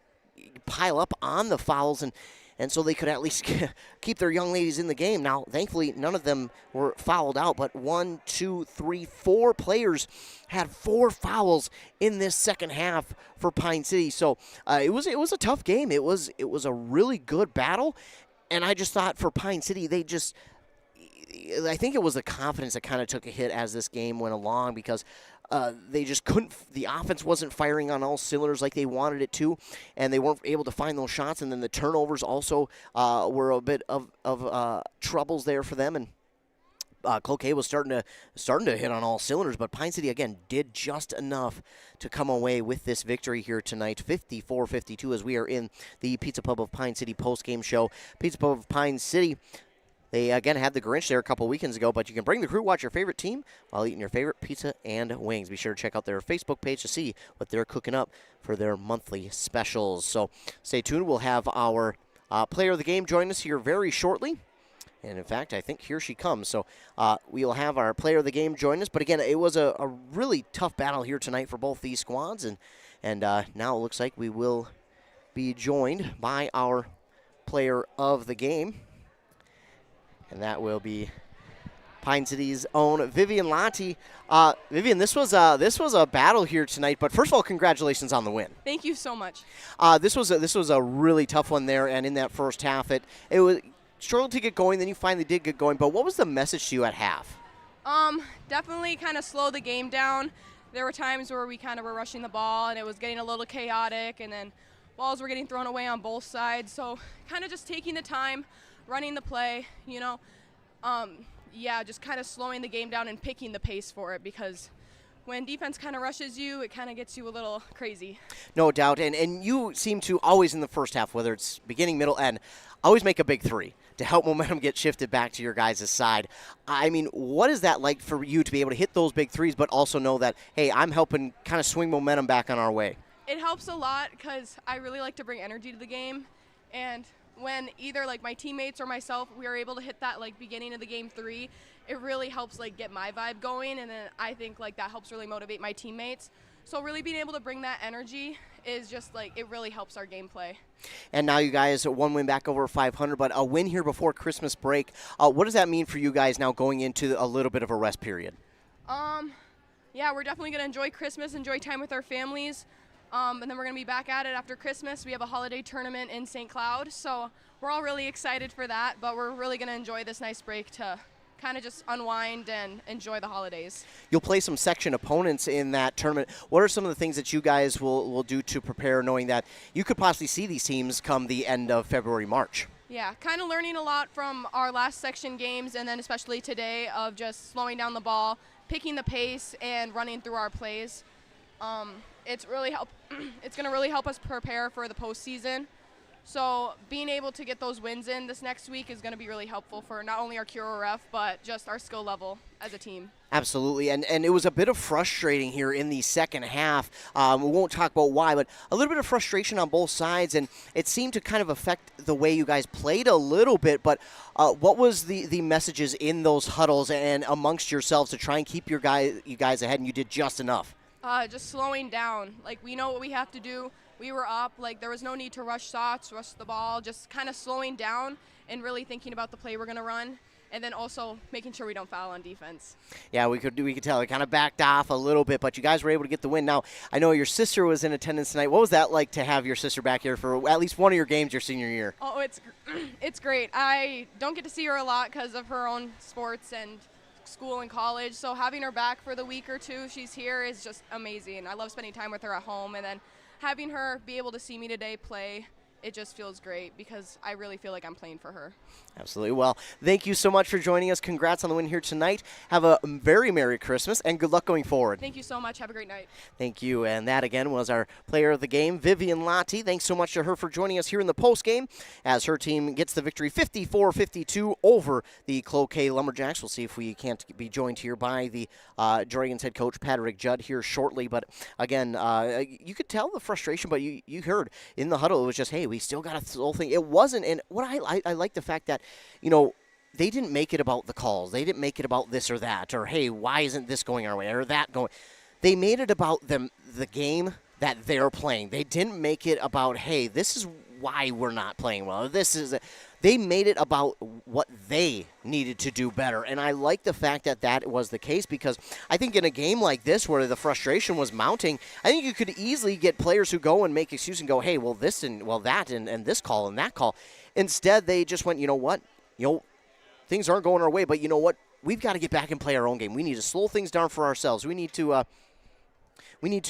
pile up on the fouls and and so they could at least keep their young ladies in the game. Now, thankfully, none of them were fouled out, but 4 players had 4 fouls in this second half for Pine City. So it was a tough game. It was a really good battle, and I just thought for Pine City, I think it was the confidence that kind of took a hit as this game went along, because they just couldn't. The offense wasn't firing on all cylinders like they wanted it to, and they weren't able to find those shots. And then the turnovers also were a bit of troubles there for them. And Cloquet was starting to hit on all cylinders, but Pine City again did just enough to come away with this victory here tonight, 54-52, as we are in the Pizza Pub of Pine City post-game show. Pizza Pub of Pine City. They, again, had the Grinch there a couple weekends ago, but you can bring the crew, watch your favorite team while eating your favorite pizza and wings. Be sure to check out their Facebook page to see what they're cooking up for their monthly specials. So stay tuned. We'll have our player of the game join us here very shortly. And, in fact, I think here she comes. So we'll have our player of the game join us. But, again, it was a really tough battle here tonight for both these squads. And now it looks like we will be joined by our player of the game. And that will be Pine City's own Vivian Lottie. Vivian, this was a battle here tonight. But first of all, congratulations on the win.
Thank you so much.
This was a really tough one there, and in that first half, it was struggled to get going. Then you finally did get going. But what was the message to you at half?
Definitely kind of slow the game down. There were times where we kind of were rushing the ball, and it was getting a little chaotic, and then balls were getting thrown away on both sides. So kind of just taking the time, running the play, just kind of slowing the game down and picking the pace for it, because when defense kind of rushes you, it kind of gets you a little crazy.
No doubt, and you seem to always in the first half, whether it's beginning, middle, end, always make a big three to help momentum get shifted back to your guys' side. I mean, what is that like for you to be able to hit those big threes, but also know that, hey, I'm helping kind of swing momentum back on our way?
It helps a lot because I really like to bring energy to the game, and when either like my teammates or myself, we are able to hit that like beginning of the game 3, it really helps like get my vibe going, and then I think like that helps really motivate my teammates. So really being able to bring that energy is just like, it really helps our gameplay.
And now you guys, one win back over 500, but a win here before Christmas break. What does that mean for you guys now going into a little bit of a rest period?
Yeah, we're definitely going to enjoy Christmas, enjoy time with our families. And then we're going to be back at it after Christmas. We have a holiday tournament in St. Cloud, so we're all really excited for that, but we're really going to enjoy this nice break to kind of just unwind and enjoy the holidays.
You'll play some section opponents in that tournament. What are some of the things that you guys will do to prepare, knowing that you could possibly see these teams come the end of February, March?
Yeah, kind of learning a lot from our last section games, and then especially today, of just slowing down the ball, picking the pace, and running through our plays. It's going to really help us prepare for the postseason. So being able to get those wins in this next week is going to be really helpful for not only our QRF, but just our skill level as a team.
Absolutely, and it was a bit of frustrating here in the second half. We won't talk about why, but a little bit of frustration on both sides, and it seemed to kind of affect the way you guys played a little bit. But what was the messages in those huddles and amongst yourselves to try and keep you guys ahead, and you did just enough?
Just slowing down. Like, we know what we have to do. We were up. Like, there was no need to rush shots, rush the ball. Just kind of slowing down and really thinking about the play we're going to run, and then also making sure we don't foul on defense.
Yeah, we could tell. It kind of backed off a little bit, but you guys were able to get the win. Now, I know your sister was in attendance tonight. What was that like to have your sister back here for at least one of your games your senior year?
Oh, it's great. I don't get to see her a lot because of her own sports and school and college, so having her back for the week or two she's here is just amazing. I love spending time with her at home, and then having her be able to see me today play, it just feels great because I really feel like I'm playing for her.
Absolutely. Well, thank you so much for joining us. Congrats on the win here tonight. Have a very Merry Christmas and good luck going forward.
Thank you so much. Have a great night.
Thank you. And that, again, was our player of the game, Vivian Lottie. Thanks so much to her for joining us here in the postgame as her team gets the victory 54-52 over the Cloquet Lumberjacks. We'll see if we can't be joined here by the Dragons head coach, Patrick Judd, here shortly. But, again, you could tell the frustration, but you heard in the huddle, it was just, hey, we still got a whole thing. It wasn't, and what I like the fact that, they didn't make it about the calls. They didn't make it about this or that, or, hey, why isn't this going our way, or that going. They made it about the game that they're playing. They didn't make it about, hey, this is why we're not playing well. They made it about what they needed to do better, and I like the fact that that was the case, because I think in a game like this where the frustration was mounting, I think you could easily get players who go and make excuses and go, hey, well, this and well that and this call and that call. Instead, they just went, you know what? Things aren't going our way, but you know what? We've got to get back and play our own game. We need to slow things down for ourselves. We need to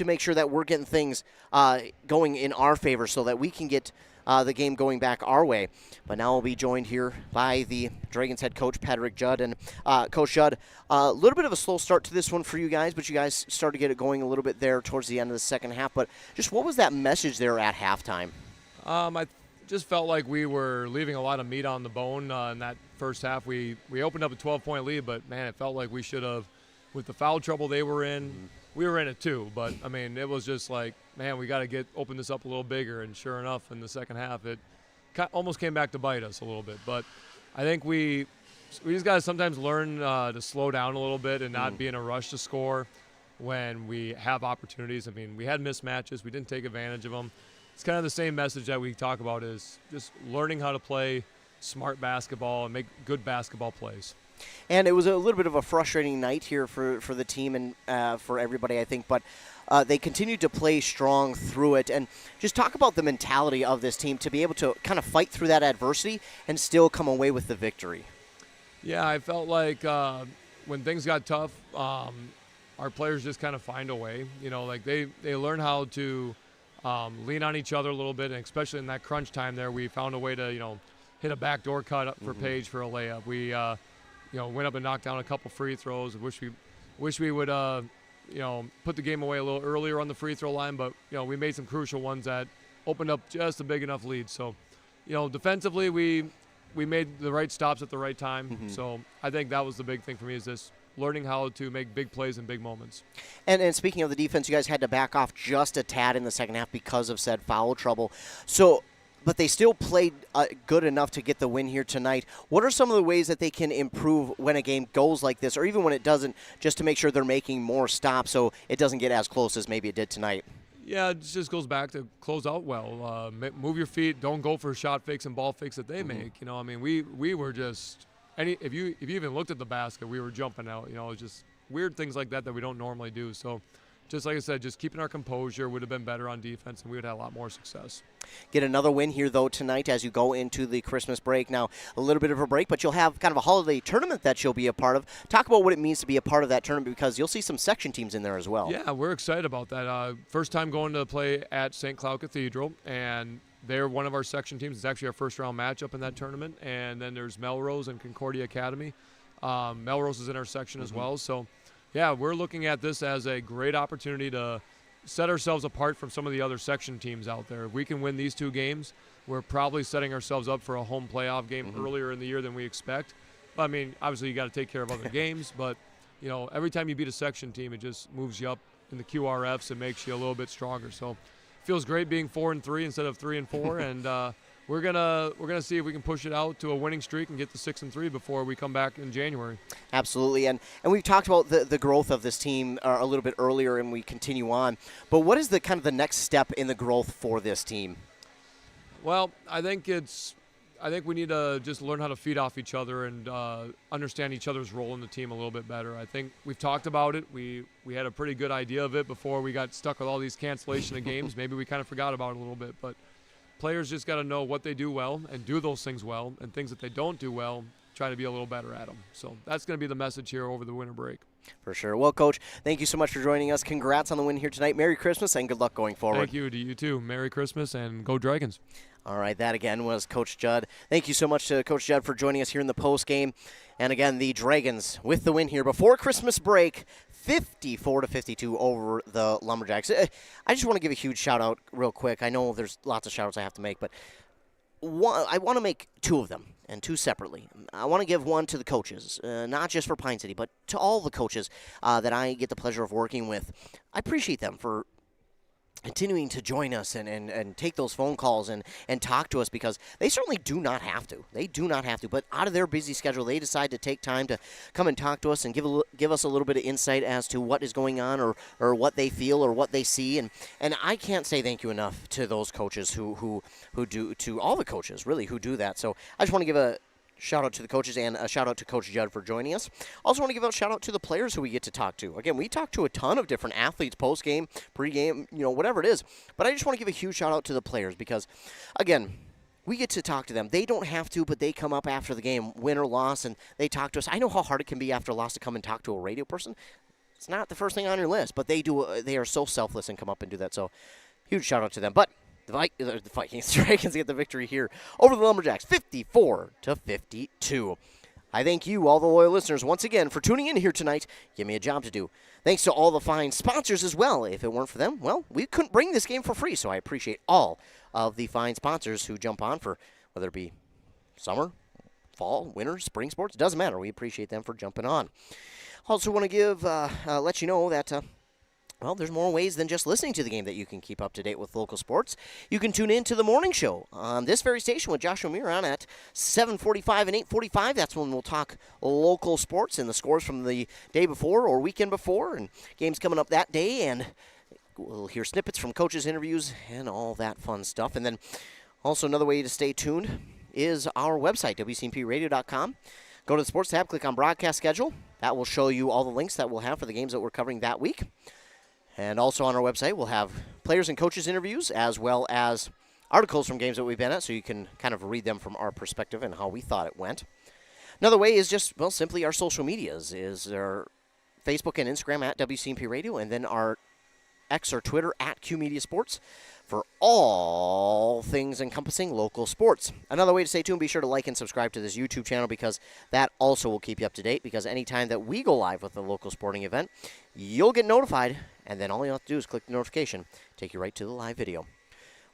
make sure that we're getting things going in our favor so that we can get the game going back our way. But now we'll be joined here by the Dragons head coach, Patrick Judd. And Coach Judd, a little bit of a slow start to this one for you guys, but you guys started to get it going a little bit there towards the end of the second half. But just what was that message there at halftime?
I just felt like we were leaving a lot of meat on the bone in that first half. We opened up a 12-point lead, but, man, it felt like we should have, with the foul trouble they were in, we were in it too. But, I mean, it was just like, man, we got to open this up a little bigger. And sure enough, in the second half, it almost came back to bite us a little bit. But I think we just got to sometimes learn to slow down a little bit and not be in a rush to score when we have opportunities. I mean, we had mismatches. We didn't take advantage of them. It's kind of the same message that we talk about, is just learning how to play smart basketball and make good basketball plays.
And it was a little bit of a frustrating night here for the team and for everybody, I think. But they continued to play strong through it. And just talk about the mentality of this team to be able to kind of fight through that adversity and still come away with the victory.
Yeah, I felt like when things got tough, our players just kind of find a way. Like they learn how to lean on each other a little bit, and especially in that crunch time there, we found a way to, hit a backdoor cut up for Paige for a layup. We, went up and knocked down a couple free throws. Wish we would, put the game away a little earlier on the free throw line, but, we made some crucial ones that opened up just a big enough lead. So, defensively, we made the right stops at the right time. So I think that was the big thing for me, is this learning how to make big plays in big moments.
And speaking of the defense, you guys had to back off just a tad in the second half because of said foul trouble. But they still played good enough to get the win here tonight. What are some of the ways that they can improve when a game goes like this, or even when it doesn't, just to make sure they're making more stops so it doesn't get as close as maybe it did tonight?
Yeah, it just goes back to close out well. Move your feet. Don't go for shot fakes and ball fakes that they make. I mean, we were just if you even looked at the basket, we were jumping out. Just weird things like that we don't normally do. So, just like I said, just keeping our composure would have been better on defense, and we would have a lot more success.
Get another win here, though, tonight as you go into the Christmas break. Now, a little bit of a break, but you'll have kind of a holiday tournament that you'll be a part of. Talk about what it means to be a part of that tournament, because you'll see some section teams in there as well.
Yeah, we're excited about that. First time going to play at St. Cloud Cathedral, and they're one of our section teams. It's actually our first-round matchup in that tournament. And then there's Melrose and Concordia Academy. Melrose is in our section as well. So, yeah, we're looking at this as a great opportunity to set ourselves apart from some of the other section teams out there. If we can win these two games, we're probably setting ourselves up for a home playoff game earlier in the year than we expect. I mean, obviously you got to take care of other games, but, every time you beat a section team, it just moves you up in the QRFs and makes you a little bit stronger. So it feels great being 4-3 instead of 3-4, and we're gonna see if we can push it out to a winning streak and get to 6-3 before we come back in January.
Absolutely, and we've talked about the growth of this team a little bit earlier, and we continue on. But what is the kind of the next step in the growth for this team?
Well, I think we need to just learn how to feed off each other and understand each other's role in the team a little bit better. I think we've talked about it. We had a pretty good idea of it before we got stuck with all these cancellation of games. Maybe we kind of forgot about it a little bit, but players just got to know what they do well and do those things well, and things that they don't do well, try to be a little better at them. So that's going to be the message here over the winter break.
For sure. Well, Coach, thank you so much for joining us. Congrats on the win here tonight. Merry Christmas and good luck going forward.
Thank you to you too. Merry Christmas and go Dragons.
All right, that again was Coach Judd. Thank you so much to Coach Judd for joining us here in the post game. And again, the Dragons with the win here before Christmas break, 54-52 over the Lumberjacks. I just want to give a huge shout out real quick. I know there's lots of shout outs I have to make, but I want to make two of them, and two separately. I want to give one to the coaches, not just for Pine City, but to all the coaches that I get the pleasure of working with. I appreciate them for continuing to join us and take those phone calls and talk to us, because they certainly do not have to. They do not have to, but out of their busy schedule, they decide to take time to come and talk to us and give us a little bit of insight as to what is going on or what they feel or what they see. And I can't say thank you enough to those coaches who do, to all the coaches, really, who do that. So I just want to give a shout out to the coaches and a shout out to Coach Judd for joining us. Also want to give a shout out to the players who we get to talk to. Again, we talk to a ton of different athletes, post-game, pre-game, whatever it is. But I just want to give a huge shout out to the players because, again, we get to talk to them. They don't have to, but they come up after the game, win or loss, and they talk to us. I know how hard it can be after a loss to come and talk to a radio person. It's not the first thing on your list, but they do. They are so selfless and come up and do that. So huge shout out to them. But the Vikings, Dragons get the victory here over the Lumberjacks, 54-52. I thank you, all the loyal listeners, once again for tuning in here tonight. Give me a job to do. Thanks to all the fine sponsors as well. If it weren't for them, well, we couldn't bring this game for free, so I appreciate all of the fine sponsors who jump on for whether it be summer, fall, winter, spring sports. It doesn't matter. We appreciate them for jumping on. Also want to let you know that well, there's more ways than just listening to the game that you can keep up to date with local sports. You can tune in to the morning show on this very station with Joshua Miron at 7:45 and 8:45. That's when we'll talk local sports and the scores from the day before or weekend before and games coming up that day. And we'll hear snippets from coaches' interviews and all that fun stuff. And then also another way to stay tuned is our website, WCMPradio.com. Go to the sports tab, click on broadcast schedule. That will show you all the links that we'll have for the games that we're covering that week. And also on our website, we'll have players and coaches interviews as well as articles from games that we've been at, so you can kind of read them from our perspective and how we thought it went. Another way is just, well, simply our social medias, is our Facebook and Instagram at WCMP Radio, and then our X or Twitter at Q Media Sports for all things encompassing local sports. Another way to stay tuned, be sure to like and subscribe to this YouTube channel because that also will keep you up to date, because anytime that we go live with a local sporting event, you'll get notified, and then all you have to do is click the notification, take you right to the live video.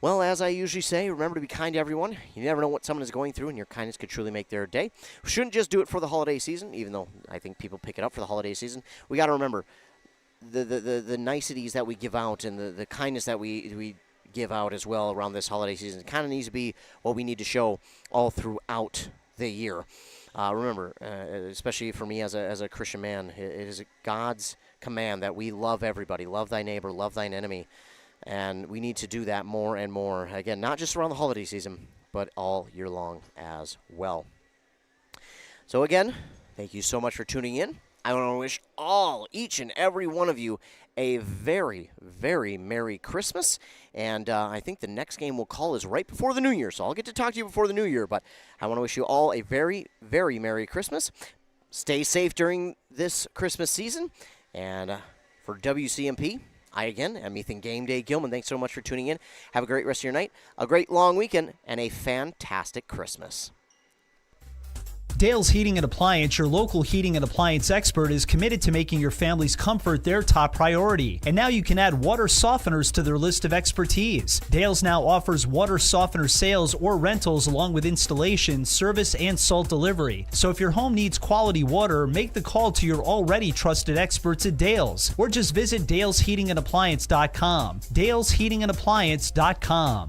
Well, as I usually say, remember to be kind to everyone. You never know what someone is going through, and your kindness could truly make their day. We shouldn't just do it for the holiday season, even though I think people pick it up for the holiday season. We got to remember the niceties that we give out and the kindness that we give out as well around this holiday season. It kind of needs to be what we need to show all throughout the year. Remember, especially for me as a Christian man, it is God's command that we love everybody. Love thy neighbor, love thine enemy. And we need to do that more and more. Again, not just around the holiday season, but all year long as well. So again, thank you so much for tuning in. I want to wish each and every one of you a very, very Merry Christmas. And I think the next game we'll call is right before the New Year. So I'll get to talk to you before the New Year. But I want to wish you all a very, very Merry Christmas. Stay safe during this Christmas season. And for WCMP, I again am Ethan Game Day Gilman. Thanks so much for tuning in. Have a great rest of your night, a great long weekend, and a fantastic Christmas.
Dale's Heating and Appliance, your local heating and appliance expert, is committed to making your family's comfort their top priority. And now you can add water softeners to their list of expertise. Dale's now offers water softener sales or rentals along with installation, service, and salt delivery. So if your home needs quality water, make the call to your already trusted experts at Dale's, or just visit dalesheatingandappliance.com. dalesheatingandappliance.com.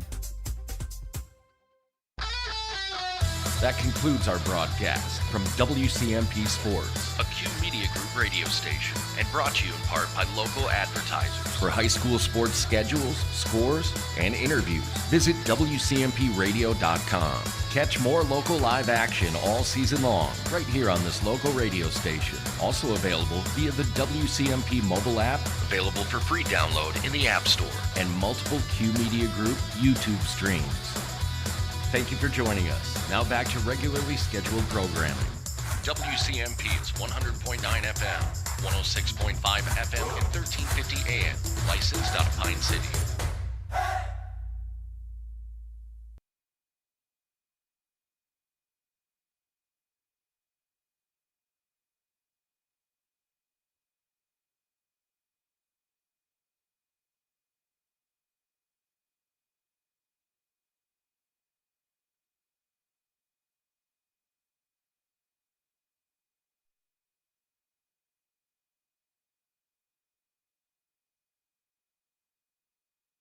That concludes our broadcast from WCMP Sports, a Q Media Group radio station, and brought to you in part by local advertisers. For high school sports schedules, scores, and interviews, visit WCMPradio.com. Catch more local live action all season long, right here on this local radio station. Also available via the WCMP mobile app, available for free download in the App Store, and multiple Q Media Group YouTube streams. Thank you for joining us. Now back to regularly scheduled programming. WCMP is 100.9 FM, 106.5 FM, and 1350 AM. Licensed out of Pine City.